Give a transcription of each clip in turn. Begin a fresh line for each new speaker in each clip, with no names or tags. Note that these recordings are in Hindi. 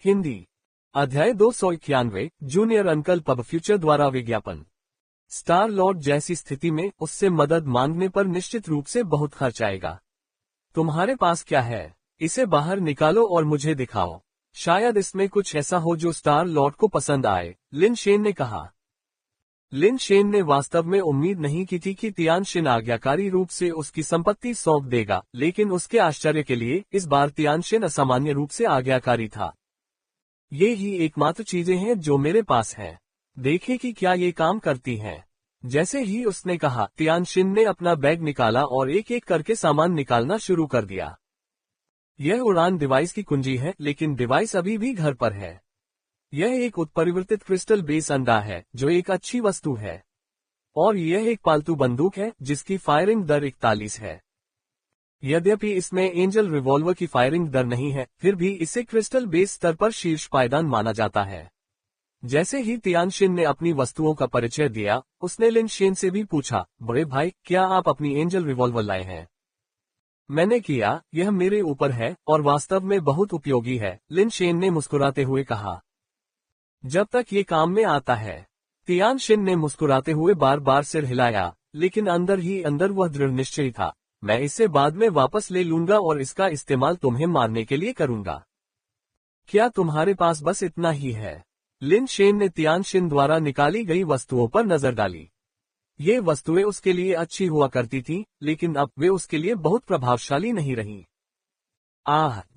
हिंदी अध्याय 291 जूनियर अंकल पब फ्यूचर द्वारा विज्ञापन। स्टार लॉर्ड जैसी स्थिति में उससे मदद मांगने पर निश्चित रूप से बहुत खर्च आएगा। तुम्हारे पास क्या है? इसे बाहर निकालो और मुझे दिखाओ। शायद इसमें कुछ ऐसा हो जो स्टार लॉर्ड को पसंद आए, लिन शेन ने कहा। लिन शेन ने वास्तव में उम्मीद नहीं की थी कि तियानशिन आज्ञाकारी रूप से उसकी संपत्ति सौंप देगा, लेकिन उसके आश्चर्य के लिए इस बार तियानशिन असामान्य रूप से आज्ञाकारी था। ये ही एकमात्र चीजें हैं जो मेरे पास हैं। देखें कि क्या ये काम करती हैं। जैसे ही उसने कहा, तियानशिन ने अपना बैग निकाला और एक एक करके सामान निकालना शुरू कर दिया। यह उड़ान डिवाइस की कुंजी है, लेकिन डिवाइस अभी भी घर पर है। यह एक उत्परिवर्तित क्रिस्टल बेस अंडा है जो एक अच्छी वस्तु है, और यह एक पालतू बंदूक है जिसकी फायरिंग दर 41 है। यद्यपि इसमें एंजल रिवॉल्वर की फायरिंग दर नहीं है, फिर भी इसे क्रिस्टल बेस स्तर पर शीर्ष पायदान माना जाता है। जैसे ही तियानशिन ने अपनी वस्तुओं का परिचय दिया, उसने लिन शेन से भी पूछा, बड़े भाई, क्या आप अपनी एंजल रिवॉल्वर लाए हैं? मैंने किया, यह मेरे ऊपर है और वास्तव में बहुत उपयोगी है, लिन शेन ने मुस्कुराते हुए कहा। जब तक ये काम में आता है। तियानशिन ने मुस्कुराते हुए बार बार सिर हिलाया, लेकिन अंदर ही अंदर वह दृढ़ निश्चयी था, मैं इसे बाद में वापस ले लूंगा और इसका इस्तेमाल तुम्हें मारने के लिए करूंगा। क्या तुम्हारे पास बस इतना ही है? लिन शेन ने तियानशिन द्वारा निकाली गई वस्तुओं पर नजर डाली। ये वस्तुएं उसके लिए अच्छी हुआ करती थीं, लेकिन अब वे उसके लिए बहुत प्रभावशाली नहीं रहीं।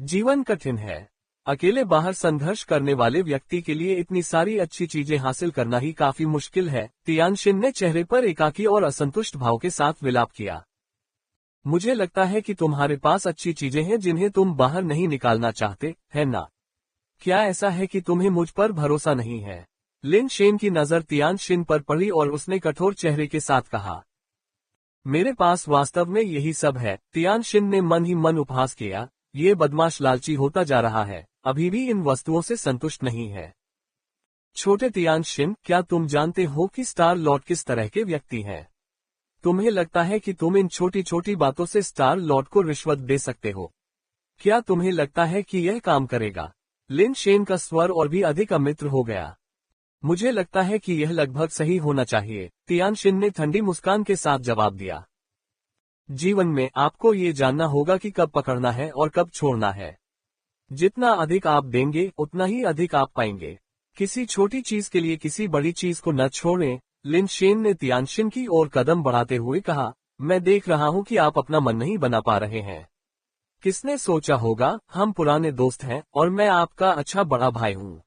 जीवन कठिन है। अकेले बाहर संघर्ष करने वाले व्यक्ति के लिए इतनी सारी अच्छी चीजें हासिल करना ही काफी मुश्किल है। तियानशिन ने चेहरे पर एकाकी और असंतुष्ट भाव के साथ विलाप किया। मुझे लगता है कि तुम्हारे पास अच्छी चीजें हैं जिन्हें तुम बाहर नहीं निकालना चाहते, है ना? क्या ऐसा है कि तुम्हें मुझ पर भरोसा नहीं है? लिन शेन की नजर तियानशिन पर पड़ी और उसने कठोर चेहरे के साथ कहा, मेरे पास वास्तव में यही सब है। तियानशिन ने मन ही मन उपहास किया, ये बदमाश लालची होता जा रहा है, अभी भी इन वस्तुओं से संतुष्ट नहीं है। छोटे तियानशिन, क्या तुम जानते हो कि स्टार लॉर्ड किस तरह के व्यक्ति हैं? तुम्हें लगता है कि तुम इन छोटी छोटी बातों से स्टार लॉर्ड को रिश्वत दे सकते हो? क्या तुम्हें लगता है कि यह काम करेगा? लिन शेन का स्वर और भी अधिक अमित्र हो गया। मुझे लगता है कि यह लगभग सही होना चाहिए, तियानशिन ने ठंडी मुस्कान के साथ जवाब दिया। जीवन में आपको ये जानना होगा कि कब पकड़ना है और कब छोड़ना है। जितना अधिक आप देंगे उतना ही अधिक आप पाएंगे। किसी छोटी चीज के लिए किसी बड़ी चीज को न छोड़ें। लिन शेन ने तियानशिन की ओर कदम बढ़ाते हुए कहा, मैं देख रहा हूं कि आप अपना मन नहीं बना पा रहे हैं। किसने सोचा होगा, हम पुराने दोस्त हैं और मैं आपका अच्छा बड़ा भाई हूं।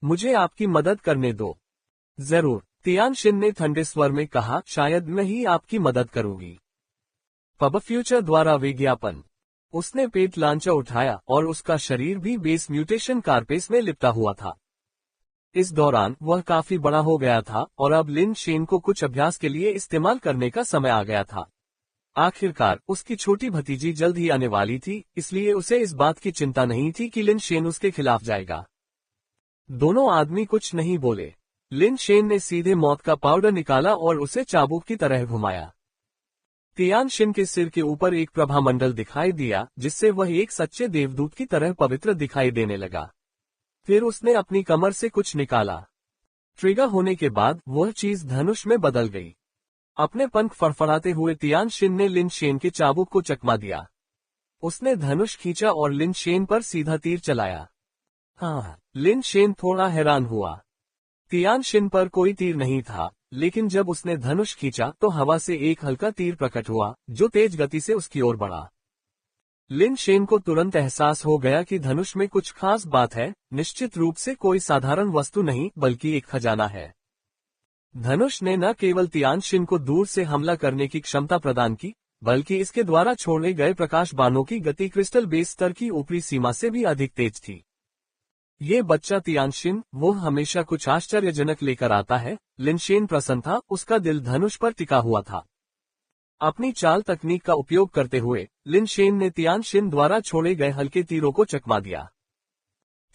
मुझे आपकी मदद करने दो। जरूर, तियानशिन ने ठंडे स्वर में कहा, शायद मैं ही आपकी मदद करूंगी। पब फ्यूचर द्वारा विज्ञापन। उसने पेट लांचा उठाया और उसका शरीर भी बेस म्यूटेशन कारपेस में लिपटा हुआ था। इस दौरान वह काफी बड़ा हो गया था और अब लिन शेन को कुछ अभ्यास के लिए इस्तेमाल करने का समय आ गया था। आखिरकार उसकी छोटी भतीजी जल्द ही आने वाली थी, इसलिए उसे इस बात की चिंता नहीं थी कि लिन शेन उसके खिलाफ जाएगा। दोनों आदमी कुछ नहीं बोले। लिन शेन ने सीधे मौत का पाउडर निकाला और उसे चाबुक की तरह घुमाया। तियानशिन के सिर के ऊपर एक प्रभामंडल दिखाई दिया, जिससे वह एक सच्चे देवदूत की तरह पवित्र दिखाई देने लगा। फिर उसने अपनी कमर से कुछ निकाला। ट्रिगर होने के बाद वह चीज धनुष में बदल गई। अपने पंख फड़फड़ाते हुए तियानशिन ने लिन शेन के चाबुक को चकमा दिया। उसने धनुष खींचा और लिन शेन पर सीधा तीर चलाया। लिन शेन थोड़ा हैरान हुआ। तियानशिन पर कोई तीर नहीं था, लेकिन जब उसने धनुष खींचा तो हवा से एक हल्का तीर प्रकट हुआ, जो तेज गति से उसकी ओर बढ़ा। लिन शेन को तुरंत एहसास हो गया कि धनुष में कुछ खास बात है, निश्चित रूप से कोई साधारण वस्तु नहीं बल्कि एक खजाना है। धनुष ने न केवल तियानशिन को दूर से हमला करने की क्षमता प्रदान की, बल्कि इसके द्वारा छोड़े गए प्रकाश बाणों की गति क्रिस्टल बेस स्तर की ऊपरी सीमा से भी अधिक तेज थी। ये बच्चा तियानशिन, वो हमेशा कुछ आश्चर्यजनक लेकर आता है। लिन शेन प्रसन्न था, उसका दिल धनुष पर टिका हुआ था। अपनी चाल तकनीक का उपयोग करते हुए लिन शेन ने तियानशिन द्वारा छोड़े गए हल्के तीरों को चकमा दिया।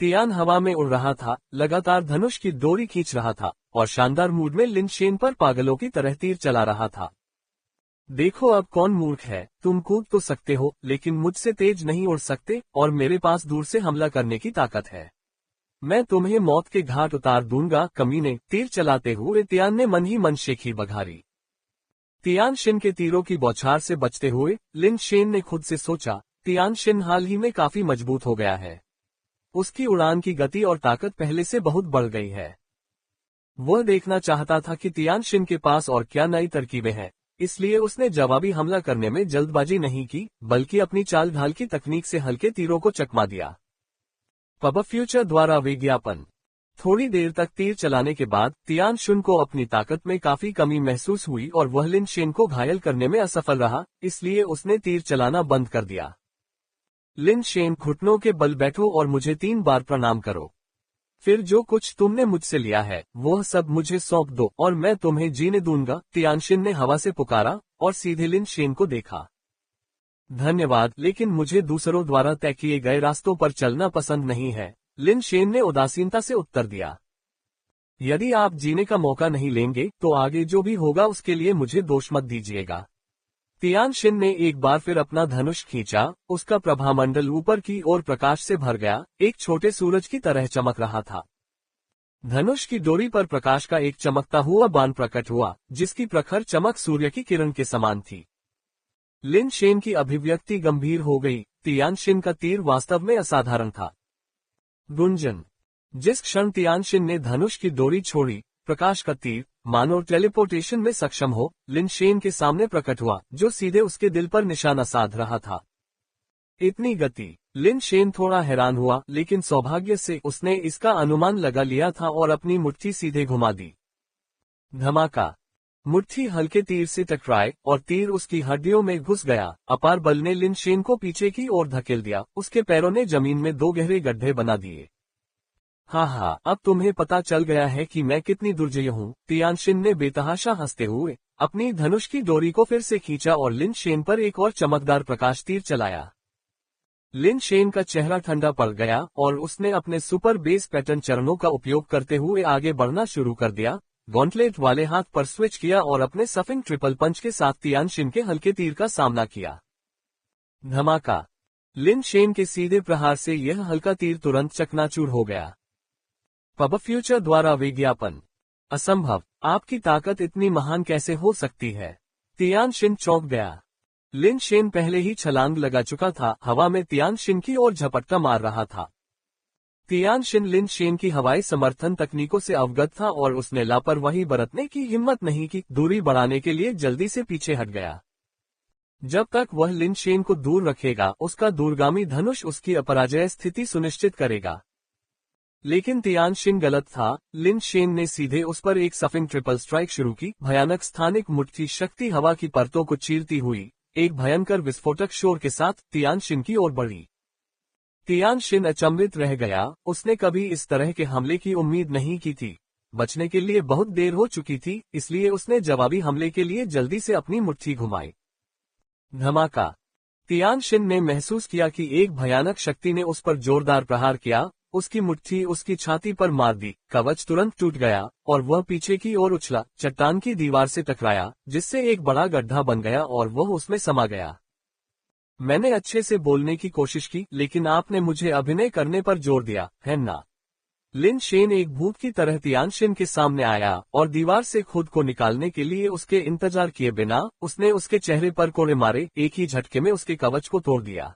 तियान हवा में उड़ रहा था, लगातार धनुष की डोरी खींच रहा था और शानदार मूड में लिन शेन पर पागलों की तरह तीर चला रहा था। देखो अब कौन मूर्ख है, तुम कूद तो सकते हो लेकिन मुझसे तेज नहीं उड़ सकते, और मेरे पास दूर से हमला करने की ताकत है। मैं तुम्हें मौत के घाट उतार दूंगा कमीने, तीर चलाते हुए तियान ने मन ही मन शेखी बघारी। तियान शिन के तीरों की बौछार से बचते हुए लिन शेन ने खुद से सोचा, तियान शिन हाल ही में काफी मजबूत हो गया है। उसकी उड़ान की गति और ताकत पहले से बहुत बढ़ गई है। वह देखना चाहता था कि तियान शिन के पास और क्या नई तरकीबें हैं, इसलिए उसने जवाबी हमला करने में जल्दबाजी नहीं की, बल्कि अपनी चाल ढाल की तकनीक से हल्के तीरों को चकमा दिया। पब फ्यूचर द्वारा विज्ञापन। थोड़ी देर तक तीर चलाने के बाद तियान शिन को अपनी ताकत में काफी कमी महसूस हुई और वह लिन शेन को घायल करने में असफल रहा, इसलिए उसने तीर चलाना बंद कर दिया। लिन शेन, घुटनों के बल बैठो और मुझे 3 बार प्रणाम करो। फिर जो कुछ तुमने मुझसे लिया है वह सब मुझे सौंप दो और मैं तुम्हें जीने दूंगा, तियान शिन ने हवा से पुकारा और सीधे लिन शेन को देखा। धन्यवाद, लेकिन मुझे दूसरों द्वारा तय किए गए रास्तों पर चलना पसंद नहीं है, लिन शेन ने उदासीनता से उत्तर दिया। यदि आप जीने का मौका नहीं लेंगे तो आगे जो भी होगा उसके लिए मुझे दोष मत दीजिएगा। तियान शिन ने एक बार फिर अपना धनुष खींचा, उसका प्रभामंडल ऊपर की ओर प्रकाश से भर गया, एक छोटे सूरज की तरह चमक रहा था। धनुष की डोरी पर प्रकाश का एक चमकता हुआ बाण प्रकट हुआ, जिसकी प्रखर चमक सूर्य की किरण के समान थी। लिन शेन की अभिव्यक्ति गंभीर हो गई, तियान शिन का तीर वास्तव में असाधारण था। गुंजन। जिस क्षण तियान शिन ने धनुष की डोरी छोड़ी, प्रकाश का तीर, मानो टेलीपोर्टेशन में सक्षम हो, लिन शेन के सामने प्रकट हुआ, जो सीधे उसके दिल पर निशाना साध रहा था। इतनी गति! लिन शेन थोड़ा हैरान हुआ, लेकिन सौभाग्य से उसने इसका अनुमान लगा लिया था और अपनी मुट्ठी सीधे घुमा दी। धमाका! मुट्ठी हल्के तीर से टकराए और तीर उसकी हड्डियों में घुस गया। अपार बल ने लिन शेन को पीछे की ओर धकेल दिया, उसके पैरों ने जमीन में 2 गहरे गड्ढे बना दिए। हाँ, अब तुम्हें पता चल गया है कि मैं कितनी दुर्जय हूँ, तियान शिन ने बेतहाशा हंसते हुए अपनी धनुष की डोरी को फिर से खींचा और लिन शेन पर एक और चमकदार प्रकाश तीर चलाया। लिन शेन का चेहरा ठंडा पड़ गया और उसने अपने सुपर बेस पैटर्न चरणों का उपयोग करते हुए आगे बढ़ना शुरू कर दिया, गॉन्टलेट वाले हाथ पर स्विच किया और अपने सफिंग ट्रिपल पंच के साथ तियान शिन के हल्के तीर का सामना किया। धमाका! लिन शेन के सीधे प्रहार से यह हल्का तीर तुरंत चकनाचूर हो गया। पब फ्यूचर द्वारा विज्ञापन। असंभव, आपकी ताकत इतनी महान कैसे हो सकती है? तियान शिन चौंक गया। लिन शेन पहले ही छलांग लगा चुका था, हवा में तियान शिन की ओर झपट्टा मार रहा था। तियान शिन लिन शेन की हवाई समर्थन तकनीकों से अवगत था और उसने लापरवाही बरतने की हिम्मत नहीं की, दूरी बढ़ाने के लिए जल्दी से पीछे हट गया। जब तक वह लिन शेन को दूर रखेगा, उसका दूरगामी धनुष उसकी अपराजय स्थिति सुनिश्चित करेगा। लेकिन तियान शिन गलत था, लिन शेन ने सीधे उस पर एक सफिंग ट्रिपल स्ट्राइक शुरू की। भयानक स्थानिक मुट्ठी शक्ति हवा की परतों को चीरती हुई एक भयंकर विस्फोटक शोर के साथ तियान शिन की ओर बढ़ी। तियान शिन अचंभित रह गया, उसने कभी इस तरह के हमले की उम्मीद नहीं की थी। बचने के लिए बहुत देर हो चुकी थी, इसलिए उसने जवाबी हमले के लिए जल्दी से अपनी मुट्ठी घुमाई। धमाका! तियान शिन ने महसूस किया कि एक भयानक शक्ति ने उस पर जोरदार प्रहार किया, उसकी मुट्ठी उसकी छाती पर मार दी, कवच तुरंत टूट गया और वह पीछे की ओर उछला, चट्टान की दीवार से टकराया, जिससे एक बड़ा गड्ढा बन गया और वह उसमें समा गया। मैंने अच्छे से बोलने की कोशिश की, लेकिन आपने मुझे अभिनय करने पर जोर दिया, है ना? लिन शेन एक भूत की तरह तियान शिन के सामने आया और दीवार से खुद को निकालने के लिए उसके इंतजार किए बिना उसने उसके चेहरे पर कोड़े मारे, एक ही झटके में उसके कवच को तोड़ दिया।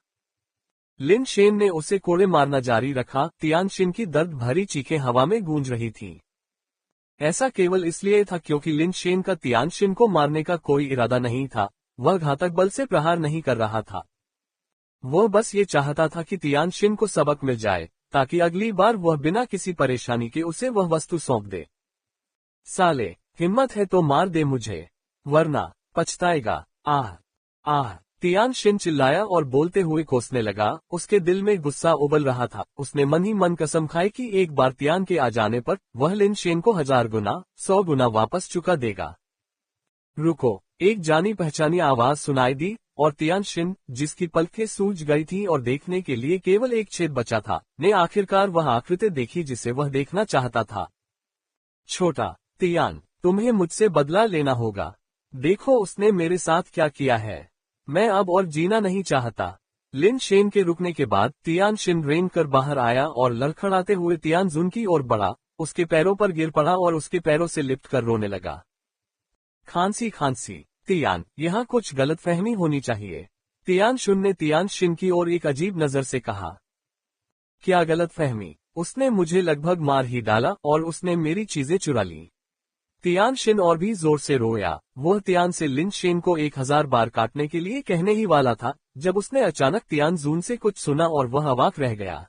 लिन शेन ने उसे कोड़े मारना जारी रखा, तियान शिन की दर्द भरी चीखें हवा में गूंज रही थीं। ऐसा केवल इसलिए था क्योंकि लिन शेन का तियान शिन को मारने का कोई इरादा नहीं था, वह घातक बल से प्रहार नहीं कर रहा था। वह बस ये चाहता था कि तियान शिन को सबक मिल जाए, ताकि अगली बार वह बिना किसी परेशानी के उसे वह वस्तु सौंप दे। साले, हिम्मत है तो मार दे मुझे, वरना पछताएगा। आह आह! तियान शिन चिल्लाया और बोलते हुए कोसने लगा, उसके दिल में गुस्सा उबल रहा था। उसने मन ही मन कसम खाई कि एक बार तियान के आ जाने पर वह लिन शेन को 1000 गुना 100 गुना वापस चुका देगा। रुको! एक जानी पहचानी आवाज सुनाई दी और तियान शिन, जिसकी पलकें सूज गई थीं और देखने के लिए केवल एक छेद बचा था, ने आखिरकार वह आकृति देखी जिसे वह देखना चाहता था। छोटा तियान, तुम्हें मुझसे बदला लेना होगा। देखो उसने मेरे साथ क्या किया है। मैं अब और जीना नहीं चाहता। लिन शेन के रुकने के बाद तियान शिन रेंग कर बाहर आया और लड़खड़ाते हुए तियान जुन की ओर बढ़ा, उसके पैरों पर गिर पड़ा और उसके पैरों से लिपट कर रोने लगा। खांसी खांसी। तियान, यहाँ कुछ गलतफहमी होनी चाहिए। तियान शुन ने तियान शिन की ओर एक अजीब नजर से कहा। क्या गलतफहमी? उसने मुझे लगभग मार ही डाला और उसने मेरी चीजें चुरा ली। तियान शिन और भी जोर से रोया। वह तियान से लिन शेन को 1000 बार काटने के लिए कहने ही वाला था, जब उसने अचानक तियान जून से कुछ सुना और वह अवाक रह गया।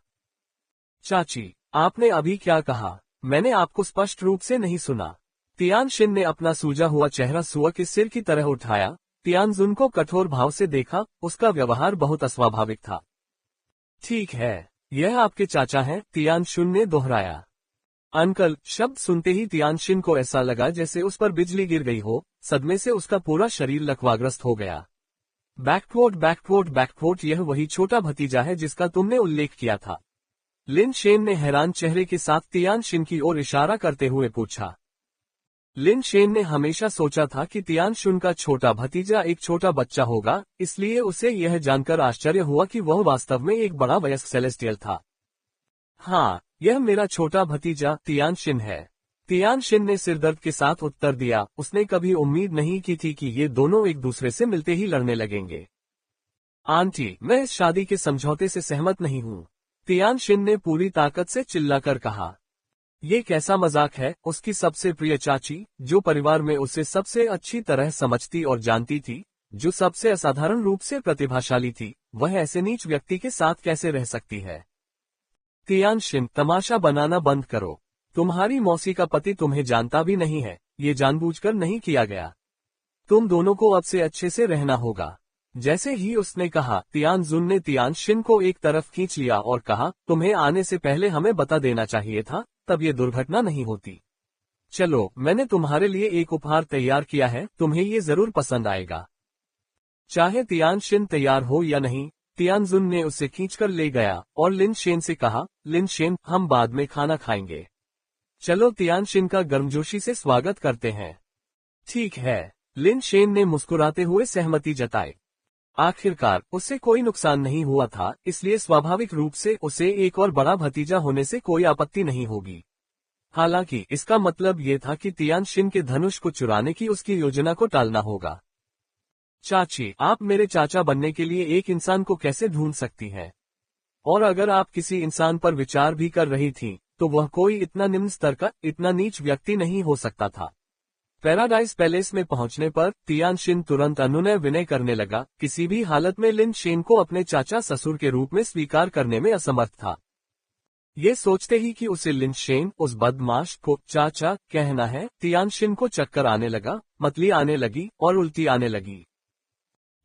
चाची, आपने अभी क्या कहा? मैंने आपको स्पष्ट रूप से नहीं सुना। तियान शिन ने अपना सूजा हुआ चेहरा सुअर के सिर की तरह उठाया। तियान जुन को कठोर भाव से देखा, उसका व्यवहार बहुत अस्वाभाविक था। ठीक है, यह आपके चाचा हैं, तियान शुन ने दोहराया। अंकल शब्द सुनते ही तियान शिन को ऐसा लगा जैसे उस पर बिजली गिर गई हो। सदमे से उसका पूरा शरीर लकवाग्रस्त हो गया। बैकवोट बैकवोट बैकवोट, यह वही छोटा भतीजा है जिसका तुमने उल्लेख किया था? लिन शेन ने हैरान चेहरे के साथ तियान शिन की ओर इशारा करते हुए पूछा। लिन शेन ने हमेशा सोचा था कि तियान शुन का छोटा भतीजा एक छोटा बच्चा होगा, इसलिए उसे यह जानकर आश्चर्य हुआ कि वह वास्तव में एक बड़ा वयस्क सेलेस्टियल था। हाँ, यह मेरा छोटा भतीजा तियान शिन है। तियान शिन ने सिरदर्द के साथ उत्तर दिया। उसने कभी उम्मीद नहीं की थी कि ये दोनों एक दूसरे से मिलते ही लड़ने लगेंगे। आंटी, मैं इस शादी के समझौते से सहमत नहीं हूँ, तियान शिन ने पूरी ताकत से चिल्लाकर कहा। ये कैसा मजाक है? उसकी सबसे प्रिय चाची, जो परिवार में उसे सबसे अच्छी तरह समझती और जानती थी, जो सबसे असाधारण रूप से प्रतिभाशाली थी, वह ऐसे नीच व्यक्ति के साथ कैसे रह सकती है? तियान शिन, तमाशा बनाना बंद करो। तुम्हारी मौसी का पति तुम्हें जानता भी नहीं है, ये जानबूझकर नहीं किया गया। तुम दोनों को अब से अच्छे से रहना होगा। जैसे ही उसने कहा, तियान जुन ने तियान शिन को एक तरफ खींच लिया और कहा, तुम्हें आने से पहले हमें बता देना चाहिए था, तब ये दुर्घटना नहीं होती। चलो, मैंने तुम्हारे लिए एक उपहार तैयार किया है, तुम्हें ये जरूर पसंद आएगा। चाहे तियान शिन तैयार हो या नहीं, तियान जुन ने उसे खींचकर ले गया और लिन शेन से कहा, लिन शेन, हम बाद में खाना खाएंगे। चलो तियान शिन का गर्मजोशी से स्वागत करते हैं। ठीक है, लिन शेन ने मुस्कुराते हुए सहमति जताई। आखिरकार उससे कोई नुकसान नहीं हुआ था, इसलिए स्वाभाविक रूप से उसे एक और बड़ा भतीजा होने से कोई आपत्ति नहीं होगी। हालांकि इसका मतलब ये था कि तियान शिन के धनुष को चुराने की उसकी योजना को टालना होगा। चाची, आप मेरे चाचा बनने के लिए एक इंसान को कैसे ढूंढ सकती हैं? और अगर आप किसी इंसान पर विचार भी कर रही थीं, तो वह कोई इतना निम्न स्तर का, इतना नीच व्यक्ति नहीं हो सकता था। पैराडाइज पैलेस में पहुंचने पर तियान शिन तुरंत अनुनय विनय करने लगा। किसी भी हालत में लिन शेन को अपने चाचा ससुर के रूप में स्वीकार करने में असमर्थ था। ये सोचते ही कि उसे लिन शेन, उस बदमाश को चाचा कहना है, तियान शिन को चक्कर आने लगा, मतली आने लगी और उल्टी आने लगी।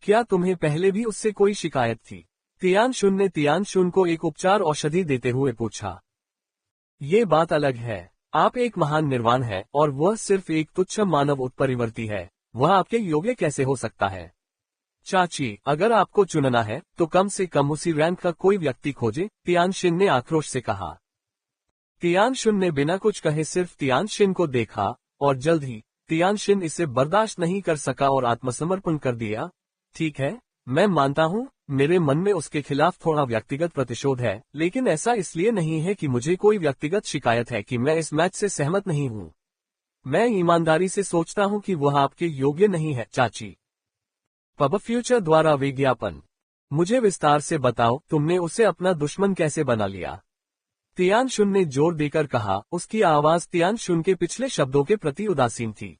क्या तुम्हें पहले भी उससे कोई शिकायत थी? तियान शुन ने तियान शुन को एक उपचार औषधि देते हुए पूछा। ये बात अलग है। आप एक महान निर्वाण है और वह सिर्फ एक तुच्छ मानव उत्परिवर्ती है। वह आपके योग्य कैसे हो सकता है? चाची, अगर आपको चुनना है तो कम से कम उसी रैंक का कोई व्यक्ति खोजे, तियान शिन ने आक्रोश से कहा। तियान शुन ने बिना कुछ कहे सिर्फ तियान शिन को देखा और जल्द ही तियान शिन इसे बर्दाश्त नहीं कर सका और आत्मसमर्पण कर दिया। ठीक है, मैं मानता हूँ, मेरे मन में उसके खिलाफ थोड़ा व्यक्तिगत प्रतिशोध है, लेकिन ऐसा इसलिए नहीं है कि मुझे कोई व्यक्तिगत शिकायत है कि मैं इस मैच से सहमत नहीं हूँ। मैं ईमानदारी से सोचता हूँ कि वह आपके योग्य नहीं है। चाची, पब फ्यूचर द्वारा विज्ञापन। मुझे विस्तार से बताओ, तुमने उसे अपना दुश्मन कैसे बना लिया? तियान शुन ने जोर देकर कहा। उसकी आवाज तियान शुन के पिछले शब्दों के प्रति उदासीन थी।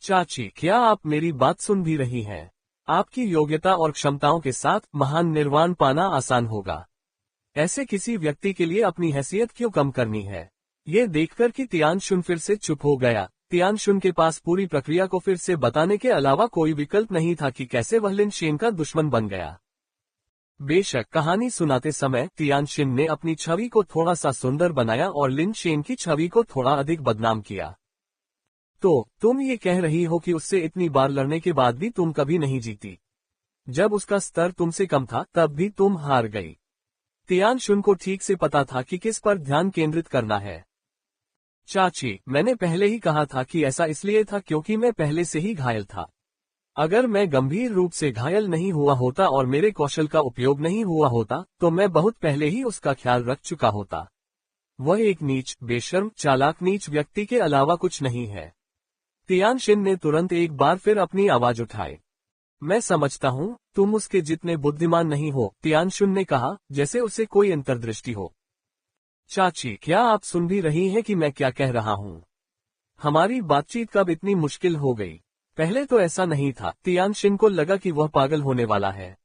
चाची, क्या आप मेरी बात सुन भी रही हैं? आपकी योग्यता और क्षमताओं के साथ महान निर्वाण पाना आसान होगा। ऐसे किसी व्यक्ति के लिए अपनी हैसियत क्यों कम करनी है? ये देखकर कि तियान शुन फिर से चुप हो गया, तियान शुन के पास पूरी प्रक्रिया को फिर से बताने के अलावा कोई विकल्प नहीं था कि कैसे वह लिन शेन का दुश्मन बन गया। बेशक कहानी सुनाते समय तियान शिन ने अपनी छवि को थोड़ा सा सुंदर बनाया और लिन शेन की छवि को थोड़ा अधिक बदनाम किया। तो तुम ये कह रही हो कि उससे इतनी बार लड़ने के बाद भी तुम कभी नहीं जीती? जब उसका स्तर तुमसे कम था तब भी तुम हार गई। तियान शुन को ठीक से पता था कि किस पर ध्यान केंद्रित करना है। चाची, मैंने पहले ही कहा था कि ऐसा इसलिए था क्योंकि मैं पहले से ही घायल था। अगर मैं गंभीर रूप से घायल नहीं हुआ होता और मेरे कौशल का उपयोग नहीं हुआ होता तो मैं बहुत पहले ही उसका ख्याल रख चुका होता। वह एक नीच, बेशर्म, चालाक नीच व्यक्ति के अलावा कुछ नहीं है। तियानशिन ने तुरंत एक बार फिर अपनी आवाज उठाई। मैं समझता हूँ, तुम उसके जितने बुद्धिमान नहीं हो, तियानशिन ने कहा, जैसे उसे कोई अंतर्दृष्टि हो। चाची, क्या आप सुन भी रही हैं कि मैं क्या कह रहा हूँ? हमारी बातचीत कब इतनी मुश्किल हो गई? पहले तो ऐसा नहीं था। तियानशिन को लगा कि वह पागल होने वाला है।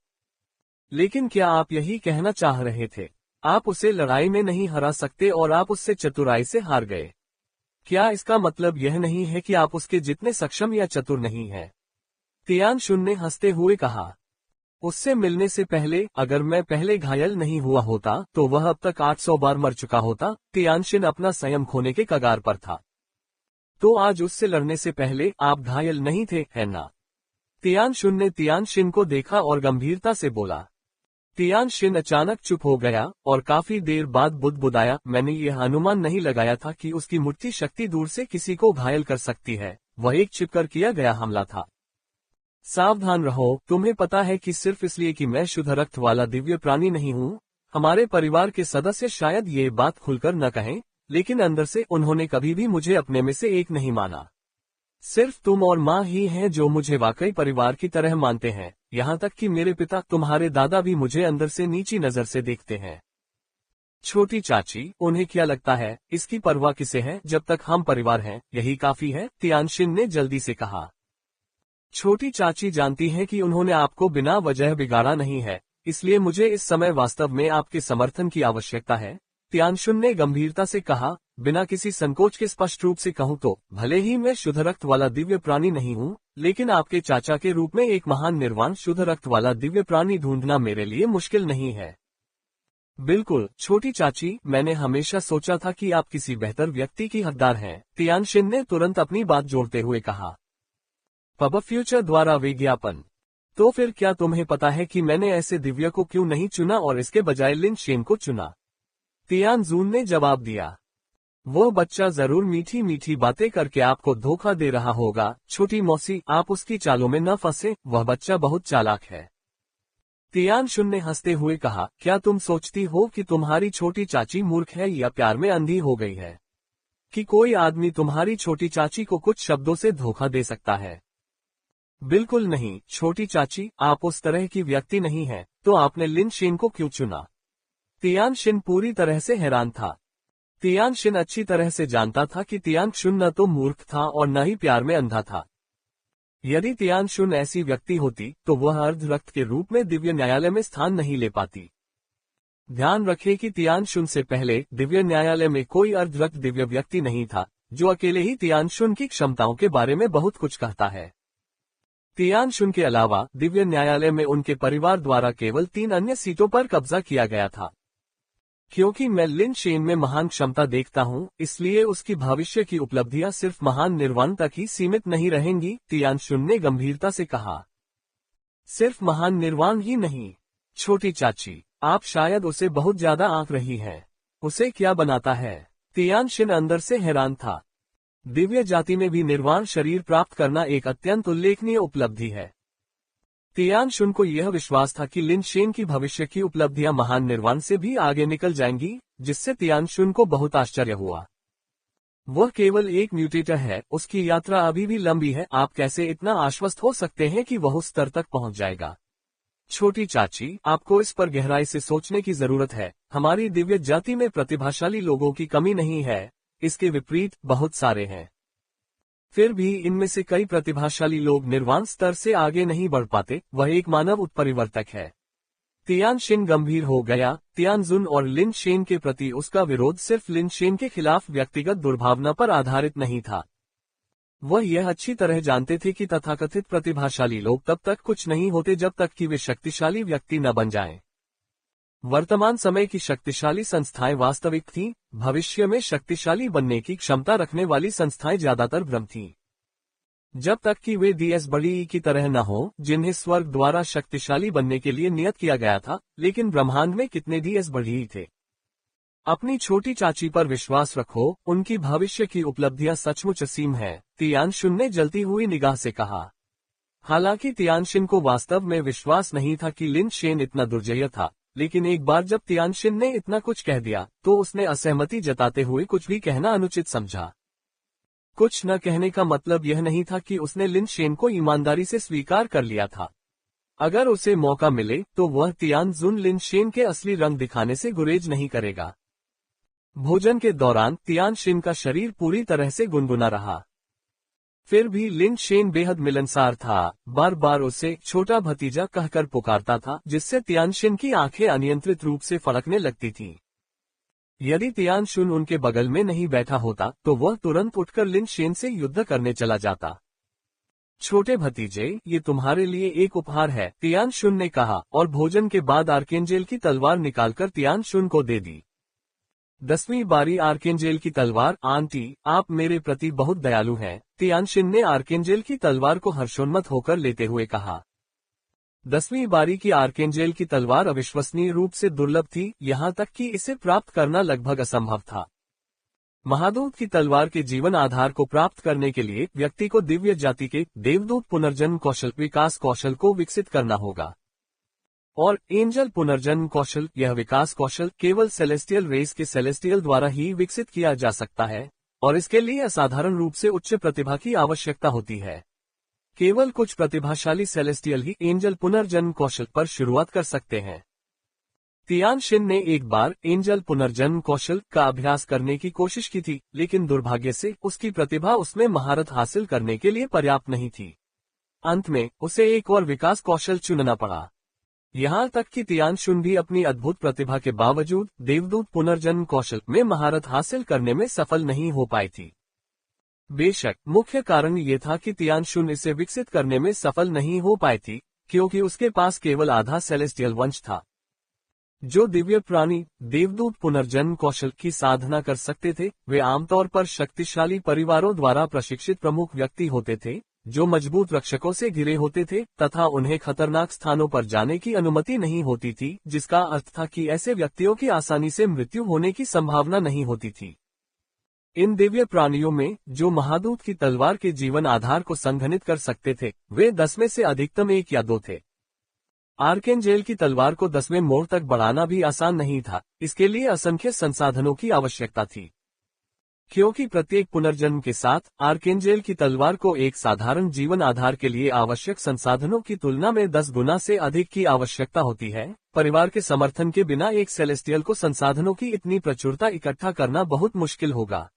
लेकिन क्या आप यही कहना चाह रहे थे? आप उसे लड़ाई में नहीं हरा सकते और आप उससे चतुराई से हार गए। क्या इसका मतलब यह नहीं है कि आप उसके जितने सक्षम या चतुर नहीं हैं? तियानशिन ने हंसते हुए कहा। उससे मिलने से पहले अगर मैं पहले घायल नहीं हुआ होता तो वह अब तक 800 बार मर चुका होता। तियानशिन अपना संयम खोने के कगार पर था। तो आज उससे लड़ने से पहले आप घायल नहीं थे, है ना? तियानशिन ने तियानशिन को देखा और गंभीरता से बोला। तियानशिन अचानक चुप हो गया और काफी देर बाद बुदबुदाया, मैंने यह अनुमान नहीं लगाया था कि उसकी मुट्ठी शक्ति दूर से किसी को घायल कर सकती है। वह एक छिपकर किया गया हमला था। सावधान रहो, तुम्हें पता है कि सिर्फ इसलिए कि मैं शुद्ध रक्त वाला दिव्य प्राणी नहीं हूँ, हमारे परिवार के सदस्य शायद ये बात खुलकर न कहें, लेकिन अंदर से उन्होंने कभी भी मुझे अपने में से एक नहीं माना। सिर्फ तुम और माँ ही हैं जो मुझे वाकई परिवार की तरह मानते हैं, यहाँ तक कि मेरे पिता, तुम्हारे दादा भी मुझे अंदर से नीची नजर से देखते हैं। छोटी चाची, उन्हें क्या लगता है, इसकी परवाह किसे है? जब तक हम परिवार हैं, यही काफी है, तियानशिन ने जल्दी से कहा। छोटी चाची जानती हैं कि उन्होंने आपको बिना वजह बिगाड़ा नहीं है, इसलिए मुझे इस समय वास्तव में आपके समर्थन की आवश्यकता है। तियानशिन ने गंभीरता से कहा, बिना किसी संकोच के स्पष्ट रूप से कहूँ तो भले ही मैं शुद्ध रक्त वाला दिव्य प्राणी नहीं हूँ, लेकिन आपके चाचा के रूप में एक महान निर्वाण शुद्ध रक्त वाला दिव्य प्राणी ढूंढना मेरे लिए मुश्किल नहीं है। बिल्कुल छोटी चाची, मैंने हमेशा सोचा था कि आप किसी बेहतर व्यक्ति की हकदार हैं, तियानशिन ने तुरंत अपनी बात जोड़ते हुए कहा। पब फ्यूचर द्वारा विज्ञापन। तो फिर क्या तुम्हें पता है कि मैंने ऐसे दिव्य को क्यों नहीं चुना और इसके बजाय लिन शेन को चुना? तियानजून ने जवाब दिया। वो बच्चा जरूर मीठी मीठी बातें करके आपको धोखा दे रहा होगा। छोटी मौसी, आप उसकी चालों में न फंसे, वह बच्चा बहुत चालाक है। तियानशिन ने हंसते हुए कहा, क्या तुम सोचती हो कि तुम्हारी छोटी चाची मूर्ख है या प्यार में अंधी हो गई है? कि कोई आदमी तुम्हारी छोटी चाची को कुछ शब्दों से धोखा दे सकता है? बिल्कुल नहीं छोटी चाची, आप उस तरह की व्यक्ति नहीं हैं, तो आपने लिन शेन को क्यों चुना? तियानशिन पूरी तरह से हैरान था। तियानशिन अच्छी तरह से जानता था कि तियानशिन न तो मूर्ख था और न ही प्यार में अंधा था। यदि तियानशिन ऐसी व्यक्ति होती तो वह अर्ध रक्त के रूप में दिव्य न्यायालय में स्थान नहीं ले पाती। ध्यान रखें कि तियानशिन से पहले दिव्य न्यायालय में कोई अर्ध रक्त दिव्य व्यक्ति नहीं था, जो अकेले ही तियानशिन की क्षमताओं के बारे में बहुत कुछ कहता है। तियानशिन के अलावा दिव्य न्यायालय में उनके परिवार द्वारा केवल 3 अन्य सीटों पर कब्जा किया गया था। क्योंकि मैं लिन शेन में महान क्षमता देखता हूँ, इसलिए उसकी भविष्य की उपलब्धियां सिर्फ महान निर्वाण तक ही सीमित नहीं रहेंगी, तियानशिन ने गंभीरता से कहा। सिर्फ महान निर्वाण ही नहीं। छोटी चाची, आप शायद उसे बहुत ज्यादा आंक रही हैं। उसे क्या बनाता है? तियानशिन अंदर से हैरान था। दिव्य जाति में भी निर्वाण शरीर प्राप्त करना एक अत्यंत उल्लेखनीय उपलब्धि है। तियानशिन को यह विश्वास था कि लिन शेन की भविष्य की उपलब्धियां महान निर्वाण से भी आगे निकल जाएंगी, जिससे तियानशिन को बहुत आश्चर्य हुआ। वह केवल एक म्यूटेटर है, उसकी यात्रा अभी भी लंबी है। आप कैसे इतना आश्वस्त हो सकते हैं कि वह उस स्तर तक पहुंच जाएगा? छोटी चाची, आपको इस पर गहराई से सोचने की जरूरत है। हमारी दिव्य जाति में प्रतिभाशाली लोगों की कमी नहीं है, इसके विपरीत बहुत सारे हैं। फिर भी इनमें से कई प्रतिभाशाली लोग निर्वाण स्तर से आगे नहीं बढ़ पाते। वह एक मानव उत्परिवर्तक है। तियानशिन गंभीर हो गया। तियानजुन और लिन शेन के प्रति उसका विरोध सिर्फ लिन शेन के खिलाफ व्यक्तिगत दुर्भावना पर आधारित नहीं था। वह यह अच्छी तरह जानते थे कि तथाकथित प्रतिभाशाली लोग तब तक कुछ नहीं होते जब तक कि वे शक्तिशाली व्यक्ति न बन जाएं। वर्तमान समय की शक्तिशाली संस्थाएं वास्तविक थीं, भविष्य में शक्तिशाली बनने की क्षमता रखने वाली संस्थाएं ज्यादातर भ्रम थीं। जब तक कि वे डीएस बड़ी की तरह न हो, जिन्हें स्वर्ग द्वारा शक्तिशाली बनने के लिए नियत किया गया था, लेकिन ब्रह्मांड में कितने डीएस बड़ी थे? अपनी छोटी चाची पर विश्वास रखो, उनकी भविष्य की उपलब्धियां सचमुच असीम हैं, तियानशिन ने जलती हुई निगाह से कहा। हालांकि तियानशिन को वास्तव में विश्वास नहीं था कि लिन शेन इतना दुर्जय था, लेकिन एक बार जब तियानशिन ने इतना कुछ कह दिया तो उसने असहमति जताते हुए कुछ भी कहना अनुचित समझा। कुछ न कहने का मतलब यह नहीं था कि उसने लिन शेन को ईमानदारी से स्वीकार कर लिया था। अगर उसे मौका मिले तो वह तियानजुन लिन शेन के असली रंग दिखाने से गुरेज नहीं करेगा। भोजन के दौरान तियानशिन का शरीर पूरी तरह से गुनगुना रहा। फिर भी लिन शेन बेहद मिलनसार था, बार बार उसे छोटा भतीजा कहकर पुकारता था, जिससे तियानशिन की आंखें अनियंत्रित रूप से फड़कने लगती थीं। यदि तियानशुन उनके बगल में नहीं बैठा होता तो वह तुरंत उठकर लिन शेन से युद्ध करने चला जाता। छोटे भतीजे, ये तुम्हारे लिए एक उपहार है, तियानशुन ने कहा और भोजन के बाद आर्केंजेल की तलवार निकालकर तियानशुन को दे दी। 10वीं बारी आर्केंजेल की तलवार। आंटी, आप मेरे प्रति बहुत दयालु हैं, तियानशिन ने आर्केंजेल की तलवार को हर्षोन्मत्त होकर लेते हुए कहा। 10वीं बारी की आर्केंजेल की तलवार अविश्वसनीय रूप से दुर्लभ थी, यहाँ तक कि इसे प्राप्त करना लगभग असंभव था। महादूत की तलवार के जीवन आधार को प्राप्त करने के लिए व्यक्ति को दिव्य जाति के देवदूत पुनर्जन्म कौशल विकास कौशल को विकसित करना होगा। और एंजल पुनर्जन्म कौशल, यह विकास कौशल केवल सेलेस्टियल रेस के सेलेस्टियल द्वारा ही विकसित किया जा सकता है, और इसके लिए असाधारण रूप से उच्च प्रतिभा की आवश्यकता होती है। केवल कुछ प्रतिभाशाली सेलेस्टियल ही एंजल पुनर्जन्म कौशल पर शुरुआत कर सकते हैं। तियानशिन ने एक बार एंजल पुनर्जन्म कौशल का अभ्यास करने की कोशिश की थी, लेकिन दुर्भाग्य से उसकी प्रतिभा उसमें महारत हासिल करने के लिए पर्याप्त नहीं थी। अंत में उसे एक और विकास कौशल चुनना पड़ा। यहाँ तक कि तियानशुन भी अपनी अद्भुत प्रतिभा के बावजूद देवदूत पुनर्जन्म कौशल में महारत हासिल करने में सफल नहीं हो पाई थी। बेशक मुख्य कारण ये था कि तियानशुन इसे विकसित करने में सफल नहीं हो पाई थी, क्योंकि उसके पास केवल आधा सेलेस्टियल वंश था। जो दिव्य प्राणी देवदूत पुनर्जन्म कौशल की साधना कर सकते थे, वे आमतौर पर शक्तिशाली परिवारों द्वारा प्रशिक्षित प्रमुख व्यक्ति होते थे, जो मजबूत रक्षकों से घिरे होते थे तथा उन्हें खतरनाक स्थानों पर जाने की अनुमति नहीं होती थी, जिसका अर्थ था कि ऐसे व्यक्तियों की आसानी से मृत्यु होने की संभावना नहीं होती थी। इन दिव्य प्राणियों में जो महादूत की तलवार के जीवन आधार को संघनित कर सकते थे, वे 10 में से अधिकतम 1 या 2 थे। आर्केंजेल की तलवार को 10वें मोड़ तक बढ़ाना भी आसान नहीं था, इसके लिए असंख्य संसाधनों की आवश्यकता थी। क्योंकि प्रत्येक पुनर्जन्म के साथ आर्केंजेल की तलवार को एक साधारण जीवन आधार के लिए आवश्यक संसाधनों की तुलना में 10 गुना से अधिक की आवश्यकता होती है, परिवार के समर्थन के बिना एक सेलेस्टियल को संसाधनों की इतनी प्रचुरता इकट्ठा करना बहुत मुश्किल होगा।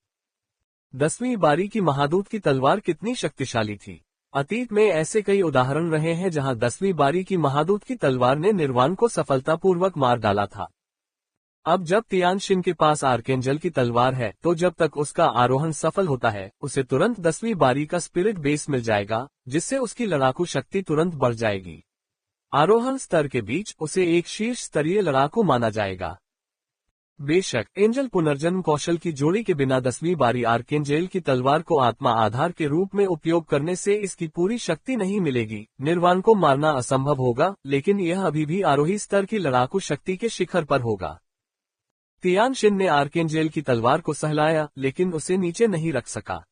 10वीं बारी की महादूत की तलवार कितनी शक्तिशाली थी। अतीत में ऐसे कई उदाहरण रहे हैं जहां 10वीं बारी की महादूत की तलवार ने निर्वाण को सफलतापूर्वक मार डाला था। अब जब तियानशिन के पास आर्केंजल की तलवार है, तो जब तक उसका आरोहण सफल होता है, उसे तुरंत 10वीं बारी का स्पिरिट बेस मिल जाएगा, जिससे उसकी लड़ाकू शक्ति तुरंत बढ़ जाएगी। आरोहण स्तर के बीच उसे एक शीर्ष स्तरीय लड़ाकू माना जाएगा। बेशक एंजल पुनर्जन्म कौशल की जोड़ी के बिना 10वीं बारी आर्केंजेल की तलवार को आत्मा आधार के रूप में उपयोग करने से इसकी पूरी शक्ति नहीं मिलेगी। निर्वाण को मारना असंभव होगा, लेकिन यह अभी भी आरोही स्तर की लड़ाकू शक्ति के शिखर पर होगा। तियानशिन ने आर्केंजेल की तलवार को सहलाया, लेकिन उसे नीचे नहीं रख सका।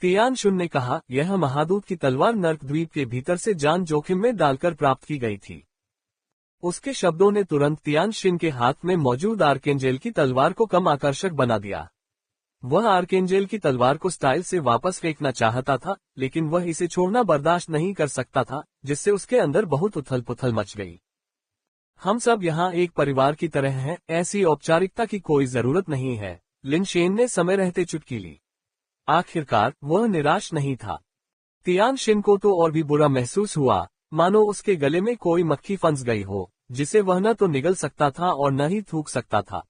तियानशुन ने कहा, यह महादूत की तलवार नर्क द्वीप के भीतर से जान जोखिम में डालकर प्राप्त की गई थी। उसके शब्दों ने तुरंत तियानशिन के हाथ में मौजूद आर्केंजेल की तलवार को कम आकर्षक बना दिया। वह आर्केंजेल की तलवार को स्टाइल से वापस फेंकना चाहता था, लेकिन वह इसे छोड़ना बर्दाश्त नहीं कर सकता था, जिससे उसके अंदर बहुत उथल पुथल मच गई। हम सब यहाँ एक परिवार की तरह हैं, ऐसी औपचारिकता की कोई जरूरत नहीं है, लिन शेन ने समय रहते चुटकी ली। आखिरकार वह निराश नहीं था। तियानशिन को तो और भी बुरा महसूस हुआ, मानो उसके गले में कोई मक्खी फंस गई हो, जिसे वह न तो निगल सकता था और न ही थूक सकता था।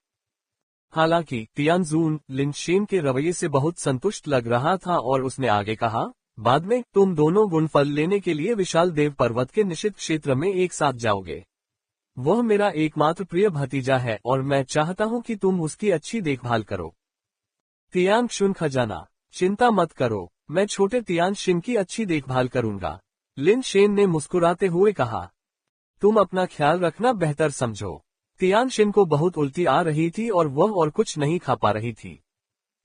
हालांकि तियानजुन लिन शेन के रवैये से बहुत संतुष्ट लग रहा था और उसने आगे कहा, बाद में तुम दोनों गुणफल लेने के लिए विशाल देव पर्वत के निषिद्ध क्षेत्र में एक साथ जाओगे। वह मेरा एकमात्र प्रिय भतीजा है और मैं चाहता हूं कि तुम उसकी अच्छी देखभाल करो। तियानशुन खजाना, चिंता मत करो, मैं छोटे तियानशिन की अच्छी देखभाल करूंगा, लिन शेन ने मुस्कुराते हुए कहा। तुम अपना ख्याल रखना बेहतर समझो। तियानशिन को बहुत उल्टी आ रही थी और वह और कुछ नहीं खा पा रही थी।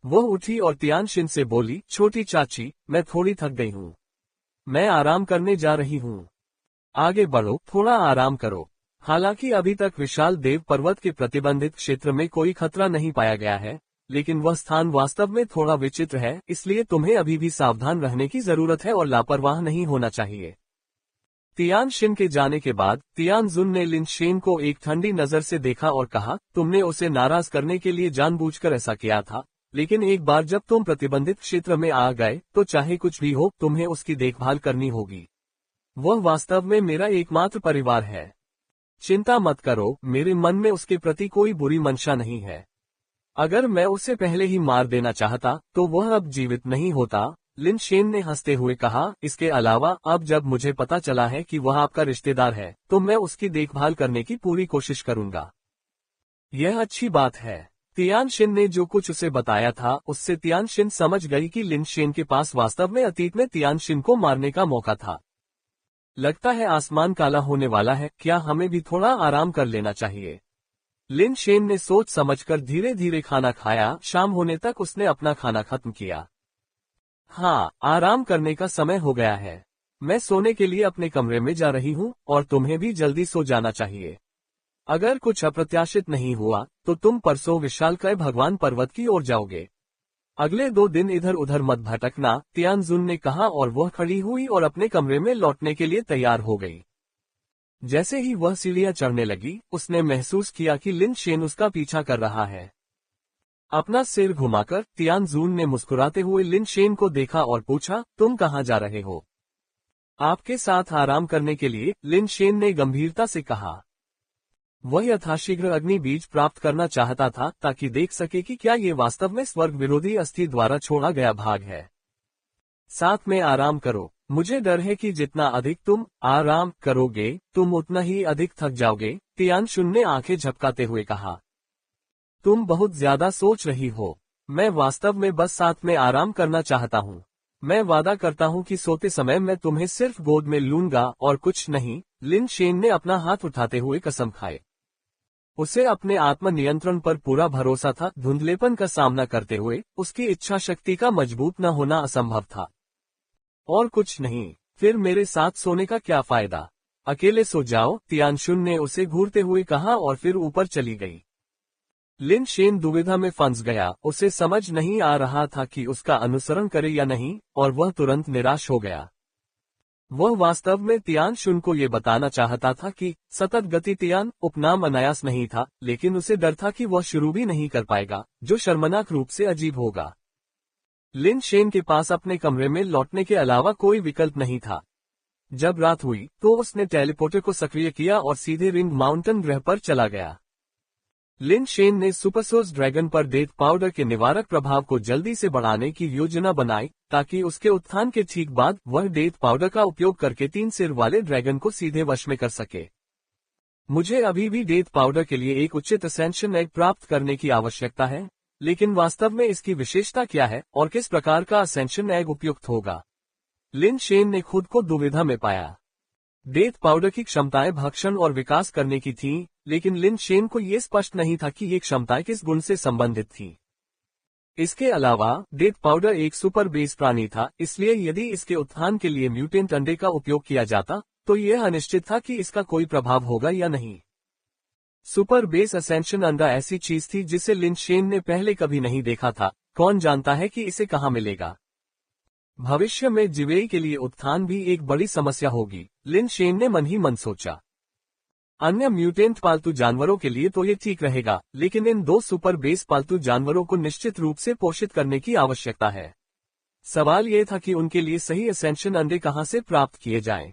वह उठी और तियानशिन से बोली, छोटी चाची, मैं थोड़ी थक गई हूँ। मैं आराम करने जा रही हूँ। आगे बढ़ो, थोड़ा आराम करो। हालांकि अभी तक विशाल देव पर्वत के प्रतिबंधित क्षेत्र में कोई खतरा नहीं पाया गया है, लेकिन वह स्थान वास्तव में थोड़ा विचित्र है, इसलिए तुम्हें अभी भी सावधान रहने की जरूरत है और लापरवाह नहीं होना चाहिए। तियानशिन के जाने के बाद तियानजुन ने लिनशेन को एक ठंडी नजर से देखा और कहा, तुमने उसे नाराज करने के लिए जानबूझकर ऐसा किया था, लेकिन एक बार जब तुम प्रतिबंधित क्षेत्र में आ गए तो चाहे कुछ भी हो तुम्हें उसकी देखभाल करनी होगी। वह वास्तव में मेरा एकमात्र परिवार है। चिंता मत करो, मेरे मन में उसके प्रति कोई बुरी मंशा नहीं है। अगर मैं उसे पहले ही मार देना चाहता तो वह अब जीवित नहीं होता, लिनशेन ने हंसते हुए कहा। इसके अलावा अब जब मुझे पता चला है कि वह आपका रिश्तेदार है तो मैं उसकी देखभाल करने की पूरी कोशिश करूंगा। यह अच्छी बात है। तियानशिन ने जो कुछ उसे बताया था उससे तियानशिन समझ गई कि लिनशेन के पास वास्तव में अतीत में तियानशिन को मारने का मौका था। लगता है आसमान काला होने वाला है, क्या हमें भी थोड़ा आराम कर लेना चाहिए? लिनशेन ने सोच समझकर धीरे धीरे खाना खाया। शाम होने तक उसने अपना खाना खत्म किया। हाँ, आराम करने का समय हो गया है। मैं सोने के लिए अपने कमरे में जा रही हूँ और तुम्हें भी जल्दी सो जाना चाहिए। अगर कुछ अप्रत्याशित नहीं हुआ तो तुम परसों विशालकाय भगवान पर्वत की ओर जाओगे। अगले 2 दिन इधर उधर मत भटकना, तियानजुन ने कहा और वह खड़ी हुई और अपने कमरे में लौटने के लिए तैयार हो गई। जैसे ही वह सीढ़ियां चढ़ने लगी, उसने महसूस किया कि लिनशेन उसका पीछा कर रहा है। अपना सिर घुमाकर तियानजुन ने मुस्कुराते हुए लिनशेन को देखा और पूछा, तुम कहाँ जा रहे हो? आपके साथ आराम करने के लिए, लिनशेन ने गंभीरता से कहा। वह यथाशीघ्र अग्नि बीज प्राप्त करना चाहता था ताकि देख सके कि क्या ये वास्तव में स्वर्ग विरोधी अस्थि द्वारा छोड़ा गया भाग है। साथ में आराम करो। मुझे डर है कि जितना अधिक तुम आराम करोगे तुम उतना ही अधिक थक जाओगे, तियानशुन ने आंखें झपकाते हुए कहा। तुम बहुत ज्यादा सोच रही हो। मैं वास्तव में बस साथ में आराम करना चाहता हूँ। मैं वादा करता हूँ कि सोते समय मैं तुम्हें सिर्फ गोद में लूंगा और कुछ नहीं। लिनशेन ने अपना हाथ उठाते हुए कसम खाए। उसे अपने आत्मनियंत्रण पर पूरा भरोसा था। धुंधलेपन का सामना करते हुए उसकी इच्छा शक्ति का मजबूत न होना असंभव था। और कुछ नहीं, फिर मेरे साथ सोने का क्या फायदा? अकेले सो जाओ, तियानशुन ने उसे घूरते हुए कहा और फिर ऊपर चली गई। लिनशेन दुविधा में फंस गया। उसे समझ नहीं आ रहा था कि उसका अनुसरण करे या नहीं, और वह तुरंत निराश हो गया। वह वास्तव में तियानशुन को ये बताना चाहता था कि सतत गति तियान उपनाम अनायास नहीं था, लेकिन उसे डर था कि वह शुरू भी नहीं कर पाएगा, जो शर्मनाक रूप से अजीब होगा। लिनशेन के पास अपने कमरे में लौटने के अलावा कोई विकल्प नहीं था। जब रात हुई तो उसने टेलीपोर्टर को सक्रिय किया और सीधे रिंग माउंटेन ग्रह पर चला गया। लिनशेन ने सुपरसोर्स ड्रैगन पर डेथ पाउडर के निवारक प्रभाव को जल्दी से बढ़ाने की योजना बनाई ताकि उसके उत्थान के ठीक बाद वह डेथ पाउडर का उपयोग करके 3 सिर वाले ड्रैगन को सीधे वश में कर सके। मुझे अभी भी डेथ पाउडर के लिए एक उचित असेंशन एग प्राप्त करने की आवश्यकता है, लेकिन वास्तव में इसकी विशेषता क्या है और किस प्रकार का असेंशन एग उपयुक्त होगा? लिनशेन ने खुद को दुविधा में पाया। डेथ पाउडर की क्षमताएं भक्षण और विकास करने की थीं, लेकिन लिनशेन को ये स्पष्ट नहीं था कि ये क्षमताएं किस गुण से संबंधित थीं। इसके अलावा डेथ पाउडर एक सुपर बेस प्राणी था, इसलिए यदि इसके उत्थान के लिए म्यूटेंट अंडे का उपयोग किया जाता तो यह अनिश्चित था कि इसका कोई प्रभाव होगा या नहीं। सुपर बेस असेंशन अंडा ऐसी चीज थी जिसे लिनशेन ने पहले कभी नहीं देखा था। कौन जानता है कि इसे कहाँ मिलेगा? भविष्य में जिवेई के लिए उत्थान भी एक बड़ी समस्या होगी, लिनशेन ने मन ही मन सोचा। अन्य म्यूटेंट पालतू जानवरों के लिए तो ये ठीक रहेगा, लेकिन इन 2 सुपर बेस पालतू जानवरों को निश्चित रूप से पोषित करने की आवश्यकता है। सवाल ये था कि उनके लिए सही असेंशन अंडे कहां से प्राप्त किए जाएं।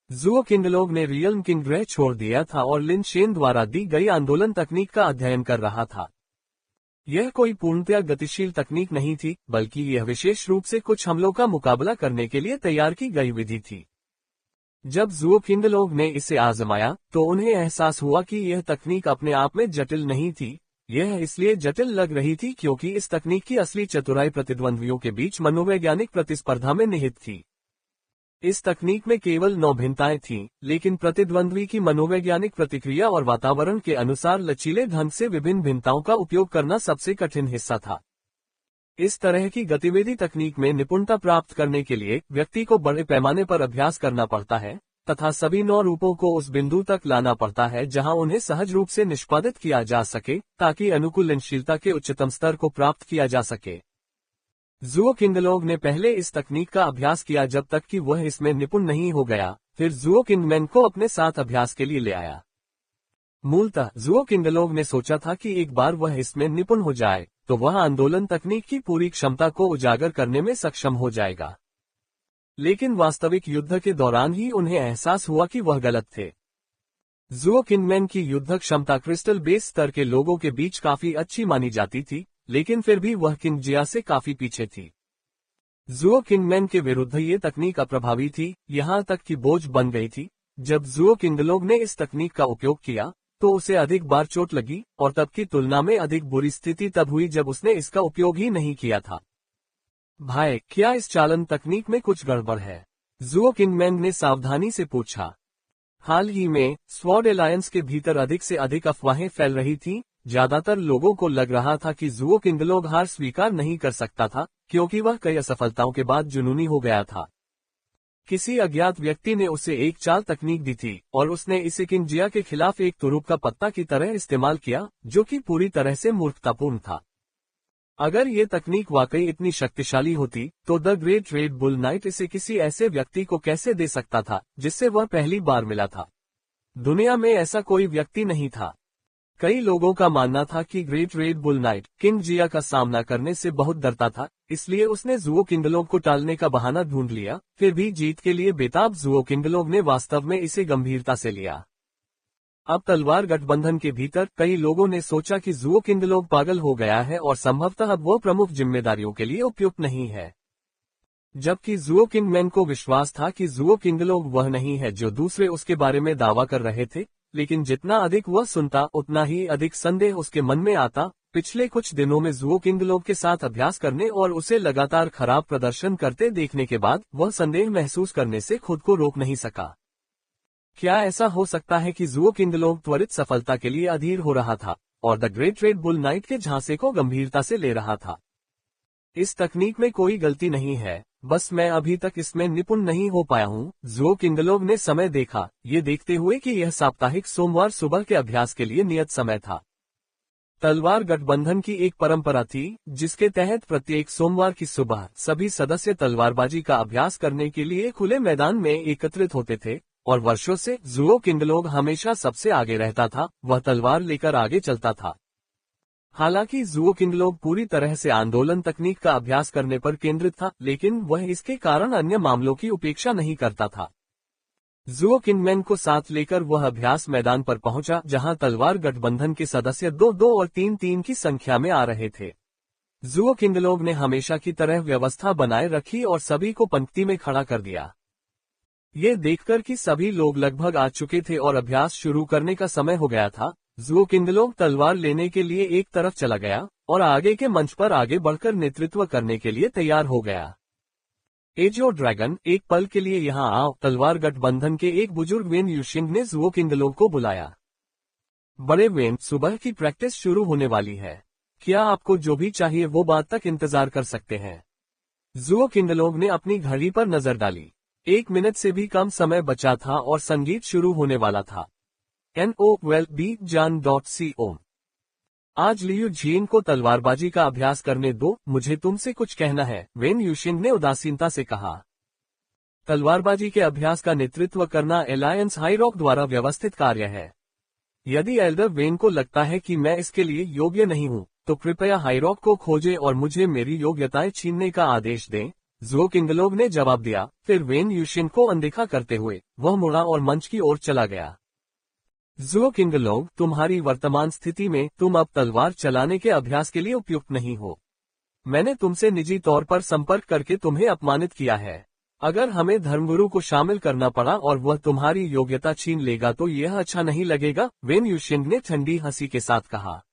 जुओ किंगलोग ने रियल्म किंग ग्रह छोड़ दिया था और लिनशेन द्वारा दी गई आंदोलन तकनीक का अध्ययन कर रहा था। यह कोई पूर्णतया गतिशील तकनीक नहीं थी, बल्कि यह विशेष रूप से कुछ हमलों का मुकाबला करने के लिए तैयार की गई विधि थी। जब जुओ किंगलोग ने इसे आजमाया तो उन्हें एहसास हुआ कि यह तकनीक अपने आप में जटिल नहीं थी। यह इसलिए जटिल लग रही थी क्योंकि इस तकनीक की असली चतुराई प्रतिद्वंद्वियों के बीच मनोवैज्ञानिक प्रतिस्पर्धा में निहित थी। इस तकनीक में केवल 9 भिन्नताएं थीं, लेकिन प्रतिद्वंद्वी की मनोवैज्ञानिक प्रतिक्रिया और वातावरण के अनुसार लचीले ढंग से विभिन्न भिन्नताओं का उपयोग करना सबसे कठिन हिस्सा था। इस तरह की गतिविधि तकनीक में निपुणता प्राप्त करने के लिए व्यक्ति को बड़े पैमाने पर अभ्यास करना पड़ता है तथा सभी 9 रूपों को उस बिंदु तक लाना पड़ता है जहां उन्हें सहज रूप से निष्पादित किया जा सके ताकि अनुकूलनशीलता के उच्चतम स्तर को प्राप्त किया जा सके। जुओ किंगलोग ने पहले इस तकनीक का अभ्यास किया जब तक कि वह इसमें निपुण नहीं हो गया, फिर जुओ किंगमैन को अपने साथ अभ्यास के लिए ले आया। मूलतः जुओ किंगलोग ने सोचा था कि एक बार वह इसमें निपुण हो जाए तो वह आंदोलन तकनीक की पूरी क्षमता को उजागर करने में सक्षम हो जाएगा। लेकिन वास्तविक युद्ध के दौरान ही उन्हें एहसास हुआ कि वह गलत थे। जुओ किंगमैन की युद्ध क्षमता क्रिस्टल बेस स्तर के लोगों के बीच काफी अच्छी मानी जाती थी, लेकिन फिर भी वह किंग जिया से काफी पीछे थी। जुओ किंगमैन के विरुद्ध ये तकनीक अप्रभावी थी, यहाँ तक कि बोझ बन गई थी। जब जुओ किंगलोग ने इस तकनीक का उपयोग किया तो उसे अधिक बार चोट लगी और तब की तुलना में अधिक बुरी स्थिति तब हुई जब उसने इसका उपयोग ही नहीं किया था। भाई, क्या इस चालन तकनीक में कुछ गड़बड़ है? जुओ किंगमैन ने सावधानी से पूछा। हाल ही में स्वॉर्ड एलायंस के भीतर अधिक से अधिक अफवाहें फैल रही थीं। ज्यादातर लोगों को लग रहा था कि जुओ किंगलोग हार स्वीकार नहीं कर सकता था क्योंकि वह कई असफलताओं के बाद जुनूनी हो गया था। किसी अज्ञात व्यक्ति ने उसे एक चाल तकनीक दी थी और उसने इसे किंग जिया के खिलाफ एक तुरुप का पत्ता की तरह इस्तेमाल किया, जो कि पूरी तरह से मूर्खतापूर्ण था। अगर ये तकनीक वाकई इतनी शक्तिशाली होती तो the great red bull night इसे किसी ऐसे व्यक्ति को कैसे दे सकता था जिससे वह पहली बार मिला था? दुनिया में ऐसा कोई व्यक्ति नहीं था। कई लोगों का मानना था कि great red bull knight king Jia का सामना करने से बहुत डरता था, इसलिए उसने जुओ किंगलोग को टालने का बहाना ढूंढ लिया। फिर भी जीत के लिए बेताब जुओ किंगलोग ने वास्तव में इसे गंभीरता से लिया। अब तलवार गठबंधन के भीतर कई लोगों ने सोचा कि जुओ किंगलोग पागल हो गया है और संभवतः अब वो प्रमुख जिम्मेदारियों के लिए उपयुक्त नहीं है। जबकि जुओ किंगमैन को विश्वास था कि जुओ किंगलोग वह नहीं है जो दूसरे उसके बारे में दावा कर रहे थे, लेकिन जितना अधिक वह सुनता उतना ही अधिक संदेह उसके मन में आता। पिछले कुछ दिनों में जुओ किंगलोग के साथ अभ्यास करने और उसे लगातार खराब प्रदर्शन करते देखने के बाद वह संदेह महसूस करने से खुद को रोक नहीं सका। क्या ऐसा हो सकता है कि जुओ किंगलोग त्वरित सफलता के लिए अधीर हो रहा था और the great red bull night के झांसे को गंभीरता से ले रहा था? इस तकनीक में कोई गलती नहीं है, बस मैं अभी तक इसमें निपुण नहीं हो पाया हूँ। जुओ किंगलोग ने समय देखा, ये देखते हुए कि यह साप्ताहिक सोमवार सुबह के अभ्यास के लिए नियत समय था। तलवार गठबंधन की एक परंपरा थी जिसके तहत प्रत्येक सोमवार की सुबह सभी सदस्य तलवारबाजी का अभ्यास करने के लिए खुले मैदान में एकत्रित होते थे और वर्षों से जुओ किंगलोग हमेशा सबसे आगे रहता था, वह तलवार लेकर आगे चलता था। हालांकि जुओ किंगलोग पूरी तरह से आंदोलन तकनीक का अभ्यास करने पर केंद्रित था, लेकिन वह इसके कारण अन्य मामलों की उपेक्षा नहीं करता था। जुओ किंगमैन को साथ लेकर वह अभ्यास मैदान पर पहुंचा जहां तलवार गठबंधन के सदस्य 2-2 और 3-3 की संख्या में आ रहे थे। जुओ किंगलोग ने हमेशा की तरह व्यवस्था बनाए रखी और सभी को पंक्ति में खड़ा कर दिया। ये देखकर कि सभी लोग लगभग आ चुके थे और अभ्यास शुरू करने का समय हो गया था, जुओ किंगलोग तलवार लेने के लिए एक तरफ चला गया और आगे के मंच पर आगे बढ़कर नेतृत्व करने के लिए तैयार हो गया। एजो ड्रैगन, एक पल के लिए यहाँ आओ। तलवार गठबंधन के एक बुजुर्ग वेन यूशिंग ने जुओ किंगलोग को बुलाया। बड़े वेन, सुबह की प्रैक्टिस शुरू होने वाली है, क्या आपको जो भी चाहिए वो बात तक इंतजार कर सकते हैं? जुओ किंगलोग ने अपनी घड़ी पर नजर डाली। 1 मिनट से भी कम समय बचा था और संगीत शुरू होने वाला था। NOWELL-BE-JAN.CO। आज लियू जीन को तलवारबाजी का अभ्यास करने दो, मुझे तुमसे कुछ कहना है, वेन यूशिंग ने उदासीनता से कहा। तलवारबाजी के अभ्यास का नेतृत्व करना एलायंस हाईरॉक द्वारा व्यवस्थित कार्य है। यदि एल्डर वेन को लगता है कि मैं इसके लिए योग्य नहीं हूँ, तो कृपया हाईरॉक को खोजें और मुझे मेरी योग्यताएं छीनने का आदेश दें, जुओ किंगलोग ने जवाब दिया। फिर वेन यूशिंग को अनदेखा करते हुए वह मुड़ा और मंच की ओर चला गया। जुओ किंगलोग, तुम्हारी वर्तमान स्थिति में तुम अब तलवार चलाने के अभ्यास के लिए उपयुक्त नहीं हो। मैंने तुमसे निजी तौर पर संपर्क करके तुम्हें अपमानित किया है। अगर हमें धर्मगुरु को शामिल करना पड़ा और वह तुम्हारी योग्यता छीन लेगा तो यह अच्छा नहीं लगेगा, वेन यूशिंग ने ठंडी हंसी के साथ कहा।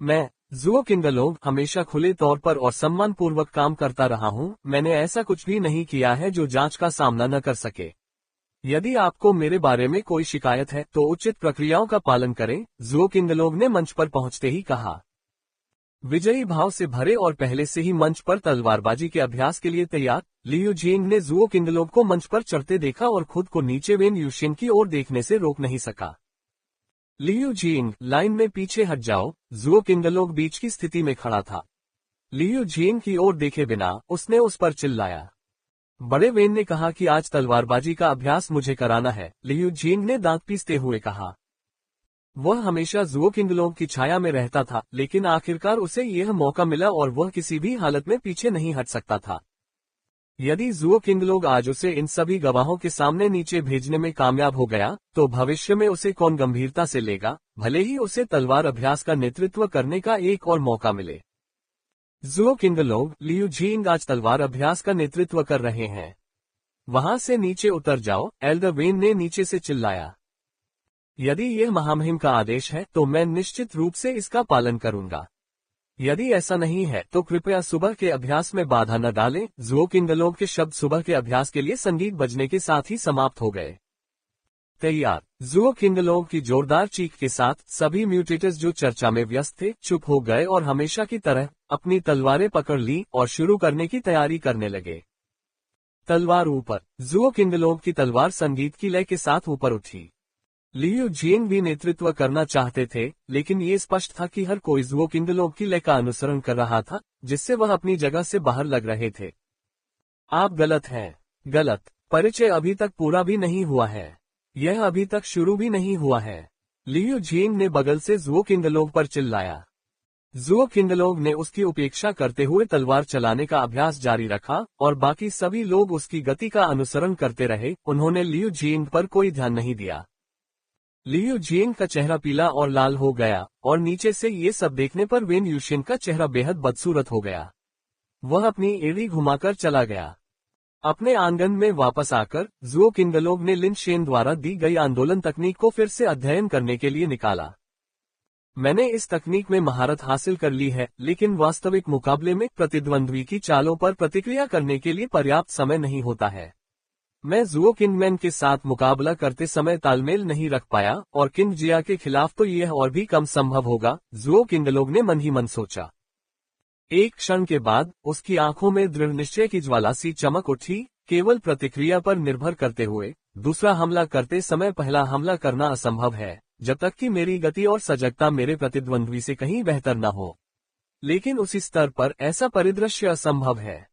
मैं, जुओ किंगलोग, हमेशा खुले तौर पर और सम्मानपूर्वक काम करता रहा हूं। मैंने ऐसा कुछ भी नहीं किया है जो जांच का सामना न कर सके। यदि आपको मेरे बारे में कोई शिकायत है तो उचित प्रक्रियाओं का पालन करें, जुओ किंगलोग ने मंच पर पहुंचते ही कहा। विजयी भाव से भरे और पहले से ही मंच पर तलवारबाजी के अभ्यास के लिए तैयार, लियू जिंग ने जुओ किंगलोव को मंच पर चढ़ते देखा और खुद को नीचे वेन यूशिन की ओर देखने से रोक नहीं सका। लियू जिंग, लाइन में पीछे हट जाओ। जुओ किंगलोव बीच की स्थिति में खड़ा था। लियू जिंग की ओर देखे बिना उसने उस पर चिल्लाया। बड़े वेन ने कहा कि आज तलवारबाजी का अभ्यास मुझे कराना है, लियू जिंग ने दांत पीसते हुए कहा। वह हमेशा जुओ किंगलोव की छाया में रहता था, लेकिन आखिरकार उसे यह मौका मिला और वह किसी भी हालत में पीछे नहीं हट सकता था। यदि जुओ किंगलोव आज उसे इन सभी गवाहों के सामने नीचे भेजने में कामयाब हो गया, तो भविष्य में उसे कौन गंभीरता से लेगा, भले ही उसे तलवार अभ्यास का नेतृत्व करने का एक और मौका मिले। जुओ किंगलोव, लियू जिंग आज तलवार अभ्यास का नेतृत्व कर रहे हैं। वहां से नीचे उतर जाओ, एल्डर वेन ने नीचे से चिल्लाया। यदि यह महामहिम का आदेश है तो मैं निश्चित रूप से इसका पालन करूंगा। यदि ऐसा नहीं है तो कृपया सुबह के अभ्यास में बाधा न डालें। जुओ किंगलोव के शब्द सुबह के अभ्यास के लिए संगीत बजने के साथ ही समाप्त हो गए। तैयार। जुओ किंगलोव की जोरदार चीख के साथ सभी म्यूटेटर्स जो चर्चा में व्यस्त थे चुप हो गए और हमेशा की तरह अपनी तलवारें पकड़ ली और शुरू करने की तैयारी करने लगे। तलवार ऊपर। जुओ किंगलोव की तलवार संगीत की लय के साथ ऊपर उठी। लियू जिंग भी नेतृत्व करना चाहते थे, लेकिन ये स्पष्ट था कि हर कोई जुओ किंगलोव की लय का अनुसरण कर रहा था, जिससे वह अपनी जगह से बाहर लग रहे थे। आप गलत हैं। गलत। परिचय अभी तक पूरा भी नहीं हुआ है। यह अभी तक शुरू भी नहीं हुआ है। लियू जिंग ने बगल से जुओ किंगलोव पर चिल्लाया। जुओ किंगलोव ने उसकी उपेक्षा करते हुए तलवार चलाने का अभ्यास जारी रखा और बाकी सभी लोग उसकी गति का अनुसरण करते रहे। उन्होंने लियू जिंग पर कोई ध्यान नहीं दिया। लियू जिंग का चेहरा पीला और लाल हो गया और नीचे से ये सब देखने पर वेन यूशिन का चेहरा बेहद बदसूरत हो गया। वह अपनी एड़ी घुमाकर चला गया। अपने आंगन में वापस आकर जुओ किंगलोव ने लिन शेन द्वारा दी गई आंदोलन तकनीक को फिर से अध्ययन करने के लिए निकाला। मैंने इस तकनीक में महारत हासिल कर ली है, लेकिन वास्तविक मुकाबले में प्रतिद्वंद्वी की चालों पर प्रतिक्रिया करने के लिए पर्याप्त समय नहीं होता है। मैं जुओ किंगमैन के साथ मुकाबला करते समय तालमेल नहीं रख पाया और किंग जिया के खिलाफ तो यह और भी कम संभव होगा, जुओ किंगलोव ने मन ही मन सोचा। एक क्षण के बाद उसकी आंखों में दृढ़ निश्चय की ज्वाला सी चमक उठी। केवल प्रतिक्रिया पर निर्भर करते हुए दूसरा हमला करते समय पहला हमला करना असंभव है, जब तक कि मेरी गति और सजगता मेरे प्रतिद्वंद्वी से कहीं बेहतर न हो। लेकिन उसी स्तर पर ऐसा परिदृश्य असंभव है।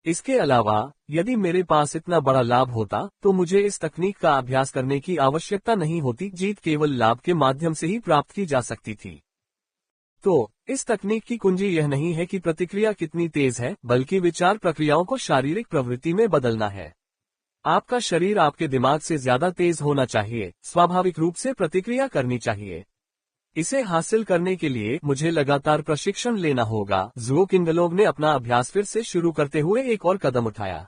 इसके अलावा यदि मेरे पास इतना बड़ा लाभ होता तो मुझे इस तकनीक का अभ्यास करने की आवश्यकता नहीं होती। जीत केवल लाभ के माध्यम से ही प्राप्त की जा सकती थी। तो इस तकनीक की कुंजी यह नहीं है कि प्रतिक्रिया कितनी तेज है, बल्कि विचार प्रक्रियाओं को शारीरिक प्रवृत्ति में बदलना है। आपका शरीर आपके दिमाग से ज्यादा तेज होना चाहिए, स्वाभाविक रूप से प्रतिक्रिया करनी चाहिए। इसे हासिल करने के लिए मुझे लगातार प्रशिक्षण लेना होगा। जुओ किंगलोव ने अपना अभ्यास फिर से शुरू करते हुए एक और कदम उठाया।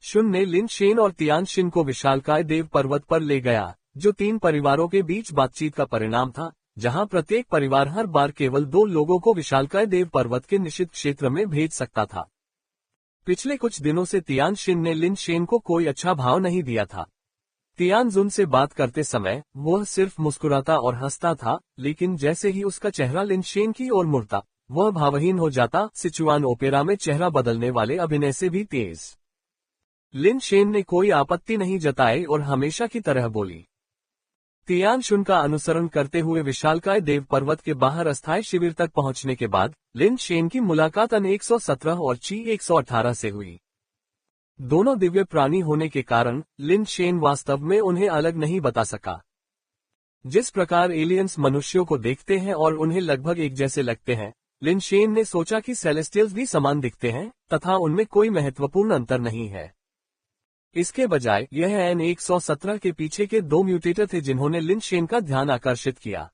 शुन ने लिन शेन और तियान शिन को विशालकाय देव पर्वत पर ले गया, जो 3 परिवारों के बीच बातचीत का परिणाम था, जहां प्रत्येक परिवार हर बार केवल 2 लोगों को विशालकाय देव पर्वत के निषिद्ध क्षेत्र में भेज सकता था। पिछले कुछ दिनों से तियान शिन ने लिन शेन को कोई अच्छा भाव नहीं दिया था। तियान जुन से बात करते समय वह सिर्फ मुस्कुराता और हंसता था, लेकिन जैसे ही उसका चेहरा लिन शेन की ओर मुड़ता, वह भावहीन हो जाता। सिचुआन ओपेरा में चेहरा बदलने वाले अभिनय से भी तेज। लिन शेन ने कोई आपत्ति नहीं जताई और हमेशा की तरह बोली। तियान शुन का अनुसरण करते हुए विशालकाय देव पर्वत के बाहर अस्थायी शिविर तक पहुंचने के बाद लिन शेन की मुलाकात अन 117 और ची 118 से हुई। दोनों दिव्य प्राणी होने के कारण लिन शेन वास्तव में उन्हें अलग नहीं बता सका। जिस प्रकार एलियंस मनुष्यों को देखते हैं और उन्हें लगभग एक जैसे लगते हैं, लिन शेन ने सोचा कि सेलेस्टियल्स भी समान दिखते हैं तथा उनमें कोई महत्वपूर्ण अंतर नहीं है। इसके बजाय यह N117 के पीछे के 2 म्यूटेटर थे जिन्होंने लिन शेन का ध्यान आकर्षित किया।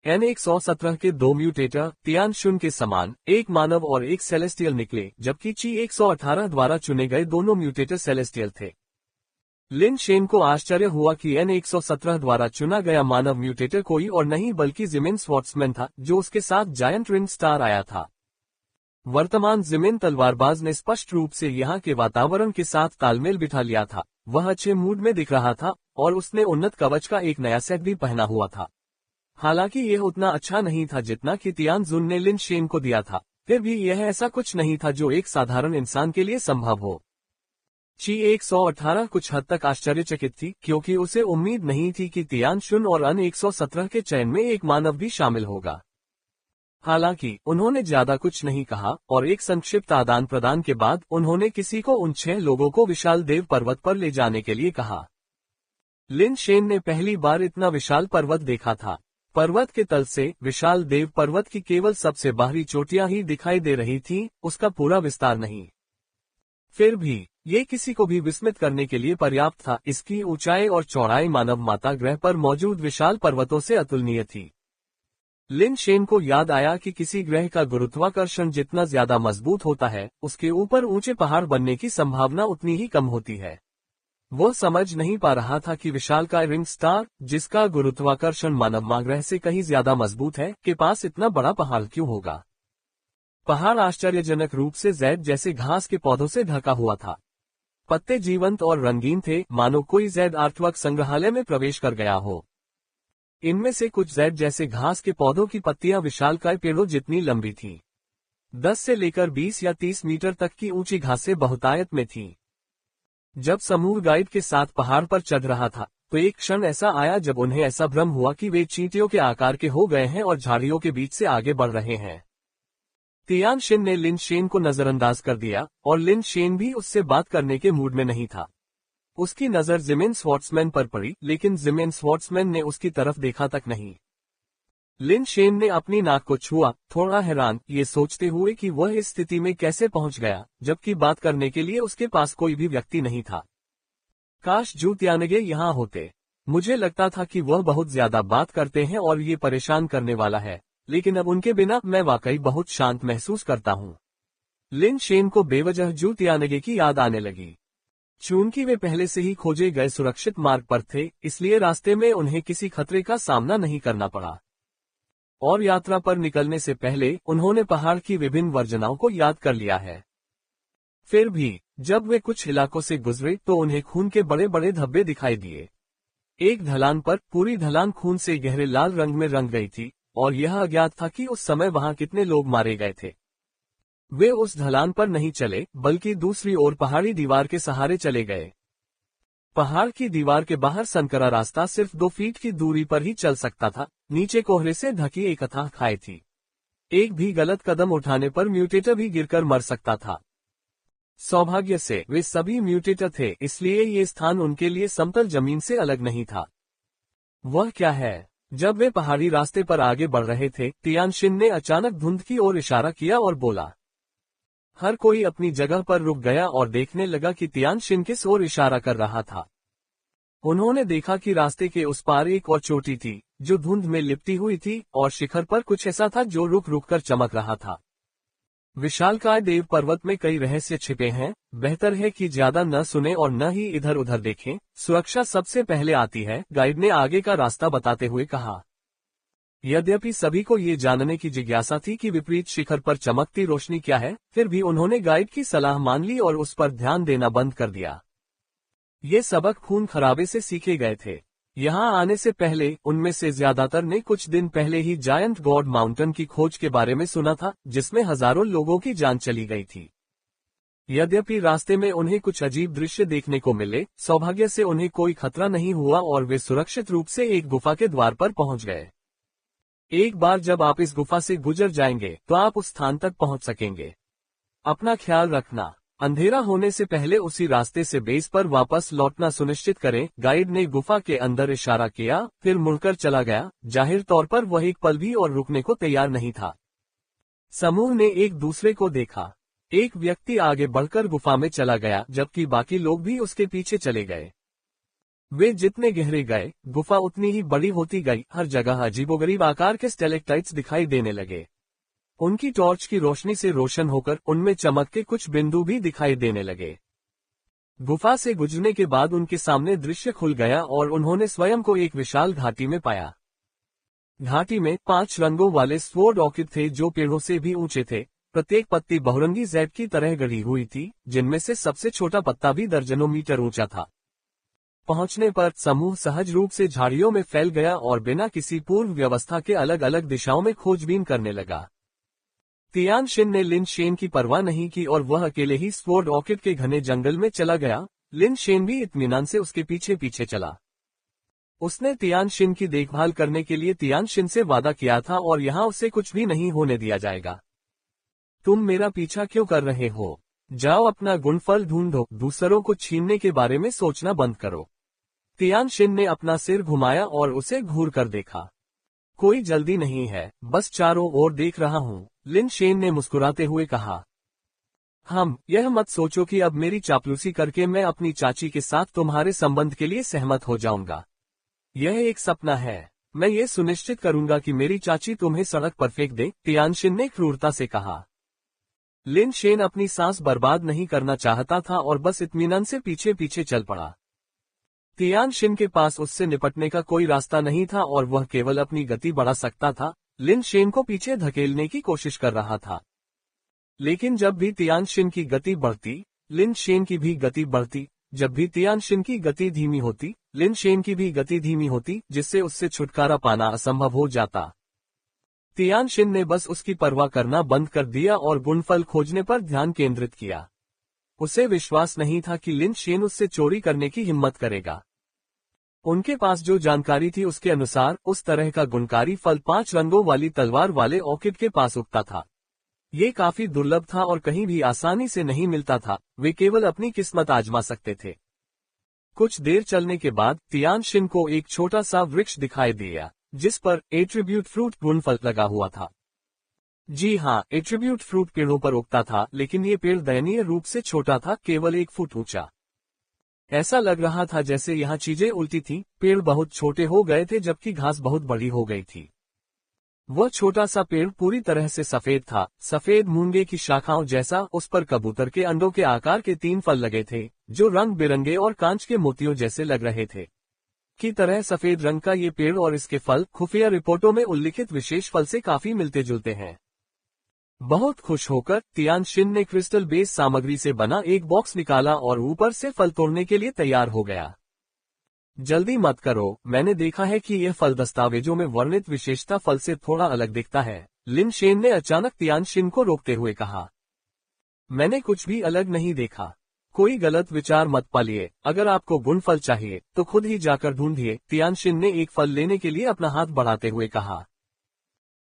N117 के 2 म्यूटेटर तियान शुन के समान, एक मानव और एक सेलेस्टियल निकले, जबकि ची 118 द्वारा चुने गए दोनों म्यूटेटर सेलेस्टियल थे। लिन शेन को आश्चर्य हुआ कि N117 द्वारा चुना गया मानव म्यूटेटर कोई और नहीं बल्कि जिमिन स्वॉर्ट्समैन था, जो उसके साथ जायंट रिंग स्टार आया था। वर्तमान जिमिन तलवारबाज ने स्पष्ट रूप से यहाँ के वातावरण के साथ तालमेल बिठा लिया था। वह अच्छे मूड में दिख रहा था और उसने उन्नत कवच का एक नया सेट भी पहना हुआ था। हालांकि यह उतना अच्छा नहीं था जितना कि तियानजुन ने लिन शेन को दिया था, फिर भी यह ऐसा कुछ नहीं था जो एक साधारण इंसान के लिए संभव हो। ची 118 कुछ हद तक आश्चर्यचकित थी, क्योंकि उसे उम्मीद नहीं थी कि तियानशुन और अन 117 के चयन में एक मानव भी शामिल होगा। हालांकि उन्होंने ज्यादा कुछ नहीं कहा और एक संक्षिप्त आदान प्रदान के बाद उन्होंने किसी को उन 6 लोगों को विशाल देव पर्वत पर ले जाने के लिए कहा। लिन शेन ने पहली बार इतना विशाल पर्वत देखा था। पर्वत के तल से विशाल देव पर्वत की केवल सबसे बाहरी चोटियां ही दिखाई दे रही थीं, उसका पूरा विस्तार नहीं। फिर भी ये किसी को भी विस्मित करने के लिए पर्याप्त था। इसकी ऊंचाई और चौड़ाई मानव माता ग्रह पर मौजूद विशाल पर्वतों से अतुलनीय थी। लिन शेन को याद आया कि किसी ग्रह का गुरुत्वाकर्षण जितना ज्यादा मजबूत होता है, उसके ऊपर ऊंचे पहाड़ बनने की संभावना उतनी ही कम होती है। वो समझ नहीं पा रहा था कि विशालकाय रिंग स्टार, जिसका गुरुत्वाकर्षण मानव ग्रह से कहीं ज्यादा मजबूत है, के पास इतना बड़ा पहाड़ क्यों होगा। पहाड़ आश्चर्यजनक रूप से जैड जैसे घास के पौधों से ढका हुआ था। पत्ते जीवंत और रंगीन थे, मानो कोई जैड आर्टवर्क संग्रहालय में प्रवेश कर गया हो। इनमें से कुछ जैड जैसे घास के पौधों की पत्तियां विशालकाय पेड़ों जितनी लंबी थीं। 10 से लेकर 20 या 30 मीटर तक की ऊंची घासें बहुतायत में थीं। जब समूह गाइड के साथ पहाड़ पर चढ़ रहा था, तो एक क्षण ऐसा आया जब उन्हें ऐसा भ्रम हुआ कि वे चींटियों के आकार के हो गए हैं और झाड़ियों के बीच से आगे बढ़ रहे हैं। तियानशिन ने लिन शेन को नजरअंदाज कर दिया और लिन शेन भी उससे बात करने के मूड में नहीं था। उसकी नजर जिमिन स्वॉर्ट्समैन पर पड़ी, लेकिन जिमिन स्वॉर्ट्समैन ने उसकी तरफ देखा तक नहीं। लिन शेन ने अपनी नाक को छुआ, थोड़ा हैरान, ये सोचते हुए कि वह इस स्थिति में कैसे पहुंच गया, जबकि बात करने के लिए उसके पास कोई भी व्यक्ति नहीं था। काश जू त्यानगे यहाँ होते। मुझे लगता था कि वह बहुत ज्यादा बात करते हैं और ये परेशान करने वाला है, लेकिन अब उनके बिना मैं वाकई बहुत शांत महसूस करता हूँ। लिन शेन को बेवजह जू त्यानगे की याद आने लगी। चूंकि वे पहले से ही खोजे गए सुरक्षित मार्ग पर थे, इसलिए रास्ते में उन्हें किसी खतरे का सामना नहीं करना पड़ा। और यात्रा पर निकलने से पहले उन्होंने पहाड़ की विभिन्न वर्जनाओं को याद कर लिया है। फिर भी जब वे कुछ इलाकों से गुजरे तो उन्हें खून के बड़े बड़े धब्बे दिखाई दिए। एक ढलान पर पूरी ढलान खून से गहरे लाल रंग में रंग गई थी और यह अज्ञात था कि उस समय वहां कितने लोग मारे गए थे। वे उस ढलान पर नहीं चले, बल्कि दूसरी ओर पहाड़ी दीवार के सहारे चले गए। पहाड़ की दीवार के बाहर संकरा रास्ता सिर्फ 2 फीट की दूरी पर ही चल सकता था। नीचे कोहरे से ढकी एक अथाह खाई थी। एक भी गलत कदम उठाने पर म्यूटेटर भी गिरकर मर सकता था। सौभाग्य से वे सभी म्यूटेटर थे, इसलिए ये स्थान उनके लिए समतल जमीन से अलग नहीं था। वह क्या है? जब वे पहाड़ी रास्ते पर आगे बढ़ रहे थे, तियानशिन ने अचानक धुंध की ओर इशारा किया और बोला। हर कोई अपनी जगह पर रुक गया और देखने लगा कि तियानशिन किस ओर इशारा कर रहा था। उन्होंने देखा कि रास्ते के उस पार एक और चोटी थी, जो धुंध में लिपटी हुई थी, और शिखर पर कुछ ऐसा था जो रुक रुक कर चमक रहा था। विशालकाय देव पर्वत में कई रहस्य छिपे हैं, बेहतर है कि ज्यादा न सुने और न ही इधर उधर देखें, सुरक्षा सबसे पहले आती है, गाइड ने आगे का रास्ता बताते हुए कहा। यद्यपि सभी को ये जानने की जिज्ञासा थी कि विपरीत शिखर पर चमकती रोशनी क्या है, फिर भी उन्होंने गाइड की सलाह मान ली और उस पर ध्यान देना बंद कर दिया। ये सबक खून खराबे से सीखे गए थे। यहाँ आने से पहले उनमें से ज्यादातर ने कुछ दिन पहले ही जायंट गॉड माउंटेन की खोज के बारे में सुना था, जिसमें हजारों लोगों की जान चली गई थी। यद्यपि रास्ते में उन्हें कुछ अजीब दृश्य देखने को मिले, सौभाग्य से उन्हें कोई खतरा नहीं हुआ और वे सुरक्षित रूप से एक गुफा के द्वार पर पहुंच गए। एक बार जब आप इस गुफा से गुजर जाएंगे तो आप उस स्थान तक पहुंच सकेंगे। अपना ख्याल रखना। अंधेरा होने से पहले उसी रास्ते से बेस पर वापस लौटना सुनिश्चित करें। गाइड ने गुफा के अंदर इशारा किया, फिर मुड़कर चला गया। जाहिर तौर पर वह एक पल भी और रुकने को तैयार नहीं था। समूह ने एक दूसरे को देखा। एक व्यक्ति आगे बढ़कर गुफा में चला गया, जबकि बाकी लोग भी उसके पीछे चले गए। वे जितने गहरे गए, गुफा उतनी ही बड़ी होती गई। हर जगह अजीबोगरीब आकार के स्टेलेक्टाइट्स दिखाई देने लगे। उनकी टॉर्च की रोशनी से रोशन होकर उनमें चमक के कुछ बिंदु भी दिखाई देने लगे। गुफा से गुजरने के बाद उनके सामने दृश्य खुल गया और उन्होंने स्वयं को एक विशाल घाटी में पाया। घाटी में 5 रंगों वाले स्वॉर्ड ऑर्किड थे जो पेड़ों से भी ऊंचे थे। प्रत्येक पत्ती बहुरंगी जैड की तरह गढ़ी हुई थी, जिनमें से सबसे छोटा पत्ता भी दर्जनों मीटर ऊंचा था। पहुंचने पर समूह सहज रूप से झाड़ियों में फैल गया और बिना किसी पूर्व व्यवस्था के अलग अलग दिशाओं में खोजबीन करने लगा। तियानशिन ने लिन शेन की परवाह नहीं की और वह अकेले ही स्वॉर्ड ऑर्किड के घने जंगल में चला गया। लिन शेन भी इत्मीनान से उसके पीछे पीछे चला। उसने तियानशिन की देखभाल करने के लिए तियानशिन से वादा किया था और यहाँ उसे कुछ भी नहीं होने दिया जाएगा। तुम मेरा पीछा क्यों कर रहे हो? जाओ अपना गुणफल ढूंढो, दूसरों को छीनने के बारे में सोचना बंद करो। तियानशिन ने अपना सिर घुमाया और उसे घूर कर देखा। कोई जल्दी नहीं है, बस चारों ओर देख रहा हूँ, लिन शेन ने मुस्कुराते हुए कहा। यह मत सोचो कि अब मेरी चापलूसी करके मैं अपनी चाची के साथ तुम्हारे संबंध के लिए सहमत हो जाऊंगा। यह एक सपना है। मैं ये सुनिश्चित करूंगा कि मेरी चाची तुम्हें सड़क पर फेंक दे, तियानशिन ने क्रूरता से कहा। लिन शेन अपनी सांस बर्बाद नहीं करना चाहता था और बस इत्मीनान से पीछे पीछे चल पड़ा। तियानशिन के पास उससे निपटने का कोई रास्ता नहीं था और वह केवल अपनी गति बढ़ा सकता था। लिन शेन को पीछे धकेलने की कोशिश कर रहा था, लेकिन जब भी तियानशिन की गति बढ़ती, लिन शेन की भी गति बढ़ती। जब भी तियानशिन की गति धीमी होती, लिन शेन की भी गति धीमी होती, जिससे उससे छुटकारा पाना असंभव हो जाता। तियानशिन ने बस उसकी परवाह करना बंद कर दिया और गुणफल खोजने पर ध्यान केंद्रित किया। उसे विश्वास नहीं था कि लिन शेन उससे चोरी करने की हिम्मत करेगा। उनके पास जो जानकारी थी उसके अनुसार उस तरह का गुणकारी फल 5 रंगों वाली तलवार वाले ऑर्किड के पास उगता था। ये काफी दुर्लभ था और कहीं भी आसानी से नहीं मिलता था। वे केवल अपनी किस्मत आजमा सकते थे। कुछ देर चलने के बाद तियानशिन को एक छोटा सा वृक्ष दिखाई दिया, जिस पर एट्रीब्यूट फ्रूट गुणफल लगा हुआ था। जी हाँ, एट्रीब्यूट फ्रूट पेड़ों पर उगता था, लेकिन ये पेड़ दयनीय रूप से छोटा था, केवल 1 फुट ऊंचा। ऐसा लग रहा था जैसे यहाँ चीजें उल्टी थीं। पेड़ बहुत छोटे हो गए थे जबकि घास बहुत बड़ी हो गई थी। वह छोटा सा पेड़ पूरी तरह से सफेद था, सफेद मूंगे की शाखाओं जैसा। उस पर कबूतर के अंडों के आकार के 3 फल लगे थे, जो रंग बिरंगे और कांच के मोतियों जैसे लग रहे थे। की तरह सफेद रंग का ये पेड़ और इसके फल खुफिया रिपोर्टों में उल्लिखित विशेष फल से काफी मिलते जुलते हैं। बहुत खुश होकर तियानशिन ने क्रिस्टल बेस सामग्री से बना एक बॉक्स निकाला और ऊपर से फल तोड़ने के लिए तैयार हो गया। जल्दी मत करो, मैंने देखा है कि यह फल दस्तावेजों में वर्णित विशेषता फल से थोड़ा अलग दिखता है, लिन शेन ने अचानक तियानशिन को रोकते हुए कहा। मैंने कुछ भी अलग नहीं देखा। कोई गलत विचार मत पालिए। अगर आपको गुणफल चाहिए तो खुद ही जाकर ढूंढिए, तियानशिन ने एक फल लेने के लिए अपना हाथ बढ़ाते हुए कहा।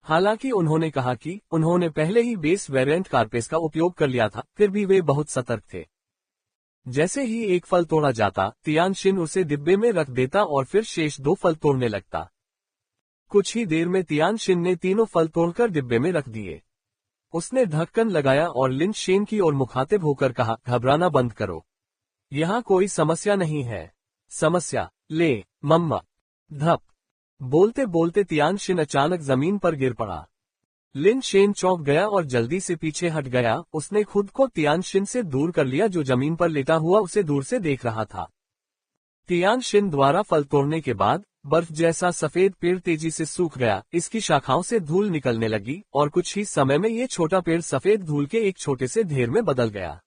हालांकि उन्होंने कहा कि उन्होंने पहले ही बेस वेरिएंट कार्पेस का उपयोग कर लिया था, फिर भी वे बहुत सतर्क थे। जैसे ही एक फल तोड़ा जाता, तियानशिन उसे डिब्बे में रख देता और फिर शेष 2 फल तोड़ने लगता। कुछ ही देर में तियानशिन ने तीनों फल तोड़कर डिब्बे में रख दिए। उसने ढक्कन लगाया और लिन शेन की ओर मुखातिब होकर कहा, घबराना बंद करो। यहाँ कोई समस्या नहीं है। समस्या? ले मम्मा। धप। बोलते बोलते तियानशिन अचानक जमीन पर गिर पड़ा। लिन शेन चौंक गया और जल्दी से पीछे हट गया। उसने खुद को तियानशिन से दूर कर लिया, जो जमीन पर लेटा हुआ उसे दूर से देख रहा था। तियानशिन द्वारा फल तोड़ने के बाद बर्फ जैसा सफेद पेड़ तेजी से सूख गया। इसकी शाखाओं से धूल निकलने लगी और कुछ ही समय में ये छोटा पेड़ सफेद धूल के एक छोटे से ढेर में बदल गया।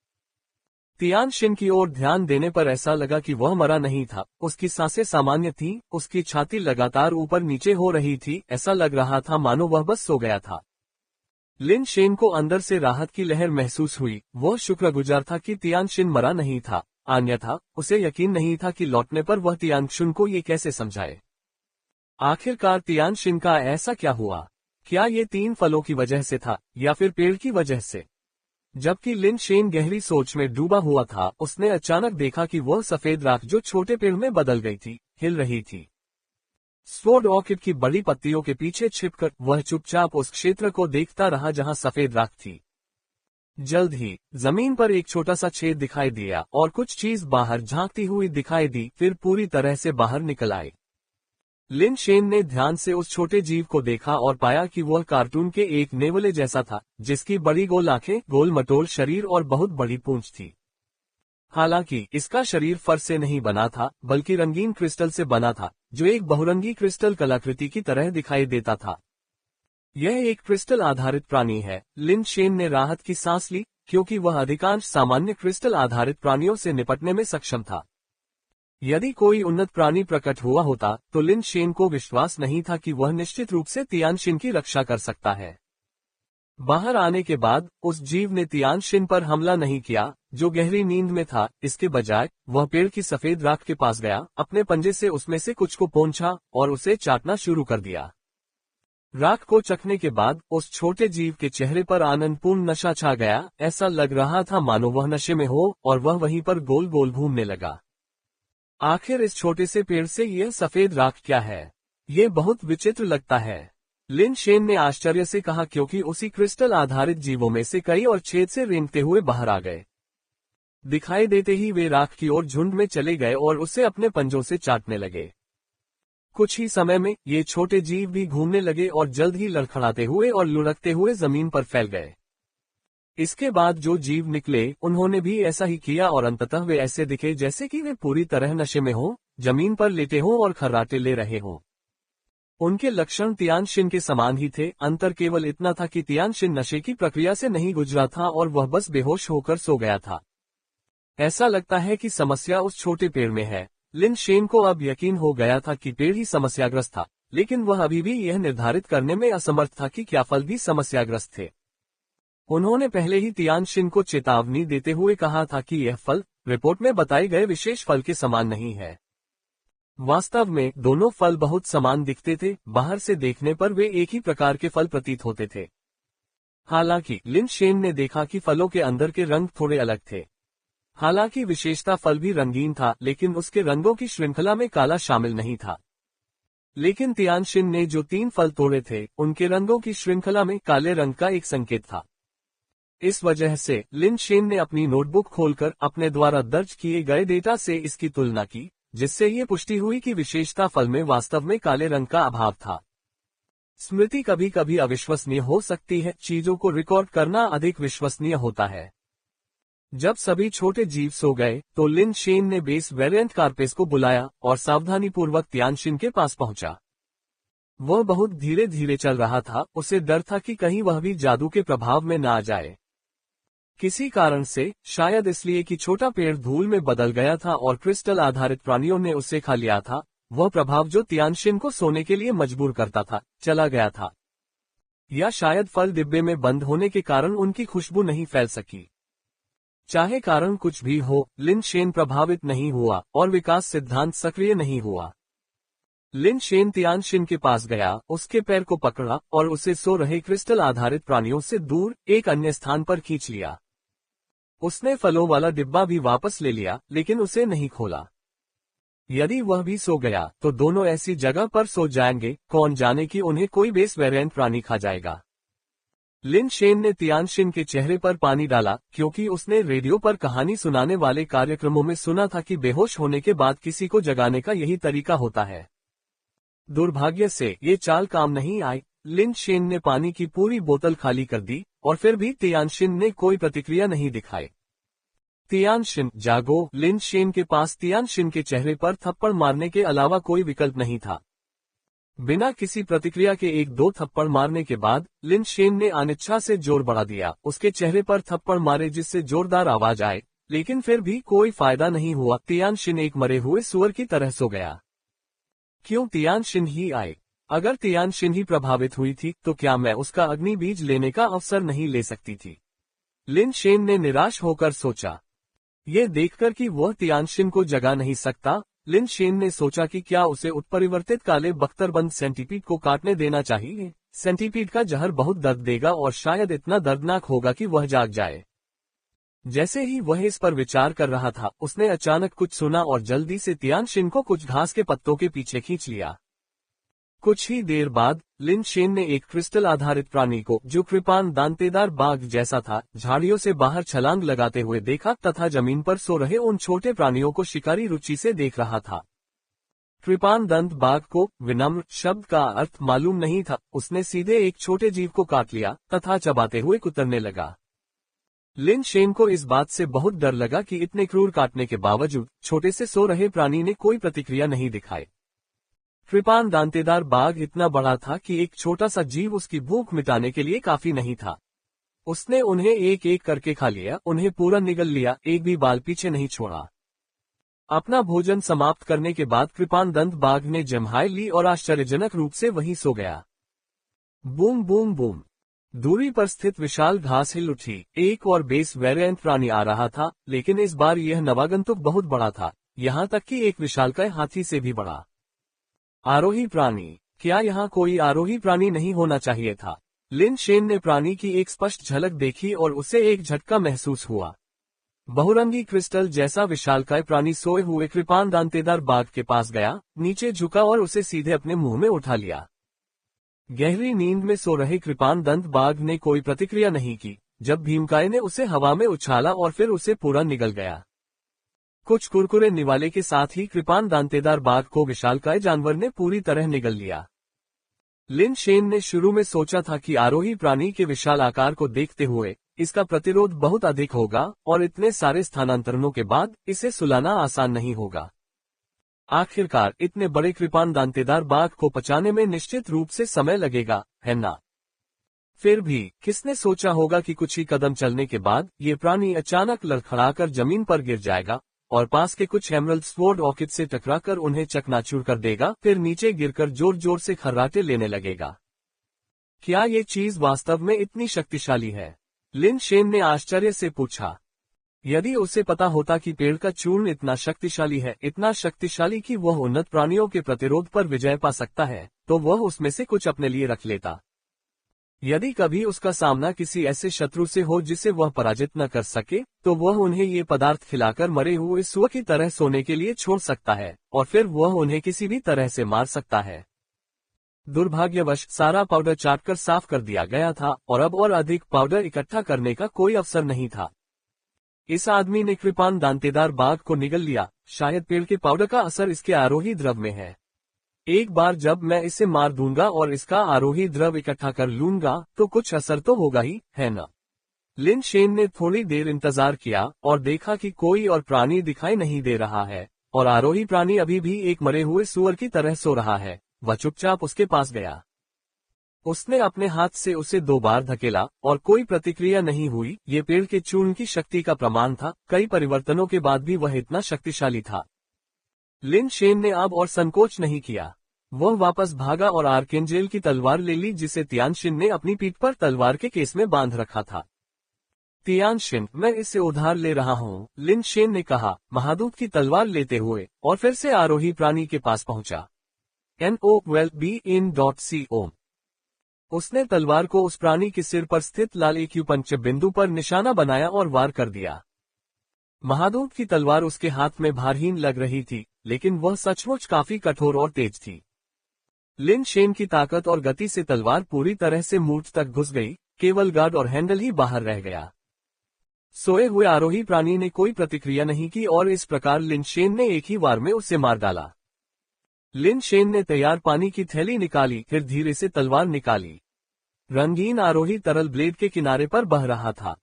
तियानशिन की ओर ध्यान देने पर ऐसा लगा कि वह मरा नहीं था। उसकी सांसें सामान्य थीं, उसकी छाती लगातार ऊपर नीचे हो रही थी। ऐसा लग रहा था मानो वह बस सो गया था। लिन शेन को अंदर से राहत की लहर महसूस हुई। वह शुक्रगुजार था कि तियानशिन मरा नहीं था, अन्यथा उसे यकीन नहीं था कि लौटने पर वह तियानशिन को ये कैसे समझाए। आखिरकार तियानशिन का ऐसा क्या हुआ? क्या ये 3 फलों की वजह से था या फिर पेड़ की वजह से? जबकि लिन शेन गहरी सोच में डूबा हुआ था, उसने अचानक देखा कि वह सफेद राख जो छोटे पेड़ में बदल गई थी, हिल रही थी। स्वॉर्ड ऑर्किड की बड़ी पत्तियों के पीछे छिपकर वह चुपचाप उस क्षेत्र को देखता रहा जहां सफेद राख थी। जल्द ही जमीन पर एक छोटा सा छेद दिखाई दिया और कुछ चीज बाहर झांकती हुई दिखाई दी, फिर पूरी तरह से बाहर निकल आई। लिन शेन ने ध्यान से उस छोटे जीव को देखा और पाया कि वह कार्टून के एक नेवले जैसा था, जिसकी बड़ी गोल आंखें, गोल मटोल शरीर और बहुत बड़ी पूंछ थी। हालांकि इसका शरीर फर से नहीं बना था, बल्कि रंगीन क्रिस्टल से बना था, जो एक बहुरंगी क्रिस्टल कलाकृति की तरह दिखाई देता था। यह एक क्रिस्टल आधारित प्राणी है। लिन शेन ने राहत की सांस ली, क्योंकि वह अधिकांश सामान्य क्रिस्टल आधारित प्राणियों से निपटने में सक्षम था। यदि कोई उन्नत प्राणी प्रकट हुआ होता तो लिन शेन को विश्वास नहीं था कि वह निश्चित रूप से तियानशिन की रक्षा कर सकता है। बाहर आने के बाद उस जीव ने तियानशिन पर हमला नहीं किया, जो गहरी नींद में था। इसके बजाय वह पेड़ की सफेद राख के पास गया, अपने पंजे से उसमें से कुछ को पोंछा और उसे चाटना शुरू कर दिया। राख को चखने के बाद उस छोटे जीव के चेहरे पर आनंदपूर्ण नशा छा गया। ऐसा लग रहा था मानो वह नशे में हो और वह वहीं पर गोल गोल घूमने लगा। आखिर इस छोटे से पेड़ से यह सफेद राख क्या है? ये बहुत विचित्र लगता है, लिन शेन ने आश्चर्य से कहा, क्योंकि उसी क्रिस्टल आधारित जीवों में से कई और छेद से रेंगते हुए बाहर आ गए। दिखाई देते ही वे राख की ओर झुंड में चले गए और उसे अपने पंजों से चाटने लगे। कुछ ही समय में ये छोटे जीव भी घूमने लगे और जल्द ही लड़खड़ाते हुए और लुढ़कते हुए जमीन पर फैल गए। इसके बाद जो जीव निकले उन्होंने भी ऐसा ही किया और अंततः वे ऐसे दिखे जैसे कि वे पूरी तरह नशे में हों, जमीन पर लेटे हों और खर्राटे ले रहे हों। उनके लक्षण तियानशिन के समान ही थे, अंतर केवल इतना था कि तियानशिन नशे की प्रक्रिया से नहीं गुजरा था और वह बस बेहोश होकर सो गया था। ऐसा लगता है कि समस्या उस छोटे पेड़ में है। लिन शेन को अब यकीन हो गया था कि पेड़ ही समस्याग्रस्त था, लेकिन वह अभी भी यह निर्धारित करने में असमर्थ था कि क्या फल भी समस्याग्रस्त थे। उन्होंने पहले ही तियानशिन को चेतावनी देते हुए कहा था कि यह फल रिपोर्ट में बताए गए विशेष फल के समान नहीं है। वास्तव में दोनों फल बहुत समान दिखते थे, बाहर से देखने पर वे एक ही प्रकार के फल प्रतीत होते थे। हालांकि लिन शेन ने देखा कि फलों के अंदर के रंग थोड़े अलग थे। हालांकि विशेषता फल भी रंगीन था, लेकिन उसके रंगों की श्रृंखला में काला शामिल नहीं था। लेकिन तियानशिन ने जो 3 फल तोड़े थे उनके रंगों की श्रृंखला में काले रंग का एक संकेत था। इस वजह से लिन शेन ने अपनी नोटबुक खोलकर अपने द्वारा दर्ज किए गए डेटा से इसकी तुलना की, जिससे ये पुष्टि हुई कि विशेषता फल में वास्तव में काले रंग का अभाव था। स्मृति कभी कभी अविश्वसनीय हो सकती है, चीजों को रिकॉर्ड करना अधिक विश्वसनीय होता है। जब सभी छोटे जीव सो गए तो लिन शेन ने बेस वेरिएंट कार्पेस को बुलाया और सावधानीपूर्वक तियानशिन के पास पहुंचा। वह बहुत धीरे धीरे चल रहा था, उसे डर था कि कहीं वह भी जादू के प्रभाव में न आ जाए। किसी कारण से, शायद इसलिए कि छोटा पेड़ धूल में बदल गया था और क्रिस्टल आधारित प्राणियों ने उसे खा लिया था, वह प्रभाव जो तियानशिन को सोने के लिए मजबूर करता था, चला गया था। या शायद फल डिब्बे में बंद होने के कारण उनकी खुशबू नहीं फैल सकी। चाहे कारण कुछ भी हो, लिन शेन प्रभावित नहीं हुआ और विकास सिद्धांत सक्रिय नहीं हुआ। लिन शेन तियानशिन के पास गया, उसके पैर को पकड़ा और उसे सो रहे क्रिस्टल आधारित प्राणियों से दूर एक अन्य स्थान पर खींच लिया। उसने फलों वाला डिब्बा भी वापस ले लिया, लेकिन उसे नहीं खोला। यदि वह भी सो गया तो दोनों ऐसी जगह पर सो जाएंगे, कौन जाने कि उन्हें कोई बेस वेरिएंट प्राणी खा जाएगा। लिन शेन ने तियानशिन के चेहरे पर पानी डाला, क्योंकि उसने रेडियो पर कहानी सुनाने वाले कार्यक्रमों में सुना था कि बेहोश होने के बाद किसी को जगाने का यही तरीका होता है। दुर्भाग्य से ये चाल काम नहीं आई। लिन शेन ने पानी की पूरी बोतल खाली कर दी और फिर भी तियानशिन ने कोई प्रतिक्रिया नहीं दिखाई। तियानशिन, जागो। लिन शेन के पास तियानशिन के चेहरे पर थप्पड़ मारने के अलावा कोई विकल्प नहीं था। बिना किसी प्रतिक्रिया के 1-2 थप्पड़ मारने के बाद लिन शेन ने अनिच्छा से जोर बढ़ा दिया, उसके चेहरे पर थप्पड़ मारे जिससे जोरदार आवाज आए, लेकिन फिर भी कोई फायदा नहीं हुआ। तियानशिन एक मरे हुए सुअर की तरह सो गया। क्यों तियानशिन ही आए? अगर तियानशिन ही प्रभावित हुई थी तो क्या मैं उसका अग्नि बीज लेने का अवसर नहीं ले सकती थी? लिन शेन ने निराश होकर सोचा। ये देखकर कि वह तियानशिन को जगा नहीं सकता, लिन शेन ने सोचा कि क्या उसे उत्परिवर्तित काले बख्तरबंद सेंटीपीड को काटने देना चाहिए। सेंटीपीड का जहर बहुत दर्द देगा और शायद इतना दर्दनाक होगा कि वह जाग जाए। जैसे ही वह इस पर विचार कर रहा था, उसने अचानक कुछ सुना और जल्दी से तियानशिन को कुछ घास के पत्तों के पीछे खींच लिया। कुछ ही देर बाद लिन शेन ने एक क्रिस्टल आधारित प्राणी को, जो कृपान दांतेदार बाघ जैसा था, झाड़ियों से बाहर छलांग लगाते हुए देखा तथा जमीन पर सो रहे उन छोटे प्राणियों को शिकारी रुचि से देख रहा था। कृपान दंत बाघ को विनम्र शब्द का अर्थ मालूम नहीं था। उसने सीधे एक छोटे जीव को काट लिया तथा चबाते हुए कुतरने लगा। लिन शेन को इस बात से बहुत डर लगा कि इतने क्रूर काटने के बावजूद छोटे से सो रहे प्राणी ने कोई प्रतिक्रिया नहीं दिखाई। कृपान दांतेदार बाघ इतना बड़ा था कि एक छोटा सा जीव उसकी भूख मिटाने के लिए काफी नहीं था। उसने उन्हें एक एक करके खा लिया, उन्हें पूरा निगल लिया, एक भी बाल पीछे नहीं छोड़ा। अपना भोजन समाप्त करने के बाद कृपान दंत बाघ ने जम्हाई ली और आश्चर्यजनक रूप से वहीं सो गया। Boom boom boom. दूरी पर स्थित विशाल घास हिल उठी। एक और बेस वेरिएंट प्राणी आ रहा था, लेकिन इस बार यह नवागंतुक बहुत बड़ा था, यहाँ तक कि एक विशालकाय हाथी से भी बड़ा। आरोही प्राणी। क्या यहाँ कोई आरोही प्राणी नहीं होना चाहिए था? लिन शेन ने प्राणी की एक स्पष्ट झलक देखी और उसे एक झटका महसूस हुआ। बहुरंगी क्रिस्टल जैसा विशालकाय प्राणी सोए हुए कृपान दांतेदार बाघ के पास गया, नीचे झुका और उसे सीधे अपने मुंह में उठा लिया। गहरी नींद में सो रहे कृपान दंत बाघ ने कोई प्रतिक्रिया नहीं की जब भीमकाय ने उसे हवा में उछाला और फिर उसे पूरा निगल गया। कुछ कुरकुरे निवाले के साथ ही कृपान दांतेदार बाघ को विशालकाय जानवर ने पूरी तरह निगल लिया। लिन शेन ने शुरू में सोचा था कि आरोही प्राणी के विशाल आकार को देखते हुए इसका प्रतिरोध बहुत अधिक होगा और इतने सारे स्थानांतरणों के बाद इसे सुलाना आसान नहीं होगा। आखिरकार इतने बड़े कृपान दांतेदार बाघ को पचाने में निश्चित रूप से समय लगेगा, है ना? फिर भी किसने सोचा होगा कि कुछ ही कदम चलने के बाद ये प्राणी अचानक लड़खड़ाकर जमीन पर गिर जाएगा और पास के कुछ एमरल्ड स्वॉर्ड ऑर्किड से टकराकर उन्हें चकनाचूर कर देगा, फिर नीचे गिरकर जोर जोर से खर्राटे लेने लगेगा। क्या ये चीज वास्तव में इतनी शक्तिशाली है? लिन शेन ने आश्चर्य से पूछा। यदि उसे पता होता कि पेड़ का चूर्ण इतना शक्तिशाली कि वह उन्नत प्राणियों के प्रतिरोध पर विजय पा सकता है, तो वह उसमें से कुछ अपने लिए रख लेता। यदि कभी उसका सामना किसी ऐसे शत्रु से हो जिसे वह पराजित न कर सके, तो वह उन्हें ये पदार्थ खिलाकर मरे हुए सुअर की तरह सोने के लिए छोड़ सकता है और फिर वह उन्हें किसी भी तरह से मार सकता है। दुर्भाग्यवश सारा पाउडर चाटकर साफ कर दिया गया था और अब और अधिक पाउडर इकट्ठा करने का कोई अवसर नहीं था। इस आदमी ने कृपान दांतेदार बाघ को निगल लिया। शायद पेड़ के पाउडर का असर इसके आरोही द्रव में है। एक बार जब मैं इसे मार दूंगा और इसका आरोही द्रव इकट्ठा कर लूंगा तो कुछ असर तो होगा ही, है ना? लिन शेन ने थोड़ी देर इंतजार किया और देखा कि कोई और प्राणी दिखाई नहीं दे रहा है और आरोही प्राणी अभी भी एक मरे हुए सुअर की तरह सो रहा है। वह चुपचाप उसके पास गया। उसने अपने हाथ से उसे 2 बार धकेला और कोई प्रतिक्रिया नहीं हुई। ये पेड़ के चूर्ण की शक्ति का प्रमाण था। कई परिवर्तनों के बाद भी वह इतना शक्तिशाली था। लिन शेन ने अब और संकोच नहीं किया। वह वापस भागा और आर्केंजेल की तलवार ले ली जिसे तियानशिन ने अपनी पीठ पर तलवार के केस में बांध रखा था। तियानशिन, मैं इसे उधार ले रहा हूँ, लिन शेन ने कहा, महादूत की तलवार लेते हुए, और फिर से आरोही प्राणी के पास पहुंचा। NOWELL-BE-IN.CO। उसने तलवार को उस प्राणी के सिर पर स्थित लाल एक्यूपंक्चर बिंदु पर निशाना बनाया और वार कर दिया। महादूत की तलवार उसके हाथ में भारहीन लग रही थी, लेकिन वह सचमुच काफी कठोर और तेज थी। लिन शेन की ताकत और गति से तलवार पूरी तरह से मूठ तक घुस गई, केवल गार्ड और हैंडल ही बाहर रह गया। सोए हुए आरोही प्राणी ने कोई प्रतिक्रिया नहीं की और इस प्रकार लिन शेन ने एक ही वार में उसे मार डाला। लिन शेन ने तैयार पानी की थैली निकाली, फिर धीरे से तलवार निकाली। रंगीन आरोही तरल ब्लेड के किनारे पर बह रहा था।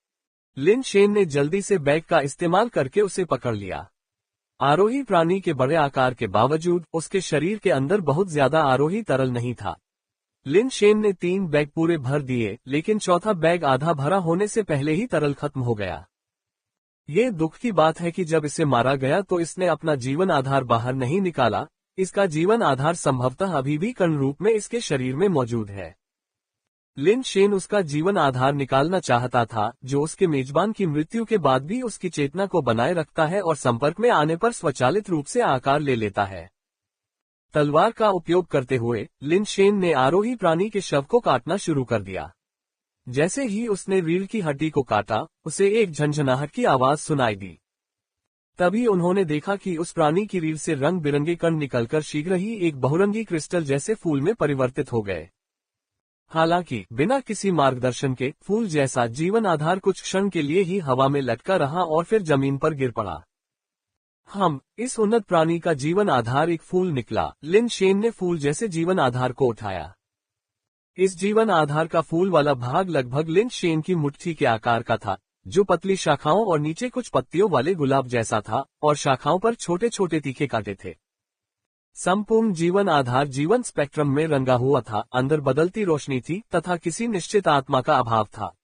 लिन शेन ने जल्दी से बैग का इस्तेमाल करके उसे पकड़ लिया। आरोही प्राणी के बड़े आकार के बावजूद उसके शरीर के अंदर बहुत ज्यादा आरोही तरल नहीं था। लिन शेन ने 3 बैग पूरे भर दिए, लेकिन चौथा बैग आधा भरा होने से पहले ही तरल खत्म हो गया। ये दुख की बात है कि जब इसे मारा गया तो इसने अपना जीवन आधार बाहर नहीं निकाला। इसका जीवन आधार संभवतः अभी भी कण रूप में इसके शरीर में मौजूद है। लिन शेन उसका जीवन आधार निकालना चाहता था, जो उसके मेजबान की मृत्यु के बाद भी उसकी चेतना को बनाए रखता है और संपर्क में आने पर स्वचालित रूप से आकार ले लेता है। तलवार का उपयोग करते हुए लिन शेन ने आरोही प्राणी के शव को काटना शुरू कर दिया। जैसे ही उसने रीढ़ की हड्डी को काटा, उसे एक झंझनाहट की आवाज सुनाई दी। तभी उन्होंने देखा कि उस प्राणी की रीढ़ से रंग बिरंगे कण निकलकर शीघ्र ही एक बहुरंगी क्रिस्टल जैसे फूल में परिवर्तित हो गए। हालांकि बिना किसी मार्गदर्शन के फूल जैसा जीवन आधार कुछ क्षण के लिए ही हवा में लटका रहा और फिर जमीन पर गिर पड़ा। इस उन्नत प्राणी का जीवन आधार एक फूल निकला। लिन शेन ने फूल जैसे जीवन आधार को उठाया। इस जीवन आधार का फूल वाला भाग लगभग लिन शेन की मुट्ठी के आकार का था, जो पतली शाखाओं और नीचे कुछ पत्तियों वाले गुलाब जैसा था और शाखाओं पर छोटे छोटे तीखे कांटे थे। संपूर्ण जीवन आधार जीवन स्पेक्ट्रम में रंगा हुआ था, अंदर बदलती रोशनी थी तथा किसी निश्चित आत्मा का अभाव था।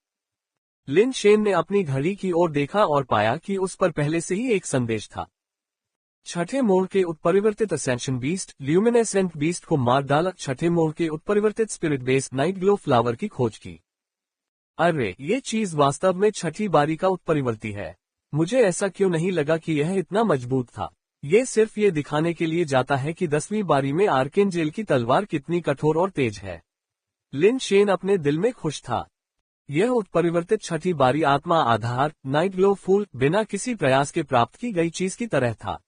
लिन शेन ने अपनी घड़ी की ओर देखा और पाया कि उस पर पहले से ही एक संदेश था। छठे मोड़ के उत्परिवर्तित असेंशन बीस्ट ल्यूमिनेसेंट बीस्ट को मार डाला। छठे मोड़ के उत्परिवर्तित spirit base night glow flower की खोज की। अरे ये चीज वास्तव में छठी बारी का उत्परिवर्ती है। मुझे ऐसा क्यों नहीं लगा कि यह इतना मजबूत था। ये सिर्फ ये दिखाने के लिए जाता है कि 10वीं बारी में आर्केंजेल की तलवार कितनी कठोर और तेज है। लिन शेन अपने दिल में खुश था। यह उत्परिवर्तित छठी बारी आत्मा आधार नाइट ग्लो फूल बिना किसी प्रयास के प्राप्त की गई चीज की तरह था।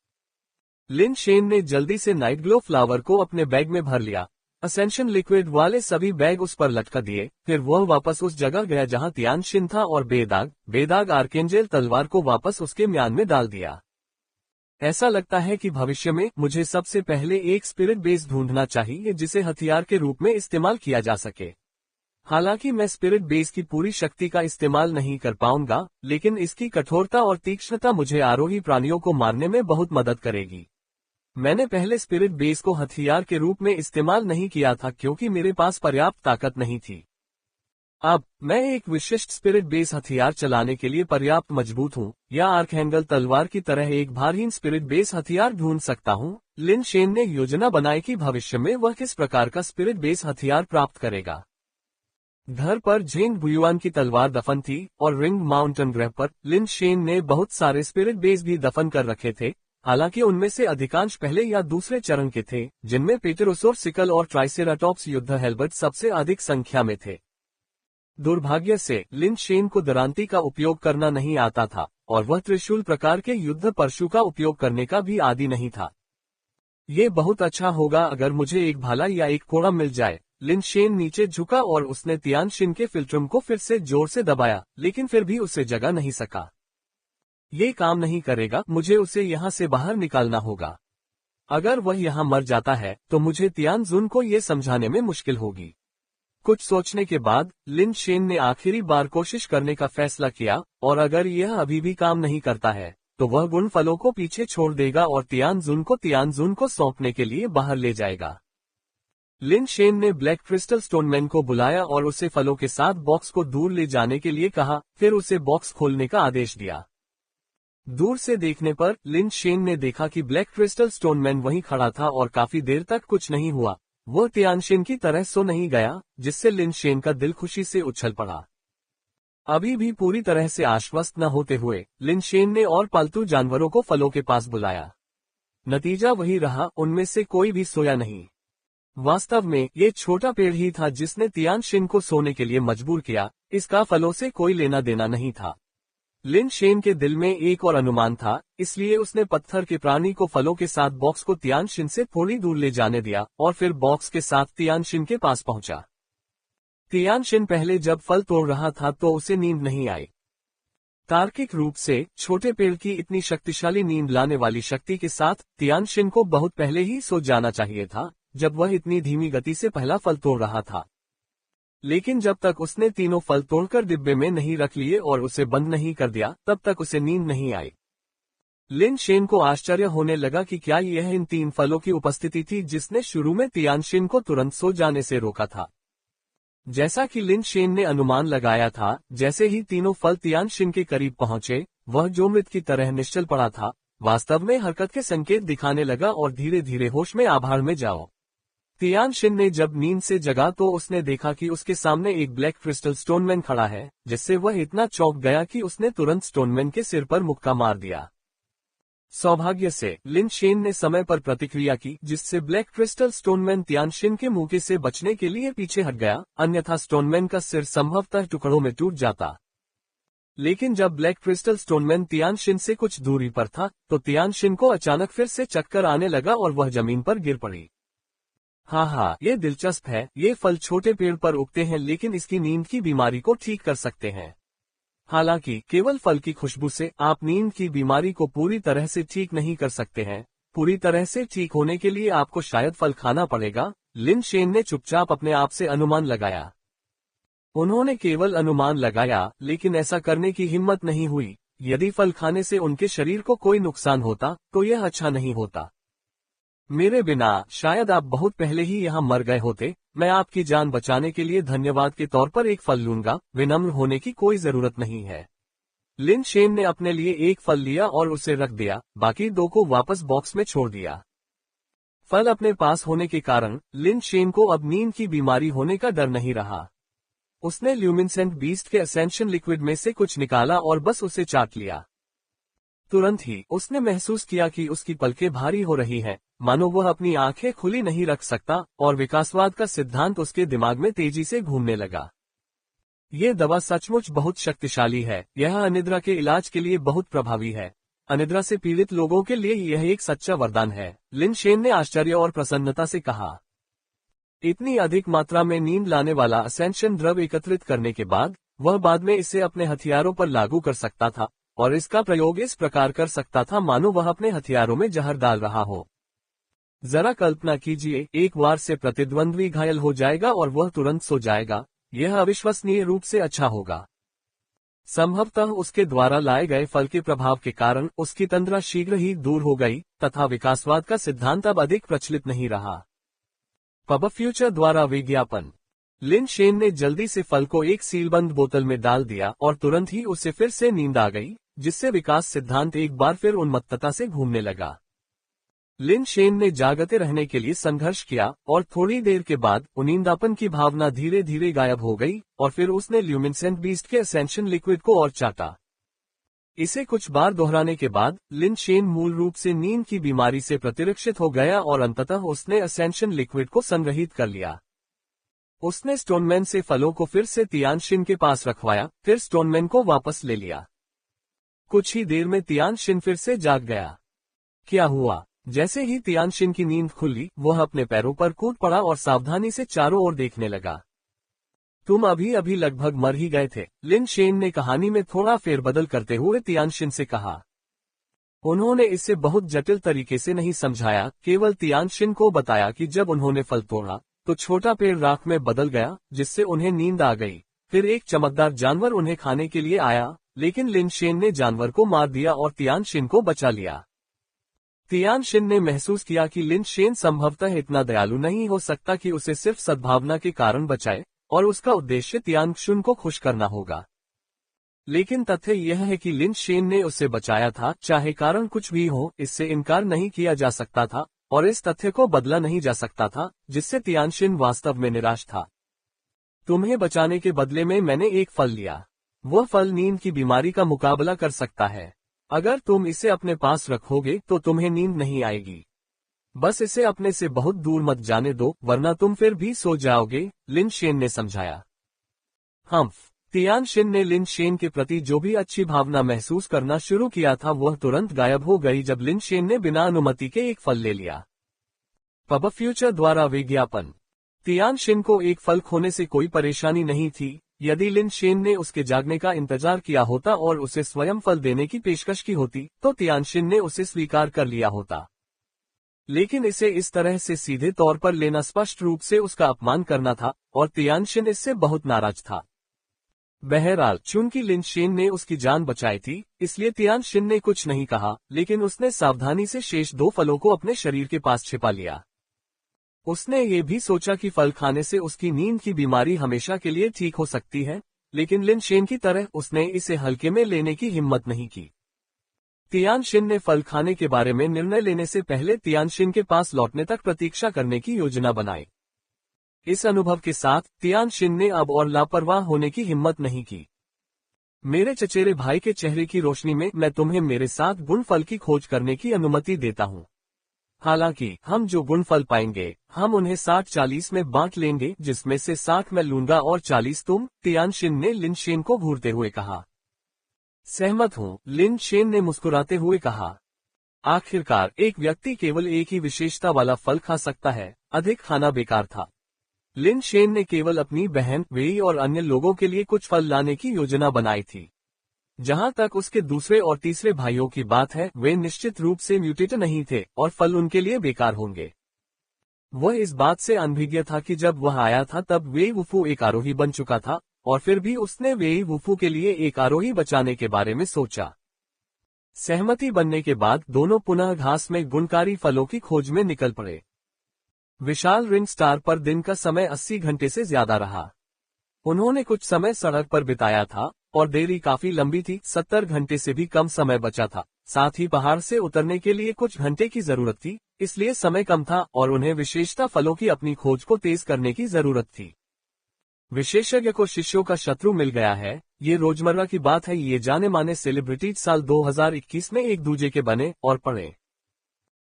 लिन शेन ने जल्दी से नाइट ग्लो फ्लावर को अपने बैग में भर लिया। असेंशन लिक्विड वाले सभी बैग उस पर लटका दिए। फिर वह वापस उस जगह गया जहां तियानशिन था और बेदाग आर्केंजेल तलवार को वापस उसके म्यान में डाल दिया। ऐसा लगता है कि भविष्य में मुझे सबसे पहले एक स्पिरिट बेस ढूंढना चाहिए जिसे हथियार के रूप में इस्तेमाल किया जा सके। हालांकि मैं स्पिरिट बेस की पूरी शक्ति का इस्तेमाल नहीं कर पाऊंगा, लेकिन इसकी कठोरता और तीक्ष्णता मुझे आरोही प्राणियों को मारने में बहुत मदद करेगी। मैंने पहले स्पिरिट बेस को हथियार के रूप में इस्तेमाल नहीं किया था क्योंकि मेरे पास पर्याप्त ताकत नहीं थी। अब मैं एक विशिष्ट स्पिरिट बेस हथियार चलाने के लिए पर्याप्त मजबूत हूँ या आर्कहेंगल तलवार की तरह एक भारहीन स्पिरिट बेस हथियार ढूंढ सकता हूँ। लिन शेन ने योजना बनाई कि भविष्य में वह किस प्रकार का स्पिरिट बेस हथियार प्राप्त करेगा। घर पर झेंग बुयुआन की तलवार दफन थी और रिंग माउंटेन ग्रह पर लिन शेन ने बहुत सारे स्पिरिट बेस भी दफन कर रखे थे। हालांकि उनमें से अधिकांश पहले या दूसरे चरण के थे, जिनमें पेटेरोसोर सिकल और ट्राइसेराटॉप्स युद्ध हेल्बर्ट सबसे अधिक संख्या में थे। दुर्भाग्य से लिन शेन को दरांती का उपयोग करना नहीं आता था और वह त्रिशूल प्रकार के युद्ध परशु का उपयोग करने का भी आदी नहीं था। ये बहुत अच्छा होगा अगर मुझे एक भाला या एक कोड़ा मिल जाए। लिन शेन नीचे झुका और उसने तियानशिन के फिल्ट्रम को फिर से जोर से दबाया, लेकिन फिर भी उसे जगा नहीं सका। ये काम नहीं करेगा, मुझे उसे यहाँ से बाहर निकालना होगा। अगर वह यहाँ मर जाता है तो मुझे तियानजुन को ये समझाने में मुश्किल होगी। कुछ सोचने के बाद लिन शेन ने आखिरी बार कोशिश करने का फैसला किया और अगर यह अभी भी काम नहीं करता है तो वह गुण फलों को पीछे छोड़ देगा और तियानजुन को सौंपने के लिए बाहर ले जाएगा। लिन शेन ने ब्लैक क्रिस्टल स्टोनमैन को बुलाया और उसे फलों के साथ बॉक्स को दूर ले जाने के लिए कहा, फिर उसे बॉक्स खोलने का आदेश दिया। दूर से देखने पर लिन शेन ने देखा कि ब्लैक क्रिस्टल स्टोनमैन वहीं खड़ा था और काफी देर तक कुछ नहीं हुआ। वह तियानशिन की तरह सो नहीं गया, जिससे लिन शेन का दिल खुशी से उछल पड़ा। अभी भी पूरी तरह से आश्वस्त न होते हुए लिन शेन ने और पालतू जानवरों को फलों के पास बुलाया। नतीजा वही रहा, उनमें से कोई भी सोया नहीं। वास्तव में ये छोटा पेड़ ही था जिसने तियानशिन को सोने के लिए मजबूर किया। इसका फलों से कोई लेना देना नहीं था। लिन शेन के दिल में एक और अनुमान था, इसलिए उसने पत्थर के प्राणी को फलों के साथ बॉक्स को तियानशिन से थोड़ी दूर ले जाने दिया और फिर बॉक्स के साथ तियानशिन के पास पहुंचा। तियानशिन पहले जब फल तोड़ रहा था तो उसे नींद नहीं आई। तार्किक रूप से छोटे पेड़ की इतनी शक्तिशाली नींद लाने वाली शक्ति के साथ तियानशिन को बहुत पहले ही सो जाना चाहिए था, जब वह इतनी धीमी गति से पहला फल तोड़ रहा था। लेकिन जब तक उसने तीनों फल तोड़कर डिब्बे में नहीं रख लिए और उसे बंद नहीं कर दिया, तब तक उसे नींद नहीं आई। लिन शेन को आश्चर्य होने लगा कि क्या यह इन 3 फलों की उपस्थिति थी जिसने शुरू में तियानशिन को तुरंत सो जाने से रोका था। जैसा कि लिन शेन ने अनुमान लगाया था, जैसे ही तीनों फल तियानशिन के करीब पहुंचे, वह जो मृत की तरह निश्चल पड़ा था, वास्तव में हरकत के संकेत दिखाने लगा और धीरे धीरे होश में आभार में जाओ। तियानशिन ने जब नींद से जगा तो उसने देखा कि उसके सामने एक ब्लैक क्रिस्टल स्टोनमैन खड़ा है, जिससे वह इतना चौंक गया कि उसने तुरंत स्टोनमैन के सिर पर मुक्का मार दिया। सौभाग्य से लिन शेन ने समय पर प्रतिक्रिया की, जिससे ब्लैक क्रिस्टल स्टोनमैन तियानशिन के मुक्के से बचने के लिए पीछे हट गया, अन्यथा स्टोनमैन का सिर संभवतः टुकड़ों में टूट जाता। लेकिन जब ब्लैक क्रिस्टल स्टोनमैन तियानशिन से कुछ दूरी पर था तो तियानशिन को अचानक फिर से चक्कर आने लगा और वह जमीन पर गिर पड़ी। हाँ, ये दिलचस्प है। ये फल छोटे पेड़ पर उगते हैं लेकिन इसकी नींद की बीमारी को ठीक कर सकते हैं। हालांकि केवल फल की खुशबू से आप नींद की बीमारी को पूरी तरह से ठीक नहीं कर सकते हैं। पूरी तरह से ठीक होने के लिए आपको शायद फल खाना पड़ेगा। लिन शेन ने चुपचाप अपने आप से अनुमान लगाया। उन्होंने केवल अनुमान लगाया, लेकिन ऐसा करने की हिम्मत नहीं हुई। यदि फल खाने से उनके शरीर को कोई नुकसान होता तो यह अच्छा नहीं होता। मेरे बिना शायद आप बहुत पहले ही यहाँ मर गए होते। मैं आपकी जान बचाने के लिए धन्यवाद के तौर पर एक फल लूंगा। विनम्र होने की कोई जरूरत नहीं है। लिन शेन ने अपने लिए एक फल लिया और उसे रख दिया, बाकी दो को वापस बॉक्स में छोड़ दिया। फल अपने पास होने के कारण लिन शेन को अब नींद की बीमारी होने का डर नहीं रहा। उसने ल्यूमिनेसेंट बीस्ट के असेंशन लिक्विड में से कुछ निकाला और बस उसे चाट लिया। तुरंत ही उसने महसूस किया कि उसकी पलकें भारी हो रही हैं, मानो वह अपनी आंखें खुली नहीं रख सकता, और विकासवाद का सिद्धांत उसके दिमाग में तेजी से घूमने लगा। ये दवा सचमुच बहुत शक्तिशाली है। यह अनिद्रा के इलाज के लिए बहुत प्रभावी है। अनिद्रा से पीड़ित लोगों के लिए यह एक सच्चा वरदान है, लिन शेन ने आश्चर्य और प्रसन्नता से कहा। इतनी अधिक मात्रा में नींद लाने वाला असेंशन द्रव एकत्रित करने के बाद वह बाद में इसे अपने हथियारों पर लागू कर सकता था, और इसका प्रयोग इस प्रकार कर सकता था मानो वह अपने हथियारों में जहर डाल रहा हो। जरा कल्पना कीजिए, एक वार से प्रतिद्वंद्वी घायल हो जाएगा और वह तुरंत सो जाएगा। यह अविश्वसनीय रूप से अच्छा होगा। संभवतः उसके द्वारा लाए गए फल के प्रभाव के कारण उसकी तंद्रा शीघ्र ही दूर हो गई तथा विकासवाद का सिद्धांत अब अधिक प्रचलित नहीं रहा। पब फ्यूचर द्वारा विज्ञापन। लिन शेन ने जल्दी से फल को एक सीलबंद बोतल में डाल दिया और तुरंत ही उसे फिर से नींद आ गई, जिससे विकास सिद्धांत एक बार फिर उन्मत्तता से घूमने लगा। लिन शेन ने जागते रहने के लिए संघर्ष किया और थोड़ी देर के बाद उनींदापन की भावना धीरे धीरे गायब हो गई और फिर उसने ल्यूमिनेसेंट बीस्ट के असेंशन लिक्विड को और चाटा। इसे कुछ बार दोहराने के बाद लिन शेन मूल रूप से नींद की बीमारी से प्रतिरक्षित हो गया और अंततः उसने असेंशन लिक्विड को संग्रहित कर लिया। उसने स्टोनमैन से फलों को फिर से तियानशिन के पास रखवाया, फिर स्टोनमैन को वापस ले लिया। कुछ ही देर में तियानशिन फिर से जाग गया। क्या हुआ? जैसे ही तियानशिन की नींद खुली, वह अपने पैरों पर कूद पड़ा और सावधानी से चारों ओर देखने लगा। तुम अभी अभी लगभग मर ही गए थे, लिन शेन ने कहानी में थोड़ा फेरबदल करते हुए तियानशिन से कहा। उन्होंने इसे बहुत जटिल तरीके से नहीं समझाया, केवल तियानशिन को बताया कि जब उन्होंने फल तोड़ा तो छोटा पेड़ राख में बदल गया, जिससे उन्हें नींद आ गई। फिर एक चमकदार जानवर उन्हें खाने के लिए आया, लेकिन लिन शेन ने जानवर को मार दिया और तियानशिन को बचा लिया। तियानशिन ने महसूस किया कि लिन शेन संभवतः इतना दयालु नहीं हो सकता कि उसे सिर्फ सद्भावना के कारण बचाए, और उसका उद्देश्य तियानशिन को खुश करना होगा। लेकिन तथ्य यह है कि लिन शेन ने उसे बचाया था, चाहे कारण कुछ भी हो, इससे इनकार नहीं किया जा सकता था, और इस तथ्य को बदला नहीं जा सकता था, जिससे तियानशिन वास्तव में निराश था। तुम्हें बचाने के बदले में मैंने एक फल लिया। वह फल नींद की बीमारी का मुकाबला कर सकता है। अगर तुम इसे अपने पास रखोगे तो तुम्हें नींद नहीं आएगी। बस इसे अपने से बहुत दूर मत जाने दो, वरना तुम फिर भी सो जाओगे, लिन शेन ने समझाया। तियानशिन ने लिन शेन के प्रति जो भी अच्छी भावना महसूस करना शुरू किया था वह तुरंत गायब हो गई जब लिन शेन ने बिना अनुमति के एक फल ले लिया। पब फ्यूचर द्वारा विज्ञापन। तियानशिन को एक फल खोने से कोई परेशानी नहीं थी। यदि लिन शेन ने उसके जागने का इंतजार किया होता और उसे स्वयं फल देने की पेशकश की होती तो तियानशिन ने उसे स्वीकार कर लिया होता। लेकिन इसे इस तरह से सीधे तौर पर लेना स्पष्ट रूप से उसका अपमान करना था, और तियानशिन इससे बहुत नाराज था। बहरहाल, चूंकि लिन शेन ने उसकी जान बचाई थी, इसलिए तियानशिन ने कुछ नहीं कहा, लेकिन उसने सावधानी से शेष दो फलों को अपने शरीर के पास छिपा लिया। उसने ये भी सोचा कि फल खाने से उसकी नींद की बीमारी हमेशा के लिए ठीक हो सकती है, लेकिन लिन शेन की तरह उसने इसे हल्के में लेने की हिम्मत नहीं की। तियानशिन ने फल खाने के बारे में निर्णय लेने से पहले तियानशिन के पास लौटने तक प्रतीक्षा करने की योजना बनाई। इस अनुभव के साथ तियानशिन ने अब और लापरवाह होने की हिम्मत नहीं की। मेरे चचेरे भाई के चेहरे की रोशनी में मैं तुम्हें मेरे साथ गुण फल की खोज करने की अनुमति देता हूँ। हालांकि हम जो गुण फल पाएंगे हम उन्हें 60-40 में बांट लेंगे, जिसमें से 60 मैं लूंगा और 40 तुम, तियानशिन ने लिन शेन को घूरते हुए कहा। सहमत हूँ, लिन शेन ने मुस्कुराते हुए कहा। आखिरकार एक व्यक्ति केवल एक ही विशेषता वाला फल खा सकता है, अधिक खाना बेकार था। लिन शेन ने केवल अपनी बहन, वेई और अन्य लोगों के लिए कुछ फल लाने की योजना बनाई थी। जहां तक उसके दूसरे और तीसरे भाइयों की बात है, वे निश्चित रूप से म्यूटेट नहीं थे और फल उनके लिए बेकार होंगे। वह इस बात से अनभिज्ञ था कि जब वह आया था तब वेई वुफू एक आरोही बन चुका था, और फिर भी उसने वेई वुफू के लिए एक आरोही बचाने के बारे में सोचा। सहमति बनने के बाद दोनों पुनः घास में गुणकारी फलों की खोज में निकल पड़े। विशाल रिंग स्टार पर दिन का समय 80 घंटे से ज्यादा रहा। उन्होंने कुछ समय सड़क पर बिताया था और देरी काफी लंबी थी, 70 घंटे से भी कम समय बचा था। साथ ही पहाड़ से उतरने के लिए कुछ घंटे की जरूरत थी, इसलिए समय कम था और उन्हें विशेषता फलों की अपनी खोज को तेज करने की जरूरत थी। विशेषज्ञ को शिष्यों का शत्रु मिल गया है, ये रोजमर्रा की बात है। ये जाने माने सेलिब्रिटीज साल 2021 में एक दूजे के बने और पड़े।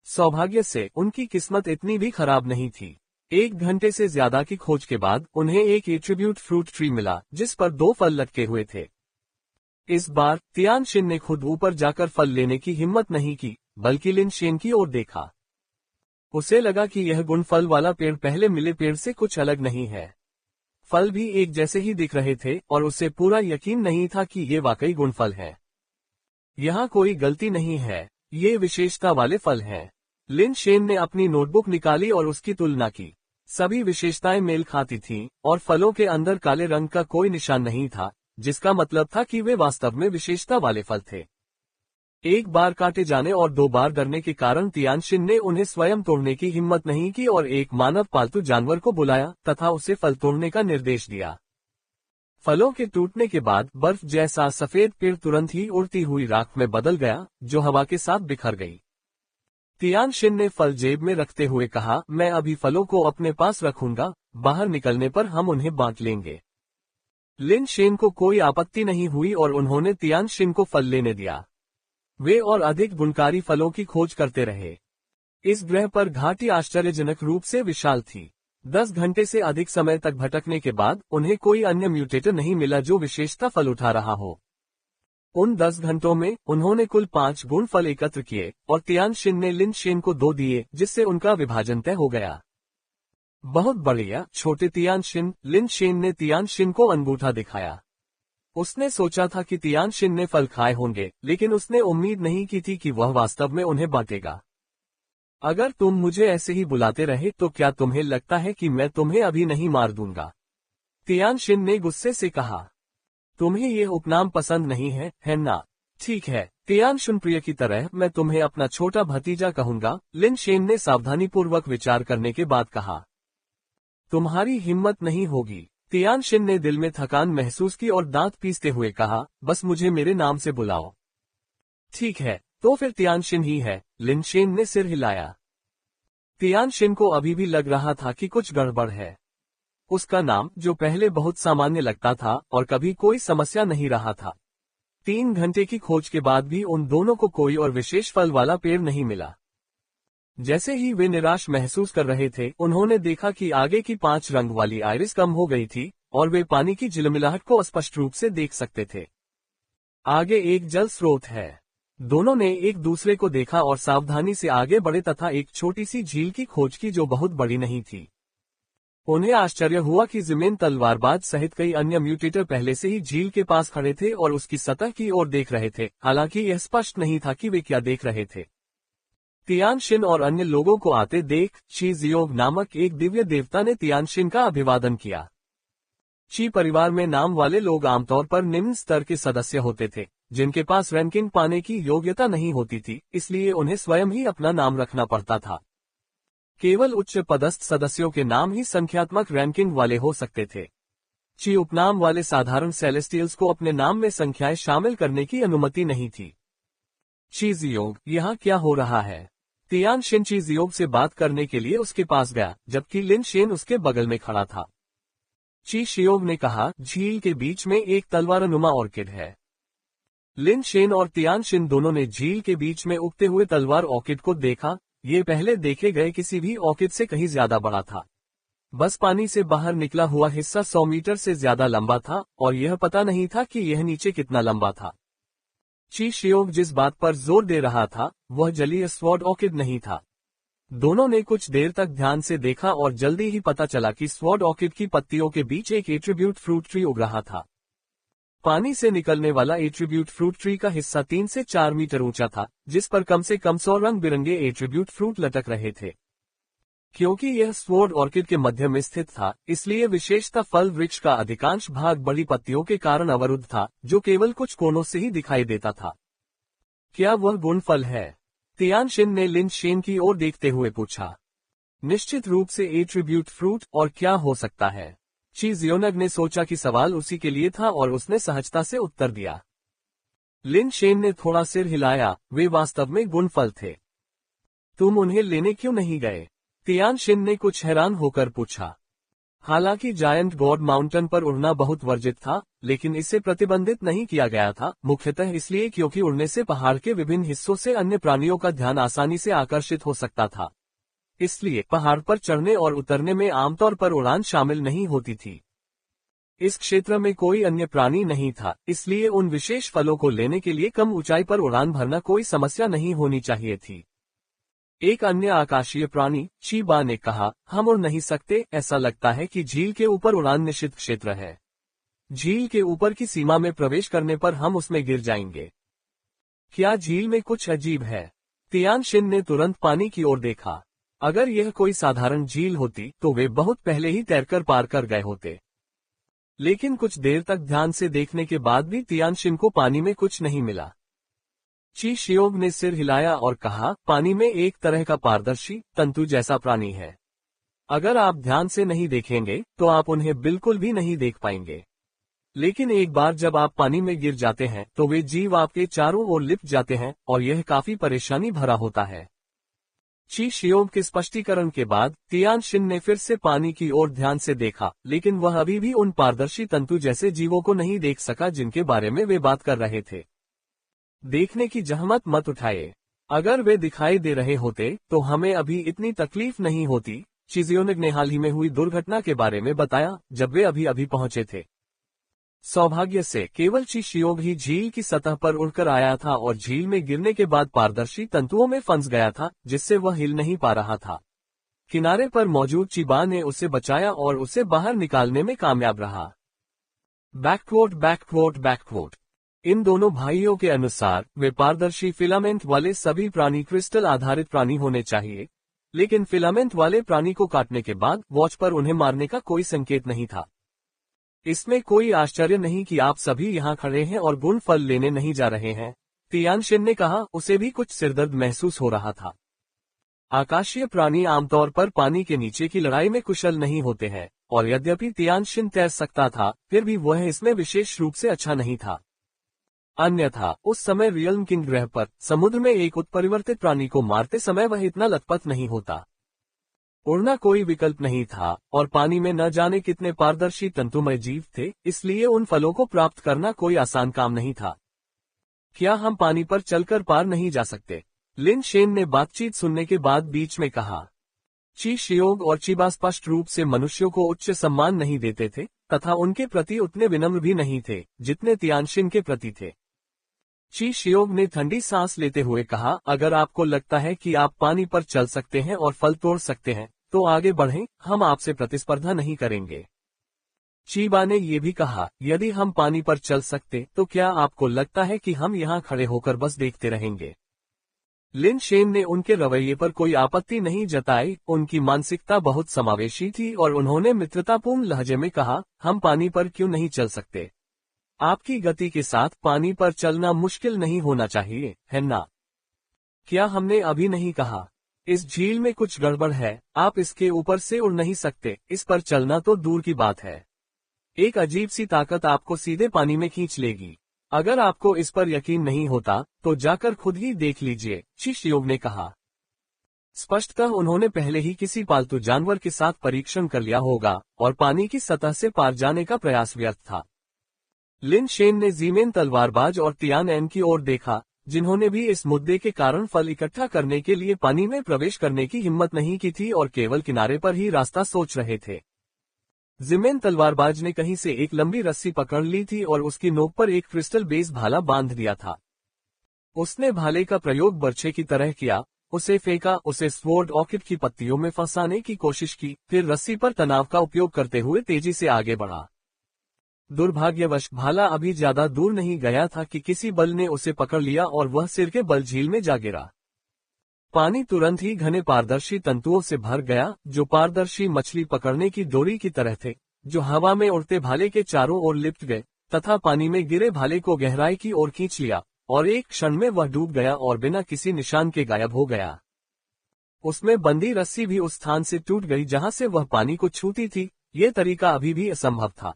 सौभाग्य से उनकी किस्मत इतनी भी खराब नहीं थी। 1 घंटे से ज्यादा की खोज के बाद उन्हें एक एट्रीब्यूट फ्रूट ट्री मिला, जिस पर 2 फल लटके हुए थे। इस बार तियानशिन ने खुद ऊपर जाकर फल लेने की हिम्मत नहीं की, बल्कि लिनशेन की ओर देखा। उसे लगा कि यह गुण फल वाला पेड़ पहले मिले पेड़ से कुछ अलग नहीं है। फल भी एक जैसे ही दिख रहे थे और उसे पूरा यकीन नहीं था कि ये वाकई गुण फल है। यहाँ कोई गलती नहीं है, ये विशेषता वाले फल हैं। लिनशेन ने अपनी नोटबुक निकाली और उसकी तुलना की। सभी विशेषताएं मेल खाती थीं और फलों के अंदर काले रंग का कोई निशान नहीं था, जिसका मतलब था कि वे वास्तव में विशेषता वाले फल थे। एक बार काटे जाने और 2 बार डरने के कारण तियानशिन ने उन्हें स्वयं तोड़ने की हिम्मत नहीं की और एक मानव पालतू जानवर को बुलाया तथा उसे फल तोड़ने का निर्देश दिया। फलों के टूटने के बाद बर्फ जैसा सफेद पेड़ तुरंत ही उड़ती हुई राख में बदल गया, जो हवा के साथ बिखर गई। तियानशिन ने फल जेब में रखते हुए कहा, मैं अभी फलों को अपने पास रखूंगा, बाहर निकलने पर हम उन्हें बांट लेंगे। लिनशेन को कोई आपत्ति नहीं हुई और उन्होंने तियानशिन को फल लेने दिया। वे और अधिक गुणकारी फलों की खोज करते रहे। इस ग्रह पर घाटी आश्चर्यजनक रूप से विशाल थी। 10 घंटे से अधिक समय तक भटकने के बाद उन्हें कोई अन्य म्यूटेटर नहीं मिला जो विशेषता फल उठा रहा हो। उन 10 घंटों में उन्होंने कुल 5 गुण फल एकत्र किए और तियानशिन ने लिनशेन को 2 दिए, जिससे उनका विभाजन तय हो गया। बहुत बढ़िया छोटे तियानशिन, लिनशेन ने तियानशिन को अंगूठा दिखाया। उसने सोचा था कि तियानशिन ने फल खाए होंगे, लेकिन उसने उम्मीद नहीं की थी कि वह वास्तव में उन्हें बांटेगा। अगर तुम मुझे ऐसे ही बुलाते रहे तो क्या तुम्हें लगता है कि मैं तुम्हें अभी नहीं मार दूंगा? तियानशिन ने गुस्से से कहा। तुम्हें ये उपनाम पसंद नहीं है ना? ठीक है, तियानशिन प्रिय की तरह मैं तुम्हें अपना छोटा भतीजा कहूंगा, लिनशेन ने सावधानीपूर्वक विचार करने के बाद कहा। तुम्हारी हिम्मत नहीं होगी, तियानशिन ने दिल में थकान महसूस की और दांत पीसते हुए कहा, बस मुझे मेरे नाम से बुलाओ। ठीक है, तो फिर तियानशिन ही है, लिनशेन ने सिर हिलाया। तियानशिन को अभी भी लग रहा था कि कुछ गड़बड़ है। उसका नाम, जो पहले बहुत सामान्य लगता था और कभी कोई समस्या नहीं रहा था। 3 घंटे की खोज के बाद भी उन दोनों को कोई और विशेष फल वाला पेड़ नहीं मिला। जैसे ही वे निराश महसूस कर रहे थे, उन्होंने देखा कि आगे की 5 रंग वाली आइरिस कम हो गई थी और वे पानी की झिलमिलाहट को स्पष्ट रूप से देख सकते थे। आगे एक जल स्रोत है। दोनों ने एक दूसरे को देखा और सावधानी से आगे बढ़े तथा एक छोटी सी झील की खोज की जो बहुत बड़ी नहीं थी। उन्हें आश्चर्य हुआ कि जिमेन तलवारबाज सहित कई अन्य म्यूटेटर पहले से ही झील के पास खड़े थे और उसकी सतह की ओर देख रहे थे, हालांकि यह स्पष्ट नहीं था कि वे क्या देख रहे थे। तियानशिन और अन्य लोगों को आते देख ची जियोग नामक एक दिव्य देवता ने तियानशिन का अभिवादन किया। ची परिवार में नाम वाले लोग आमतौर पर निम्न स्तर के सदस्य होते थे, जिनके पास रैंकिंग पाने की योग्यता नहीं होती थी, इसलिए उन्हें स्वयं ही अपना नाम रखना पड़ता था। केवल उच्च पदस्थ सदस्यों के नाम ही संख्यात्मक रैंकिंग वाले हो सकते थे। ची उपनाम वाले साधारण सेलेस्टियल्स को अपने नाम में संख्याएं शामिल करने की अनुमति नहीं थी। ची जियोग, यहाँ क्या हो रहा है? तियानशिन ची जियोग से बात करने के लिए उसके पास गया, जबकि लिनशेन उसके बगल में खड़ा था। ची शियोग ने कहा, झील के बीच में एक तलवारनुमा ऑर्किड है। लिनशेन और तियानशिन दोनों ने झील के बीच में उगते हुए तलवार ऑर्किड को देखा। ये पहले देखे गए किसी भी ऑर्किड से कहीं ज्यादा बड़ा था। बस पानी से बाहर निकला हुआ हिस्सा 100 मीटर से ज्यादा लंबा था और यह पता नहीं था कि यह नीचे कितना लंबा था। ची शियोग जिस बात पर जोर दे रहा था, वह जलीय स्वॉर्ड ऑर्किड नहीं था। दोनों ने कुछ देर तक ध्यान से देखा और जल्दी ही पता चला कि स्वॉर्ड ऑर्किड की पत्तियों के बीच एक एट्रीब्यूट फ्रूट ट्री उग रहा था। पानी से निकलने वाला एट्रीब्यूट फ्रूट ट्री का हिस्सा 3 से 4 मीटर ऊंचा था, जिस पर कम से कम 100 रंग बिरंगे एट्रीब्यूट फ्रूट लटक रहे थे। क्योंकि यह स्वॉर्ड ऑर्किड के मध्य में स्थित था, इसलिए विशेषता फल वृक्ष का अधिकांश भाग बड़ी पत्तियों के कारण अवरुद्ध था, जो केवल कुछ कोनों से ही दिखाई देता था। क्या वह गुण फल है? तियानशिन ने लिनशेन की ओर देखते हुए पूछा। निश्चित रूप से एट्रीब्यूट फ्रूट, और क्या हो सकता है? ची जियोनग ने सोचा कि सवाल उसी के लिए था और उसने सहजता से उत्तर दिया। लिन शेन ने थोड़ा सिर हिलाया, वे वास्तव में गुणफल थे। तुम उन्हें लेने क्यों नहीं गए? तियान शिन ने कुछ हैरान होकर पूछा। हालांकि जायंट गॉड माउंटेन पर उड़ना बहुत वर्जित था, लेकिन इसे प्रतिबंधित नहीं किया गया था, मुख्यतः इसलिए क्योंकि उड़ने से पहाड़ के विभिन्न हिस्सों से अन्य प्राणियों का ध्यान आसानी से आकर्षित हो सकता था। इसलिए पहाड़ पर चढ़ने और उतरने में आमतौर पर उड़ान शामिल नहीं होती थी। इस क्षेत्र में कोई अन्य प्राणी नहीं था, इसलिए उन विशेष फलों को लेने के लिए कम ऊंचाई पर उड़ान भरना कोई समस्या नहीं होनी चाहिए थी। एक अन्य आकाशीय प्राणी चीबा ने कहा, हम उड़ नहीं सकते, ऐसा लगता है कि झील के ऊपर उड़ान निषिद्ध क्षेत्र है। झील के ऊपर की सीमा में प्रवेश करने पर हम उसमें गिर जाएंगे। क्या झील में कुछ अजीब है? तियान शिन ने तुरंत पानी की ओर देखा। अगर यह कोई साधारण झील होती तो वे बहुत पहले ही तैरकर पार कर गए होते। लेकिन कुछ देर तक ध्यान से देखने के बाद भी तियान शिन को पानी में कुछ नहीं मिला। ची शियोग ने सिर हिलाया और कहा, पानी में एक तरह का पारदर्शी तंतु जैसा प्राणी है। अगर आप ध्यान से नहीं देखेंगे तो आप उन्हें बिल्कुल भी नहीं देख पाएंगे। लेकिन एक बार जब आप पानी में गिर जाते हैं तो वे जीव आपके चारों ओर लिपट जाते हैं और यह काफी परेशानी भरा होता है। ची शियोग के स्पष्टीकरण के बाद तियान शिन ने फिर से पानी की ओर ध्यान से देखा, लेकिन वह अभी भी उन पारदर्शी तंतु जैसे जीवों को नहीं देख सका जिनके बारे में वे बात कर रहे थे। देखने की जहमत मत उठाए। अगर वे दिखाई दे रहे होते तो हमें अभी इतनी तकलीफ नहीं होती। ची जियोनग ने हाल ही में हुई दुर्घटना के बारे में बताया जब वे अभी अभी पहुंचे थे। सौभाग्य से केवल ची शियोग ही झील की सतह पर उड़कर आया था और झील में गिरने के बाद पारदर्शी तंतुओं में फंस गया था, जिससे वह हिल नहीं पा रहा था। किनारे पर मौजूद चीबा ने उसे बचाया और उसे बाहर निकालने में कामयाब रहा। बैकवोट बैकवोट बैकवोट। इन दोनों भाइयों के अनुसार वे पारदर्शी फिलामेंट वाले सभी प्राणी क्रिस्टल आधारित प्राणी होने चाहिए, लेकिन फिलामेंट वाले प्राणी को काटने के बाद वॉच पर उन्हें मारने का कोई संकेत नहीं था। इसमें कोई आश्चर्य नहीं कि आप सभी यहाँ खड़े हैं और गुण फल लेने नहीं जा रहे हैं, तियान शिन ने कहा। उसे भी कुछ सिरदर्द महसूस हो रहा था। आकाशीय प्राणी आमतौर पर पानी के नीचे की लड़ाई में कुशल नहीं होते हैं, और यद्यपि तियान शिन तैर सकता था, फिर भी वह इसमें विशेष रूप से अच्छा नहीं था। अन्यथा उस समय रियल्म किंग ग्रह पर समुद्र में एक उत्परिवर्तित प्राणी को मारते समय वह इतना लथपथ नहीं होता। उड़ना कोई विकल्प नहीं था और पानी में न जाने कितने पारदर्शी तंतुमय जीव थे, इसलिए उन फलों को प्राप्त करना कोई आसान काम नहीं था। क्या हम पानी पर चलकर पार नहीं जा सकते? लिन शेन ने बातचीत सुनने के बाद बीच में कहा। ची शियोग और चीबा स्पष्ट रूप से मनुष्यों को उच्च सम्मान नहीं देते थे तथा उनके प्रति उतने विनम्र भी नहीं थे जितने तियान शिन के प्रति थे। ची शियोग ने ठंडी सांस लेते हुए कहा, अगर आपको लगता है कि आप पानी पर चल सकते हैं और फल तोड़ सकते हैं तो आगे बढ़ें, हम आपसे प्रतिस्पर्धा नहीं करेंगे। चीबा ने यह भी कहा, यदि हम पानी पर चल सकते तो क्या आपको लगता है कि हम यहाँ खड़े होकर बस देखते रहेंगे? लिन शेन ने उनके रवैये पर कोई आपत्ति नहीं जताई। उनकी मानसिकता बहुत समावेशी थी और उन्होंने मित्रतापूर्ण लहजे में कहा, हम पानी पर क्यों नहीं चल सकते? आपकी गति के साथ पानी पर चलना मुश्किल नहीं होना चाहिए, है ना? क्या हमने अभी नहीं कहा? इस झील में कुछ गड़बड़ है, आप इसके ऊपर से उड़ नहीं सकते, इस पर चलना तो दूर की बात है। एक अजीब सी ताकत आपको सीधे पानी में खींच लेगी। अगर आपको इस पर यकीन नहीं होता तो जाकर खुद ही देख लीजिए, ची शियोग ने कहा। स्पष्टतः उन्होंने पहले ही किसी पालतू जानवर के साथ परीक्षण कर लिया होगा और पानी की सतह से पार जाने का प्रयास व्यर्थ था। लिन शेन ने जीमेन तलवारबाज और तियान एन की ओर देखा, जिन्होंने भी इस मुद्दे के कारण फल इकट्ठा करने के लिए पानी में प्रवेश करने की हिम्मत नहीं की थी और केवल किनारे पर ही रास्ता सोच रहे थे। जिमेन तलवारबाज ने कहीं से एक लंबी रस्सी पकड़ ली थी और उसकी नोक पर एक क्रिस्टल बेस भाला बांध दिया था। उसने भाले का प्रयोग बर्छे की तरह किया, उसे फेंका, उसे स्वॉर्ड ऑर्किड की पत्तियों में फंसाने की कोशिश की, फिर रस्सी पर तनाव का उपयोग करते हुए तेजी से आगे बढ़ा। दुर्भाग्यवश भाला अभी ज्यादा दूर नहीं गया था कि किसी बल ने उसे पकड़ लिया और वह सिर के बल झील में जा गिरा। पानी तुरंत ही घने पारदर्शी तंतुओं से भर गया, जो पारदर्शी मछली पकड़ने की डोरी की तरह थे, जो हवा में उड़ते भाले के चारों ओर लिपट गए तथा पानी में गिरे भाले को गहराई की ओर खींच लिया, और एक क्षण में वह डूब गया और बिना किसी निशान के गायब हो गया। उसमें बंधी रस्सी भी उस स्थान से टूट गई जहां से वह पानी को छूती थी, ये तरीका अभी भी असंभव था।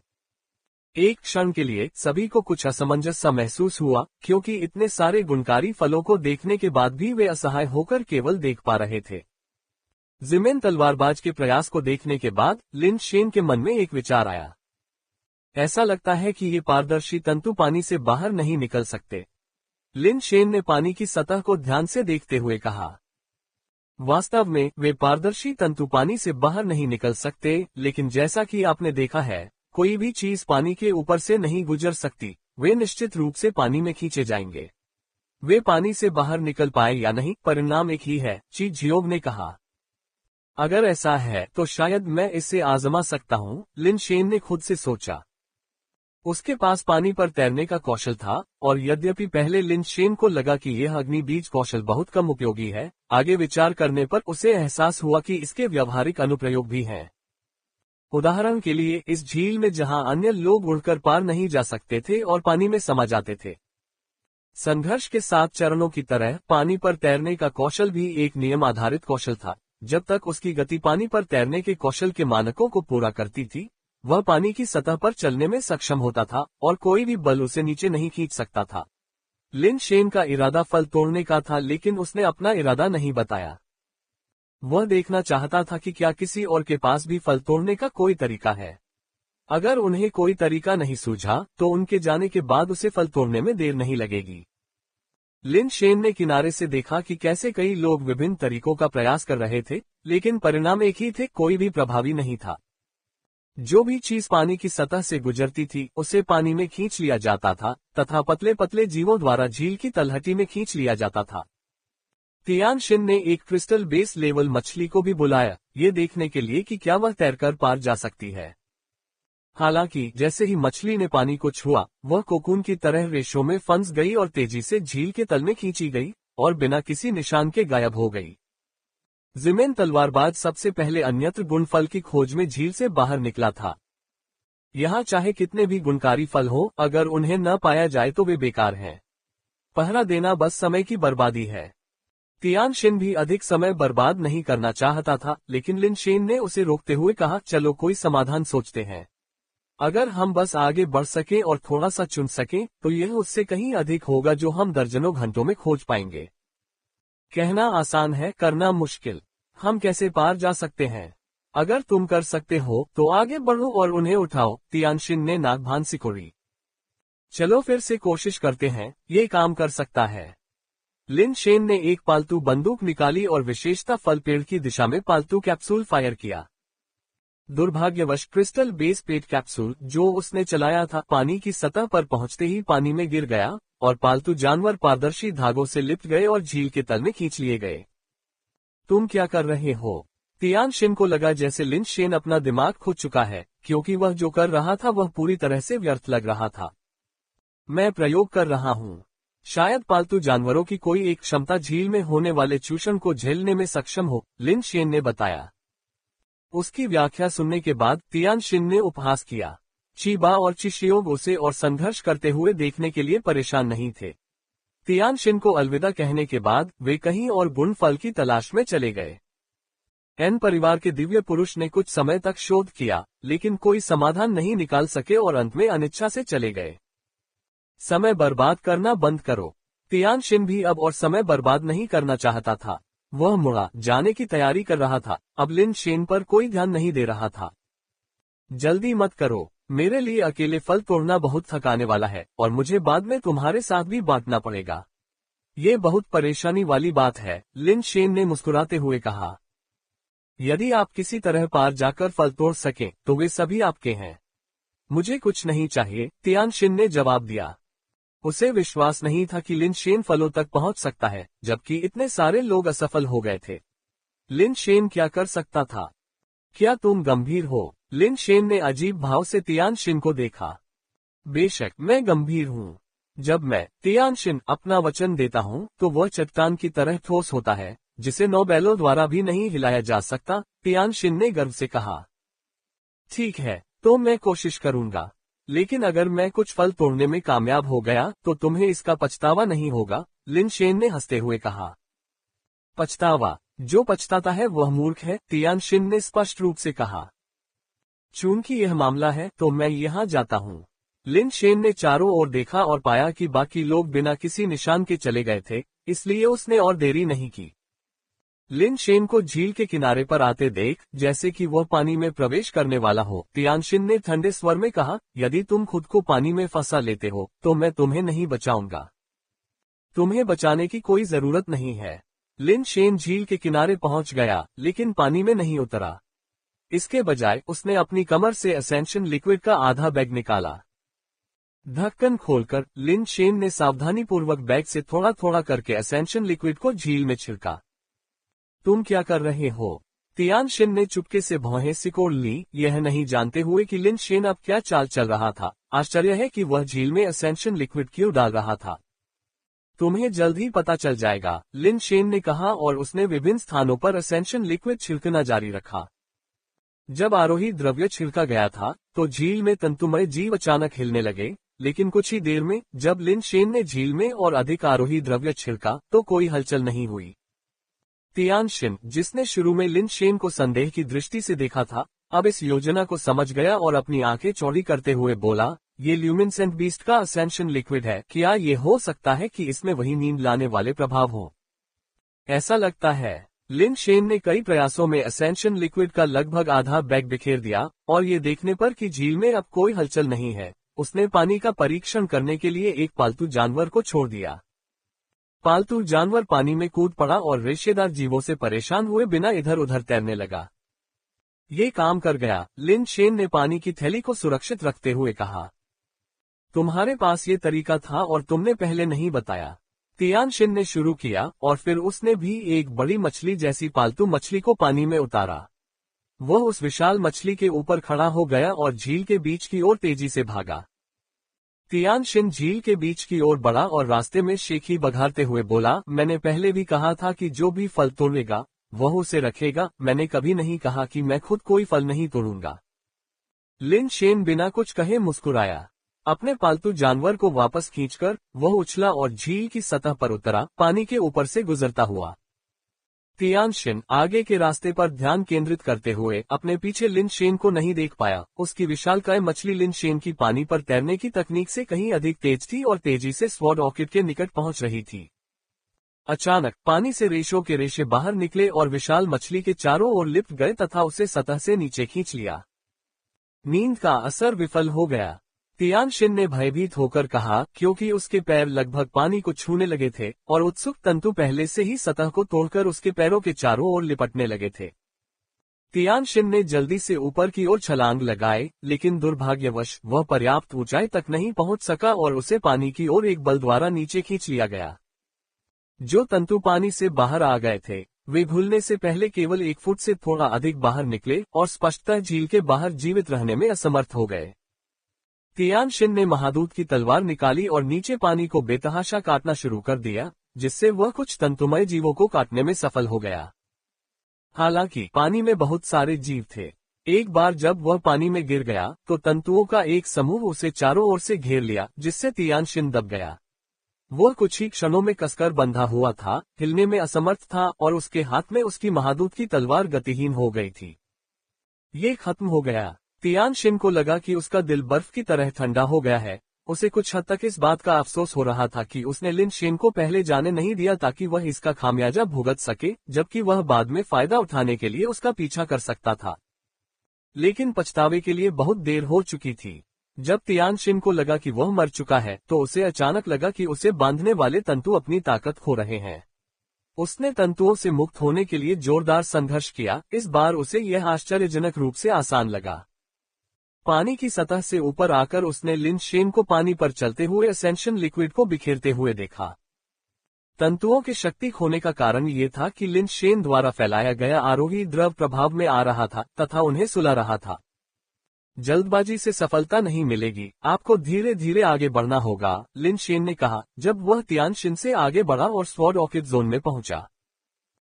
एक क्षण के लिए सभी को कुछ असमंजस सा महसूस हुआ, क्योंकि इतने सारे गुणकारी फलों को देखने के बाद भी वे असहाय होकर केवल देख पा रहे थे। जिमेन तलवारबाज के प्रयास को देखने के बाद लिन शेन के मन में एक विचार आया। ऐसा लगता है कि ये पारदर्शी तंतु पानी से बाहर नहीं निकल सकते। लिन शेन ने पानी की सतह को ध्यान से देखते हुए कहा। वास्तव में वे पारदर्शी तंतु पानी से बाहर नहीं निकल सकते, लेकिन जैसा कि आपने देखा है, कोई भी चीज पानी के ऊपर से नहीं गुजर सकती, वे निश्चित रूप से पानी में खींचे जाएंगे। वे पानी से बाहर निकल पाए या नहीं, परिणाम एक ही है, ची जियोग ने कहा। अगर ऐसा है तो शायद मैं इसे आजमा सकता हूँ, लिन शेन ने खुद से सोचा। उसके पास पानी पर तैरने का कौशल था, और यद्यपि पहले लिन शेन को लगा कि यह अग्नि बीज कौशल बहुत कम उपयोगी है, आगे विचार करने पर उसे एहसास हुआ कि इसके व्यावहारिक अनुप्रयोग भी हैं। उदाहरण के लिए इस झील में जहां अन्य लोग उड़कर पार नहीं जा सकते थे और पानी में समा जाते थे। संघर्ष के 7 चरणों की तरह पानी पर तैरने का कौशल भी एक नियम आधारित कौशल था। जब तक उसकी गति पानी पर तैरने के कौशल के मानकों को पूरा करती थी, वह पानी की सतह पर चलने में सक्षम होता था और कोई भी बल उसे नीचे नहीं खींच सकता था। लिन शेन का इरादा फल तोड़ने का था, लेकिन उसने अपना इरादा नहीं बताया। वह देखना चाहता था कि क्या किसी और के पास भी फल तोड़ने का कोई तरीका है। अगर उन्हें कोई तरीका नहीं सूझा तो उनके जाने के बाद उसे फल तोड़ने में देर नहीं लगेगी। लिन शेन ने किनारे से देखा कि कैसे कई लोग विभिन्न तरीकों का प्रयास कर रहे थे, लेकिन परिणाम एक ही थे, कोई भी प्रभावी नहीं था। जो भी चीज पानी की सतह से गुजरती थी उसे पानी में खींच लिया जाता था तथा पतले पतले जीवों द्वारा झील की तलहटी में खींच लिया जाता था। तियान शिन ने एक क्रिस्टल बेस लेवल मछली को भी बुलाया, ये देखने के लिए कि क्या वह तैरकर पार जा सकती है। हालांकि जैसे ही मछली ने पानी को छुआ, वह कोकून की तरह रेशों में फंस गई और तेजी से झील के तल में खींची गई और बिना किसी निशान के गायब हो गई। जिमेन तलवारबाज सबसे पहले अन्यत्र गुण फल की खोज में झील से बाहर निकला था। यहाँ चाहे कितने भी गुणकारी फल हो, अगर उन्हें न पाया जाए तो वे बेकार हैं। पहरा देना बस समय की बर्बादी है। तियान शिन भी अधिक समय बर्बाद नहीं करना चाहता था, लेकिन लिन शेन ने उसे रोकते हुए कहा, चलो कोई समाधान सोचते हैं। अगर हम बस आगे बढ़ सकें और थोड़ा सा चुन सकें तो यह उससे कहीं अधिक होगा जो हम दर्जनों घंटों में खोज पाएंगे। कहना आसान है, करना मुश्किल। हम कैसे पार जा सकते हैं? अगर तुम कर सकते हो तो आगे बढ़ो और उन्हें उठाओ, तियान शिन ने नाक भान सिकोड़ी। चलो फिर से कोशिश करते हैं, ये काम कर सकता है। लिन शेन ने एक पालतू बंदूक निकाली और विशेषता फल पेड़ की दिशा में पालतू कैप्सूल फायर किया। दुर्भाग्यवश क्रिस्टल बेस पेट कैप्सूल जो उसने चलाया था, पानी की सतह पर पहुंचते ही पानी में गिर गया और पालतू जानवर पारदर्शी धागों से लिपट गए और झील के तल में खींच लिए गए। तुम क्या कर रहे हो? तियान शिन को लगा जैसे लिन शेन अपना दिमाग खो चुका है, क्योंकि वह जो कर रहा था वह पूरी तरह से व्यर्थ लग रहा था। मैं प्रयोग कर रहा हूँ। शायद पालतू जानवरों की कोई एक क्षमता झील में होने वाले चूषण को झेलने में सक्षम हो, लिन शेन ने बताया। उसकी व्याख्या सुनने के बाद तियान शिन ने उपहास किया। चीबा और चिशियोग उसे और संघर्ष करते हुए देखने के लिए परेशान नहीं थे। तियान शिन को अलविदा कहने के बाद वे कहीं और गुण फल की तलाश में चले गए। एन परिवार के दिव्य पुरुष ने कुछ समय तक शोध किया, लेकिन कोई समाधान नहीं निकाल सके और अंत में अनिच्छा से चले गए। समय बर्बाद करना बंद करो। तियान शिन भी अब और समय बर्बाद नहीं करना चाहता था। वह मुड़ा जाने की तैयारी कर रहा था, अब लिन शेन पर कोई ध्यान नहीं दे रहा था। जल्दी मत करो, मेरे लिए अकेले फल तोड़ना बहुत थकाने वाला है और मुझे बाद में तुम्हारे साथ भी बांटना पड़ेगा। ये बहुत परेशानी वाली बात है, लिन शेन ने मुस्कुराते हुए कहा। यदि आप किसी तरह पार जाकर फल तोड़ सकें तो वे सभी आपके हैं। मुझे कुछ नहीं चाहिए, तियान शिन ने जवाब दिया। उसे विश्वास नहीं था कि लिन शेन फलों तक पहुंच सकता है, जबकि इतने सारे लोग असफल हो गए थे। लिन शेन क्या कर सकता था? क्या तुम गंभीर हो? लिन शेन ने अजीब भाव से तियान शिन को देखा। बेशक मैं गंभीर हूँ। जब मैं तियान शिन अपना वचन देता हूँ तो वह चट्टान की तरह ठोस होता है, जिसे 9 बैलों द्वारा भी नहीं हिलाया जा सकता, तियान शिन ने गर्व से कहा। ठीक है, तो मैं कोशिश करूंगा, लेकिन अगर मैं कुछ फल तोड़ने में कामयाब हो गया तो तुम्हें इसका पछतावा नहीं होगा, लिन शेन ने हंसते हुए कहा। पछतावा? जो पछताता है वह मूर्ख है, तियान शिन ने स्पष्ट रूप से कहा। चूंकि यह मामला है तो मैं यहाँ जाता हूँ। लिन शेन ने चारों ओर देखा और पाया कि बाकी लोग बिना किसी निशान के चले गए थे, इसलिए उसने और देरी नहीं की। लिन शेन को झील के किनारे पर आते देख, जैसे कि वह पानी में प्रवेश करने वाला हो, तियानशिन ने ठंडे स्वर में कहा, यदि तुम खुद को पानी में फंसा लेते हो तो मैं तुम्हें नहीं बचाऊंगा। तुम्हें बचाने की कोई जरूरत नहीं है। लिन शेन झील के किनारे पहुंच गया, लेकिन पानी में नहीं उतरा। इसके बजाय उसने अपनी कमर से असेंशन लिक्विड का आधा बैग निकाला। ढक्कन खोलकर लिन शेन ने सावधानीपूर्वक बैग से थोड़ा थोड़ा करके असेंशन लिक्विड को झील में छिड़का। तुम क्या कर रहे हो? तियानशिन ने चुपके से भौहें सिकोड़ ली, यह नहीं जानते हुए कि लिन शेन अब क्या चाल चल रहा था। आश्चर्य है कि वह झील में असेंशन लिक्विड क्यों डाल रहा था। तुम्हें जल्द ही पता चल जाएगा, लिन शेन ने कहा और उसने विभिन्न स्थानों पर असेंशन लिक्विड छिड़कना जारी रखा। जब आरोही द्रव्य छिड़का गया था तो झील में तंतुमय जीव अचानक हिलने लगे, लेकिन कुछ ही देर में जब लिन शेन ने झील में और अधिक आरोही द्रव्य छिड़का तो कोई हलचल नहीं हुई। तियानशिन, जिसने शुरू में लिन शेन को संदेह की दृष्टि से देखा था, अब इस योजना को समझ गया और अपनी आंखें चौड़ी करते हुए बोला, ये ल्यूमिनेसेंट बीस्ट का असेंशन लिक्विड है। क्या ये हो सकता है कि इसमें वही नींद लाने वाले प्रभाव हो? ऐसा लगता है। लिन शेन ने कई प्रयासों में असेंशन लिक्विड का लगभग आधा बैग बिखेर दिया और ये देखने पर कि झील में अब कोई हलचल नहीं है, उसने पानी का परीक्षण करने के लिए एक पालतू जानवर को छोड़ दिया। पालतू जानवर पानी में कूद पड़ा और रेशेदार जीवों से परेशान हुए बिना इधर उधर तैरने लगा। ये काम कर गया, लिन शेन ने पानी की थैली को सुरक्षित रखते हुए कहा। तुम्हारे पास ये तरीका था और तुमने पहले नहीं बताया। तियानशिन ने शुरू किया और फिर उसने भी एक बड़ी मछली जैसी पालतू मछली को पानी में उतारा। वह उस विशाल मछली के ऊपर खड़ा हो गया और झील के बीच की ओर तेजी से भागा। तियानशिन झील के बीच की ओर बढ़ा और रास्ते में शेखी बघारते हुए बोला, मैंने पहले भी कहा था कि जो भी फल तोड़ेगा वह उसे रखेगा, मैंने कभी नहीं कहा कि मैं खुद कोई फल नहीं तोड़ूंगा। लिन शेन बिना कुछ कहे मुस्कुराया। अपने पालतू जानवर को वापस खींचकर वह उछला और झील की सतह पर उतरा, पानी के ऊपर से गुजरता हुआ। तियानशिन आगे के रास्ते पर ध्यान केंद्रित करते हुए अपने पीछे लिन शेन को नहीं देख पाया। उसकी विशालकाय मछली लिन शेन की पानी पर तैरने की तकनीक से कहीं अधिक तेज थी और तेजी से स्वॉर्ड ऑर्किड के निकट पहुंच रही थी। अचानक पानी से रेशों के रेशे बाहर निकले और विशाल मछली के चारों ओर लिपट गए तथा उसे सतह से नीचे खींच लिया। नींद का असर विफल हो गया, तियानशिन ने भयभीत होकर कहा, क्योंकि उसके पैर लगभग पानी को छूने लगे थे और उत्सुक तंतु पहले से ही सतह को तोड़कर उसके पैरों के चारों ओर लिपटने लगे थे। तियानशिन ने जल्दी से ऊपर की ओर छलांग लगाए, लेकिन दुर्भाग्यवश वह पर्याप्त ऊंचाई तक नहीं पहुंच सका और उसे पानी की ओर एक बल द्वारा नीचे खींच लिया गया। जो तंतु पानी से बाहर आ गए थे वे घुलने से पहले केवल 1 फुट से थोड़ा अधिक बाहर निकले और स्पष्टतः झील के बाहर जीवित रहने में असमर्थ हो गए। तियानशिन ने महादूत की तलवार निकाली और नीचे पानी को बेतहाशा काटना शुरू कर दिया, जिससे वह कुछ तंतुमय जीवों को काटने में सफल हो गया। हालांकि पानी में बहुत सारे जीव थे। एक बार जब वह पानी में गिर गया तो तंतुओं का एक समूह उसे चारों ओर से घेर लिया, जिससे तियानशिन दब गया। वह कुछ ही क्षणों में कसकर बंधा हुआ था, हिलने में असमर्थ था और उसके हाथ में उसकी महादूत की तलवार गतिहीन हो गई थी। ये खत्म हो गया। तियानशिन को लगा कि उसका दिल बर्फ की तरह ठंडा हो गया है। उसे कुछ हद तक इस बात का अफसोस हो रहा था कि उसने लिन शेन को पहले जाने नहीं दिया ताकि वह इसका खामियाजा भुगत सके, जबकि वह बाद में फायदा उठाने के लिए उसका पीछा कर सकता था। लेकिन पछतावे के लिए बहुत देर हो चुकी थी। जब तियानशिन को लगा कि वह मर चुका है तो उसे अचानक लगा कि उसे बांधने वाले तंतु अपनी ताकत खो रहे हैं। उसने तंतुओं से मुक्त होने के लिए जोरदार संघर्ष किया। इस बार उसे यह आश्चर्यजनक रूप से आसान लगा। पानी की सतह से ऊपर आकर उसने लिन शेन को पानी पर चलते हुए असेंशन लिक्विड को बिखेरते हुए देखा। तंतुओं के शक्ति खोने का कारण ये था कि लिन शेन द्वारा फैलाया गया आरोही द्रव प्रभाव में आ रहा था तथा उन्हें सुला रहा था। जल्दबाजी से सफलता नहीं मिलेगी, आपको धीरे धीरे आगे बढ़ना होगा, लिन शेन ने कहा जब वह तियानशिन से आगे बढ़ा और स्वॉर्ड ऑर्किड जोन में पहुंचा।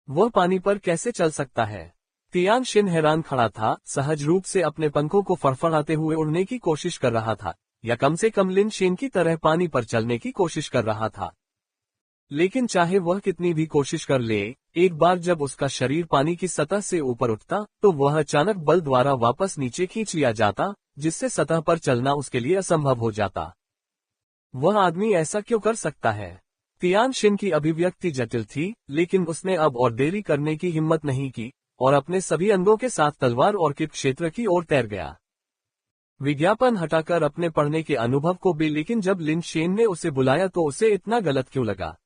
वह पानी पर कैसे चल सकता है? तियानशिन हैरान खड़ा था, सहज रूप से अपने पंखों को फड़फड़ाते हुए उड़ने की कोशिश कर रहा था, या कम से कम लिन शेन की तरह पानी पर चलने की कोशिश कर रहा था। लेकिन चाहे वह कितनी भी कोशिश कर ले, एक बार जब उसका शरीर पानी की सतह से ऊपर उठता तो वह अचानक बल द्वारा वापस नीचे खींच लिया जाता, जिससे सतह पर चलना उसके लिए असंभव हो जाता। वह आदमी ऐसा क्यों कर सकता है? तियानशिन की अभिव्यक्ति जटिल थी, लेकिन उसने अब और देरी करने की हिम्मत नहीं की और अपने सभी अंगों के साथ तलवार और किप क्षेत्र की ओर तैर गया। विज्ञापन हटाकर अपने पढ़ने के अनुभव को भी, लेकिन जब लिन शेन ने उसे बुलाया तो उसे इतना गलत क्यों लगा?